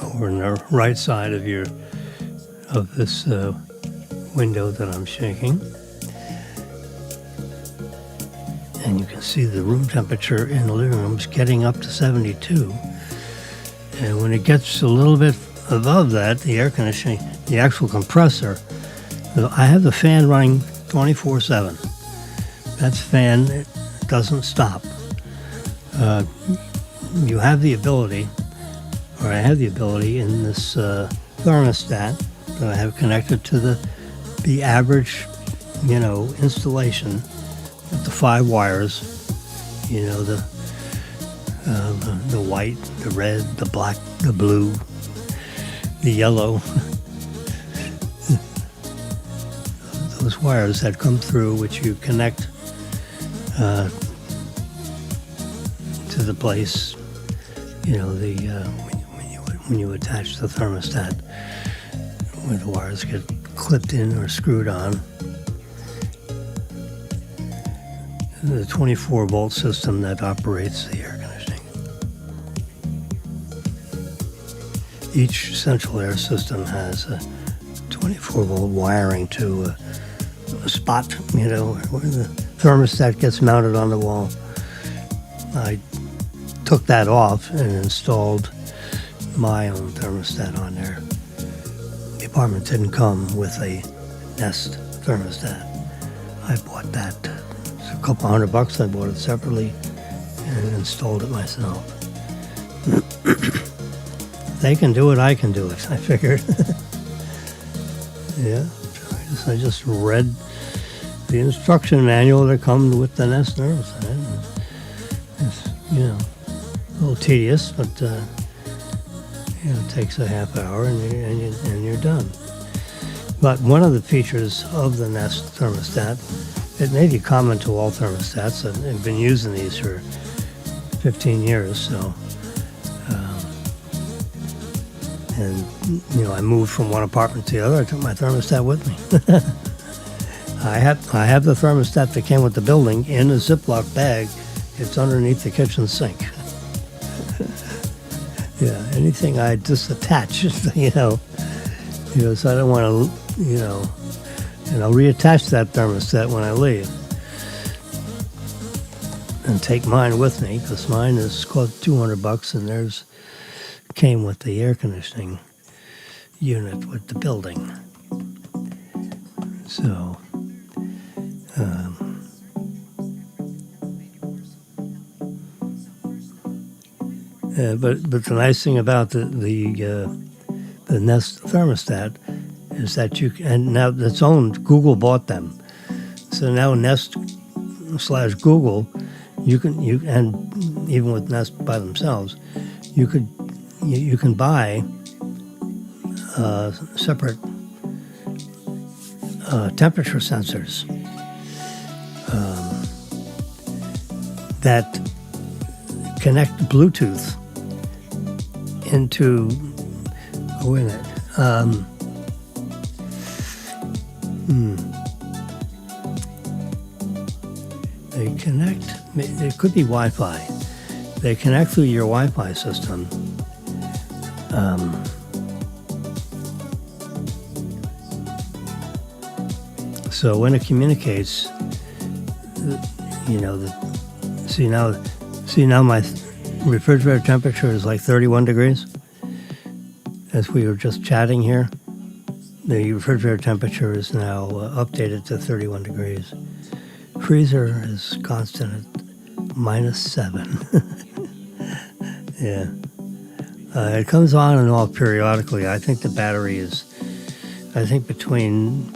over on the right side of this window that I'm shaking. And you can see the room temperature in the living room is getting up to 72. And when it gets a little bit above that, the air conditioning, the actual compressor, I have the fan running 24/7. That fan, it doesn't stop. You have the ability, or I have the ability in this thermostat that I have connected to the average, installation with the 5 wires, the white, the red, the black, the blue, the yellow. Those wires that come through, which you connect to the place, when you attach the thermostat, where the wires get clipped in or screwed on. The 24-volt system that operates the air conditioning. Each central air system has a 24-volt wiring to a spot, where the thermostat gets mounted on the wall. I took that off and installed my own thermostat on there. The apartment didn't come with a Nest thermostat. I bought that couple $100. I bought it separately and installed it myself. They can do it, I can do it, I figured. Yeah, I just read the instruction manual that comes with the Nest thermostat. It's, a little tedious, but it takes a half hour and you're done. But one of the features of the Nest thermostat, it may be common to all thermostats. I've been using these for 15 years, so. I moved from one apartment to the other. I took my thermostat with me. I have the thermostat that came with the building in a Ziploc bag. It's underneath the kitchen sink. Yeah, anything I disattach, so I don't want to, and I'll reattach that thermostat when I leave and take mine with me, because mine is cost $200 and theirs came with the air conditioning unit with the building. So, but the nice thing about the Nest thermostat is that and now it's owned. Google bought them, so now Nest/Google, and even with Nest by themselves, you can buy separate temperature sensors that connect Bluetooth into. Oh, wait a minute. They connect. It could be Wi-Fi. They connect through your Wi-Fi system. So when it communicates, see now my refrigerator temperature is like 31 degrees. As we were just chatting here, the refrigerator temperature is now updated to 31 degrees. Freezer is constant at -7. Yeah. It comes on and off periodically. I think the battery is, between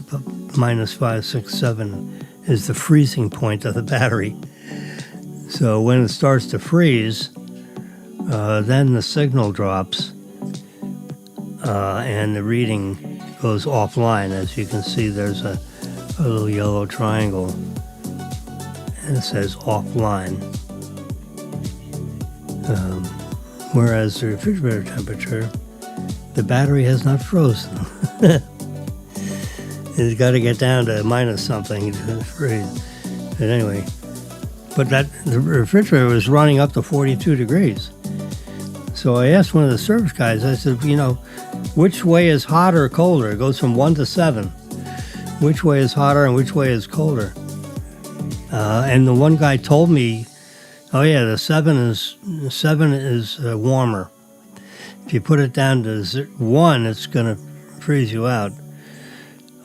-5, 6, 7 is the freezing point of the battery. So when it starts to freeze, then the signal drops and the reading goes offline. As you can see, there's a little yellow triangle and it says offline. Whereas the refrigerator temperature, the battery has not frozen. It's got to get down to minus something to freeze. But anyway, the refrigerator was running up to 42 degrees. So I asked one of the service guys, I said, which way is hotter or colder? It goes from 1 to 7. Which way is hotter and which way is colder? And the one guy told me, oh yeah, the 7 is warmer. If you put it down to 1, it's going to freeze you out.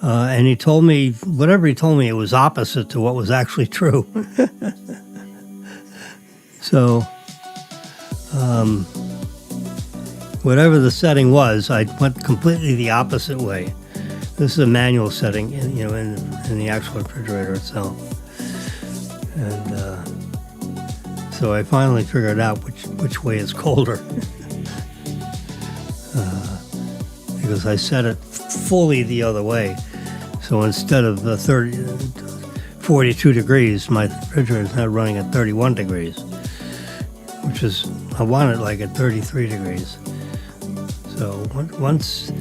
And he told me, whatever he told me, it was opposite to what was actually true. So, whatever the setting was, I went completely the opposite way. This is a manual setting, in the actual refrigerator itself. And so I finally figured out which way is colder. Because I set it fully the other way. So instead of 42 degrees, my refrigerator is now running at 31 degrees, which is, I want it like at 33 degrees. So once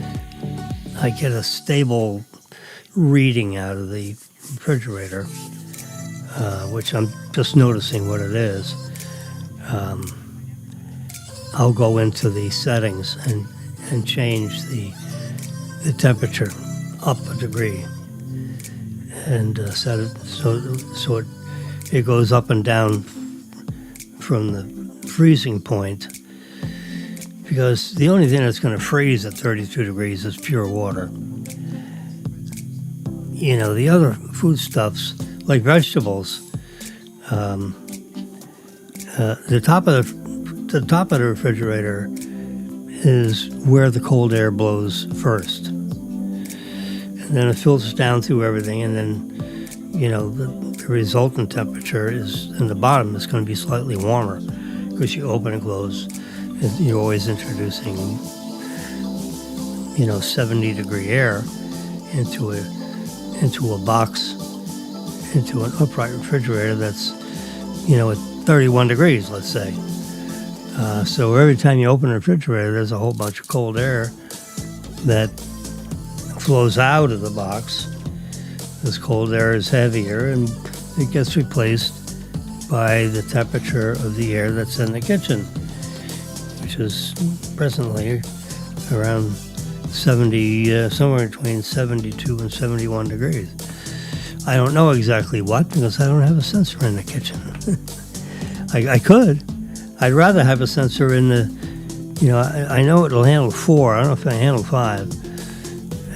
I get a stable reading out of the refrigerator, which I'm just noticing what it is, I'll go into the settings and change the temperature up a degree and set it so it goes up and down from the freezing point, because the only thing that's going to freeze at 32 degrees is pure water. The other foodstuffs, like vegetables, The top of the refrigerator is where the cold air blows first, and then it filters down through everything, and then the resultant temperature is in the bottom is going to be slightly warmer because you open and close, and you're always introducing 70-degree air into a box, into an upright refrigerator that's at 31 degrees, let's say. So every time you open a refrigerator, there's a whole bunch of cold air that flows out of the box. This cold air is heavier, and it gets replaced by the temperature of the air that's in the kitchen, which is presently around 70, somewhere between 72 and 71 degrees. I don't know exactly what, because I don't have a sensor in the kitchen. I could. I'd rather have a sensor in the, I know it'll handle 4. I don't know if it'll handle 5.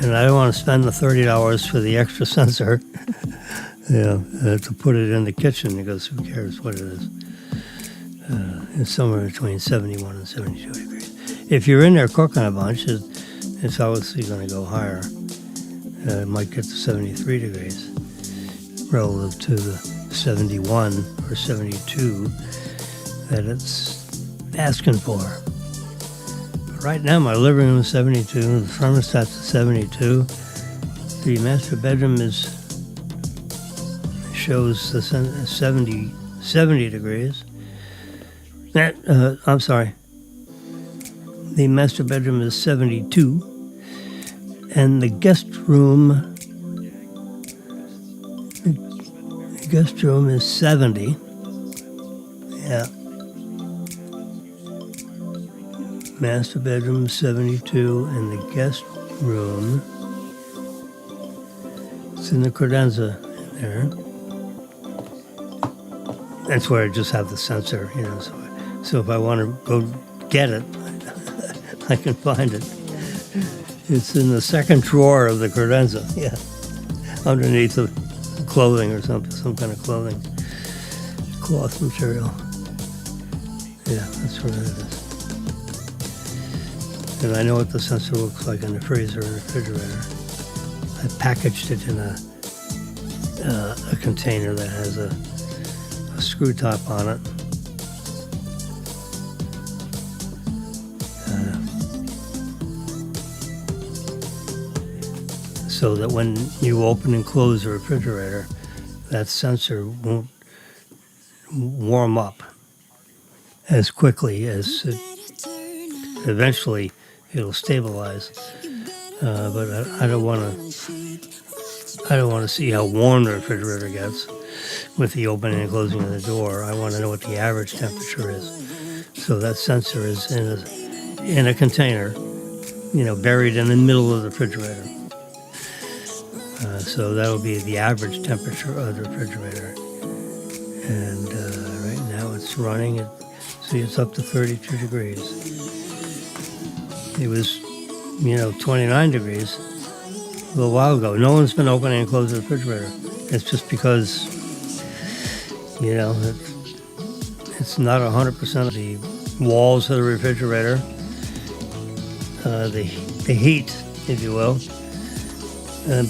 And I don't want to spend the $30 for the extra sensor, to put it in the kitchen, because who cares what it is. It's somewhere between 71 and 72 degrees. If you're in there cooking a bunch, it's obviously going to go higher. It might get to 73 degrees relative to the 71 or 72 that it's asking for. But right now, my living room is 72, the thermostat's at 72. The master bedroom shows the 70 degrees. I'm sorry. The master bedroom is 72, and the guest room is 70. Yeah. Master bedroom 72, and the guest room, it's in the credenza in there. That's where I just have the sensor, so if I want to go get it, I can find it. It's in the second drawer of the credenza, underneath the clothing or something, some kind of clothing, cloth material. Yeah, that's where it is. And I know what the sensor looks like in the freezer and refrigerator. I packaged it in a container that has a screw top on it. So that when you open and close the refrigerator, that sensor won't warm up as quickly as eventually it'll stabilize. But I don't want to see how warm the refrigerator gets with the opening and closing of the door. I want to know what the average temperature is. So that sensor is in a container, buried in the middle of the refrigerator. So that'll be the average temperature of the refrigerator. And right now it's running it's up to 32 degrees. It was, 29 degrees a little while ago. No one's been opening and closing the refrigerator. It's just because, it's not 100% of the walls of the refrigerator. The heat, if you will.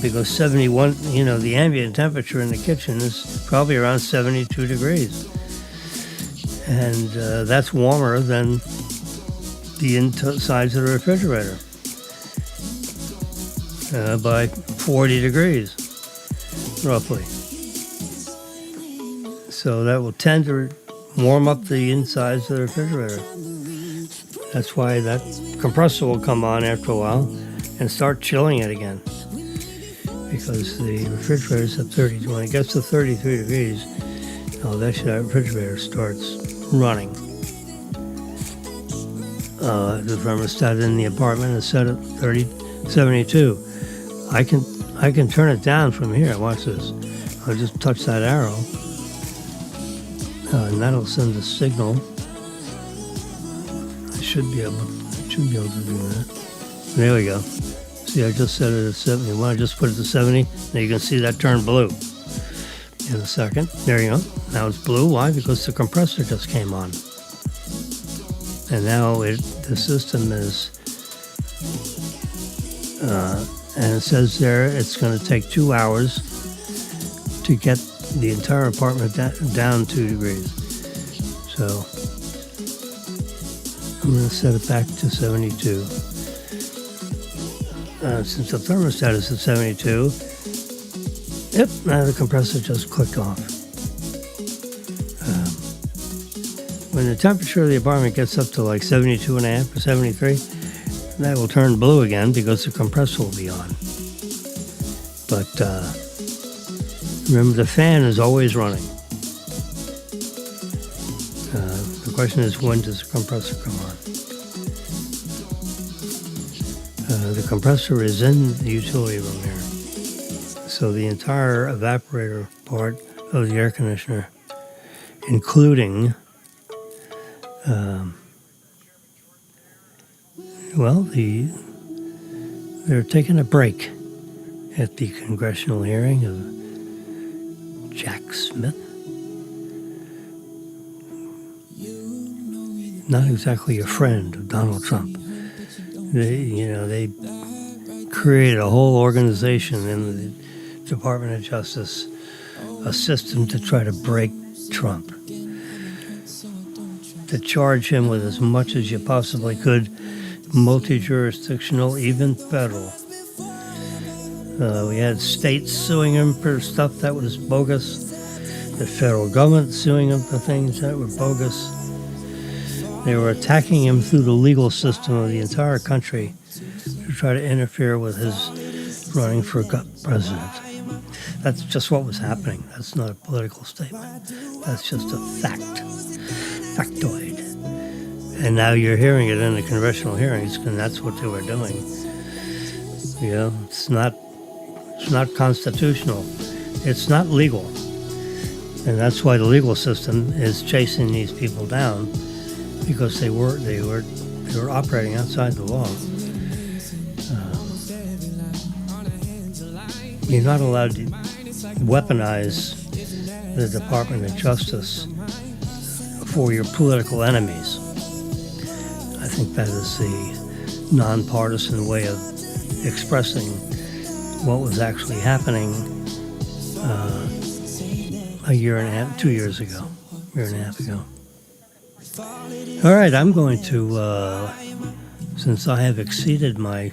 Because 71, the ambient temperature in the kitchen is probably around 72 degrees. And that's warmer than the insides of the refrigerator by 40 degrees, roughly. So that will tend to warm up the insides of the refrigerator. That's why that compressor will come on after a while and start chilling it again. Because the refrigerator's at 32. When it gets to 33 degrees, that refrigerator starts running. The thermostat in the apartment is set at 72. I can turn it down from here. Watch this. I'll just touch that arrow, and that'll send a signal. I should be able to do that. There we go. See, I just set it at 71. I just put it to 70. Now you can see that turn blue. in a second. There you go. Now it's blue. Why? Because the compressor just came on. And now the system is, and it says there it's going to take 2 hours to get the entire apartment down 2 degrees. So I'm going to set it back to 72. Since the thermostat is at 72, yep, now the compressor just clicked off. When the temperature of the apartment gets up to like 72.5 or 73, that will turn blue again because the compressor will be on. But remember, the fan is always running. The question is, when does the compressor come on? The compressor is in the utility room here. So the entire evaporator part of the air conditioner, including, they're taking a break at the congressional hearing of Jack Smith. Not exactly a friend of Donald Trump. They created a whole organization in the Department of Justice, a system to try to break Trump, to charge him with as much as you possibly could, multi-jurisdictional, even federal. We had states suing him for stuff that was bogus, the federal government suing him for things that were bogus. They were attacking him through the legal system of the entire country to try to interfere with his running for president. That's just what was happening. That's not a political statement. That's just a factoid. And now you're hearing it in the congressional hearings, and that's what they were doing. It's not constitutional. It's not legal. And that's why the legal system is chasing these people down, because they were operating outside the law. You're not allowed to weaponize the Department of Justice for your political enemies. I think that is the nonpartisan way of expressing what was actually happening a year and a half, 2 years ago, year and a half ago. All right, I'm going to, since I have exceeded my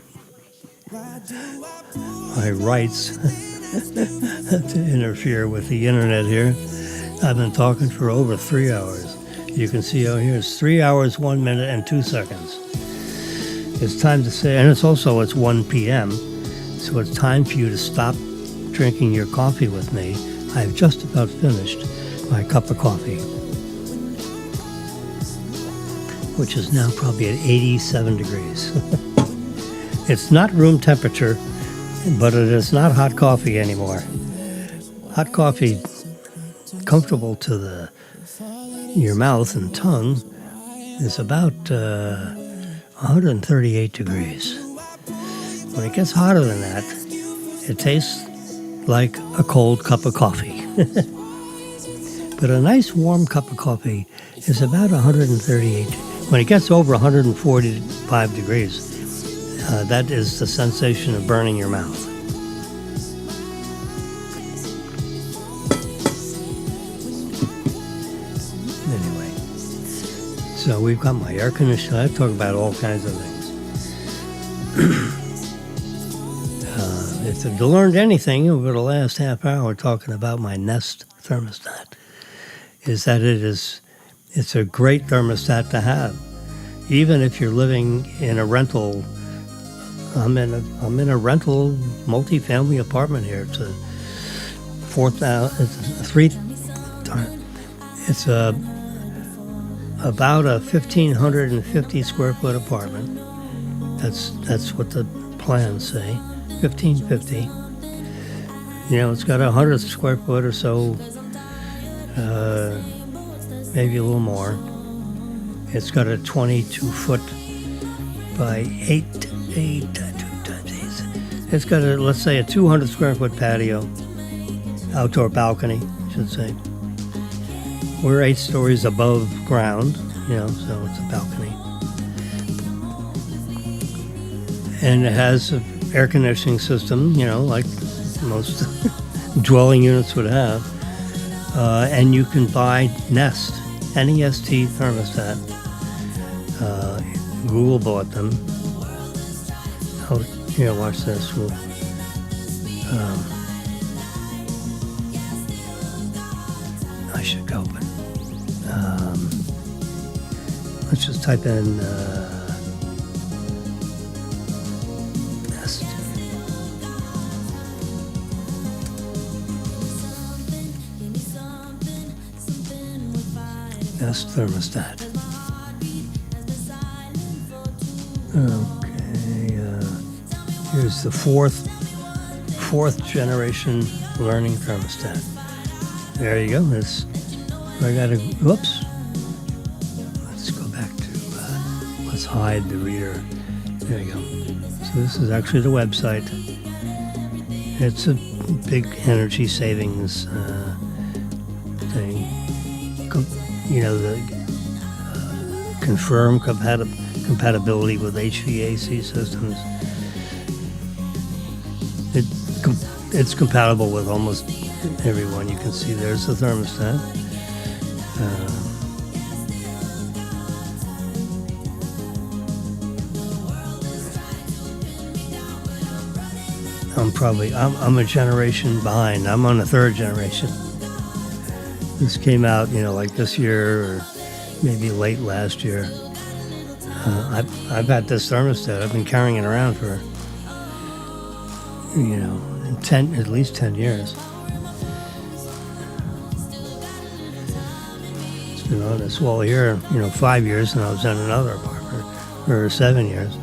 rights to interfere with the internet here, I've been talking for over 3 hours. You can see out here it's 3 hours, 1 minute, and 2 seconds. It's time to say, and it's 1 p.m., so it's time for you to stop drinking your coffee with me. I've just about finished my cup of coffee, which is now probably at 87 degrees. It's not room temperature, but it is not hot coffee anymore. Hot coffee, comfortable to your mouth and tongue, is about 138 degrees. When it gets hotter than that, it tastes like a cold cup of coffee. But a nice warm cup of coffee is about 138. When it gets over 145 degrees, that is the sensation of burning your mouth. Anyway, so we've got my air conditioner. I talk about all kinds of things. If you've learned anything over the last half hour talking about my Nest thermostat, is that it's a great thermostat to have. Even if you're living in a rental, I'm in a rental multi-family apartment here. It's about a 1,550 square foot apartment. That's what the plans say, 1,550. It's got 100 square foot or so, maybe a little more. It's got a 22-foot by 8 It's got let's say a 200 square foot patio, outdoor balcony, I should say. We're 8 stories above ground, so it's a balcony. And it has an air conditioning system, like most dwelling units would have. And you can buy Nest, N-E-S-T thermostat. Google bought them. Oh, here, watch this. I should go, but let's just type in Nest. Nest thermostat. Okay, here's the fourth generation learning thermostat. There you go. I got to. Whoops. Let's go back to. Let's hide the reader. There you go. So this is actually the website. It's a big energy savings thing. The confirm compatibility with HVAC systems. It's compatible with almost everyone. You can see there's the thermostat. I'm a generation behind. I'm on the 3rd generation. This came out, like this year or maybe late last year. I've had this thermostat. I've been carrying it around for, at least 10 years. It's been on this wall here, 5 years, and I was in another apartment for 7 years.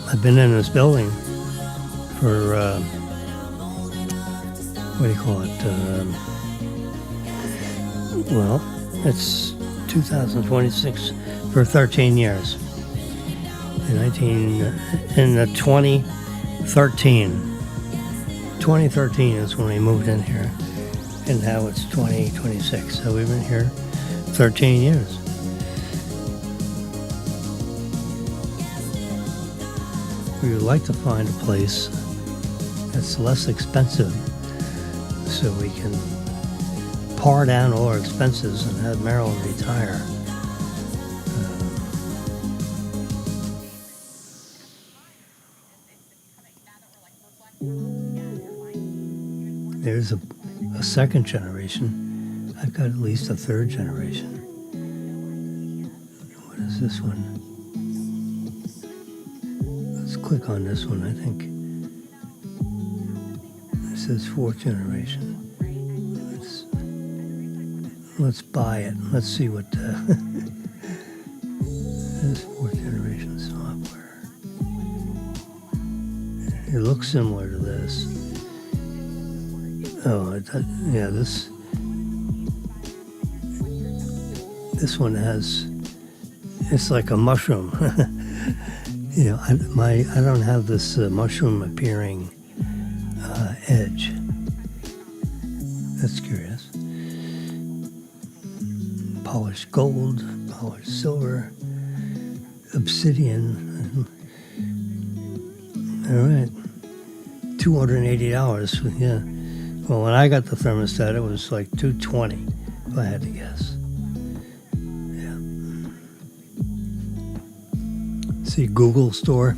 I've been in this building for, what do you call it? It's 2026 for 13 years. In 2013 is when we moved in here, and now it's 2026. So we've been here 13 years. We would like to find a place that's less expensive so we can par down all our expenses and have Marilyn retire. There's a 2nd generation. I've got at least a 3rd generation. What is this one? Let's click on this one, I think. It says 4th generation. Let's buy it. Let's see what this 4th generation software. It looks similar to this. Oh, yeah, this one has, it's like a mushroom. I don't have this mushroom appearing edge. That's curious. Polished gold, polished silver, obsidian. All right, $280. Yeah. Well, when I got the thermostat, it was like $220, if I had to guess. Yeah. See, Google store,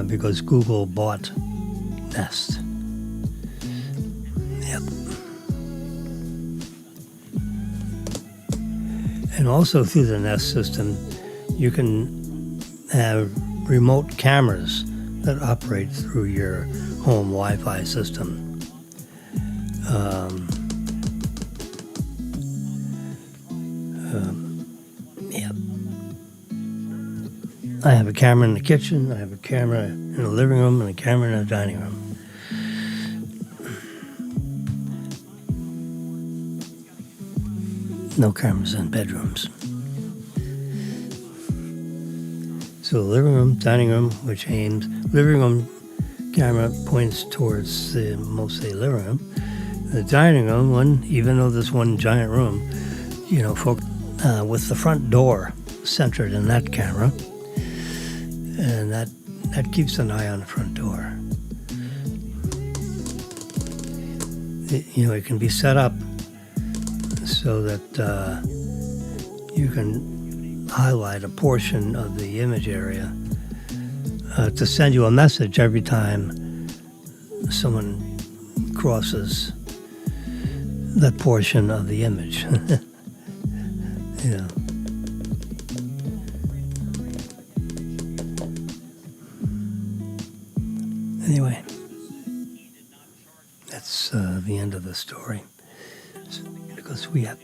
because Google bought Nest. Yep. And also through the Nest system, you can have remote cameras that operate through your home Wi-Fi system. Yep. I have a camera in the kitchen, I have a camera in the living room, and a camera in the dining room. No cameras in bedrooms. So the living room, dining room, which aims, living room camera points towards mostly living room. The dining room, even though there's one giant room, with the front door centered in that camera, and that keeps an eye on the front door. It can be set up so that you can highlight a portion of the image area to send you a message every time someone crosses that portion of the image. Yeah. Anyway, that's the end of the story. Because we got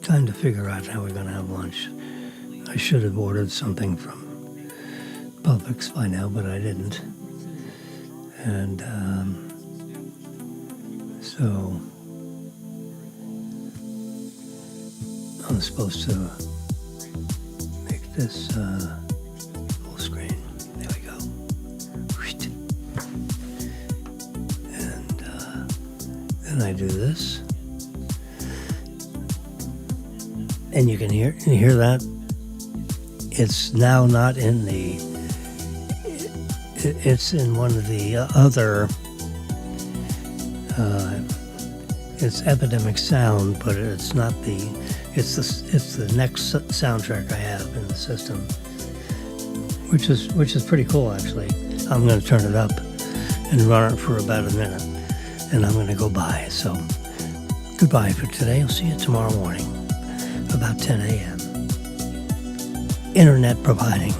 time to figure out how we're going to have lunch. I should have ordered something from Publix by now, but I didn't. And so I'm supposed to make this full screen. There we go. And then I do this. And you can hear that? It's now not in the... It's in one of the other... it's Epidemic Sound, but it's not the... It's the next soundtrack I have in the system, which is pretty cool, actually. I'm going to turn it up and run it for about a minute, and I'm going to go by. So goodbye for today. I'll see you tomorrow morning, about 10 a.m. Internet providing.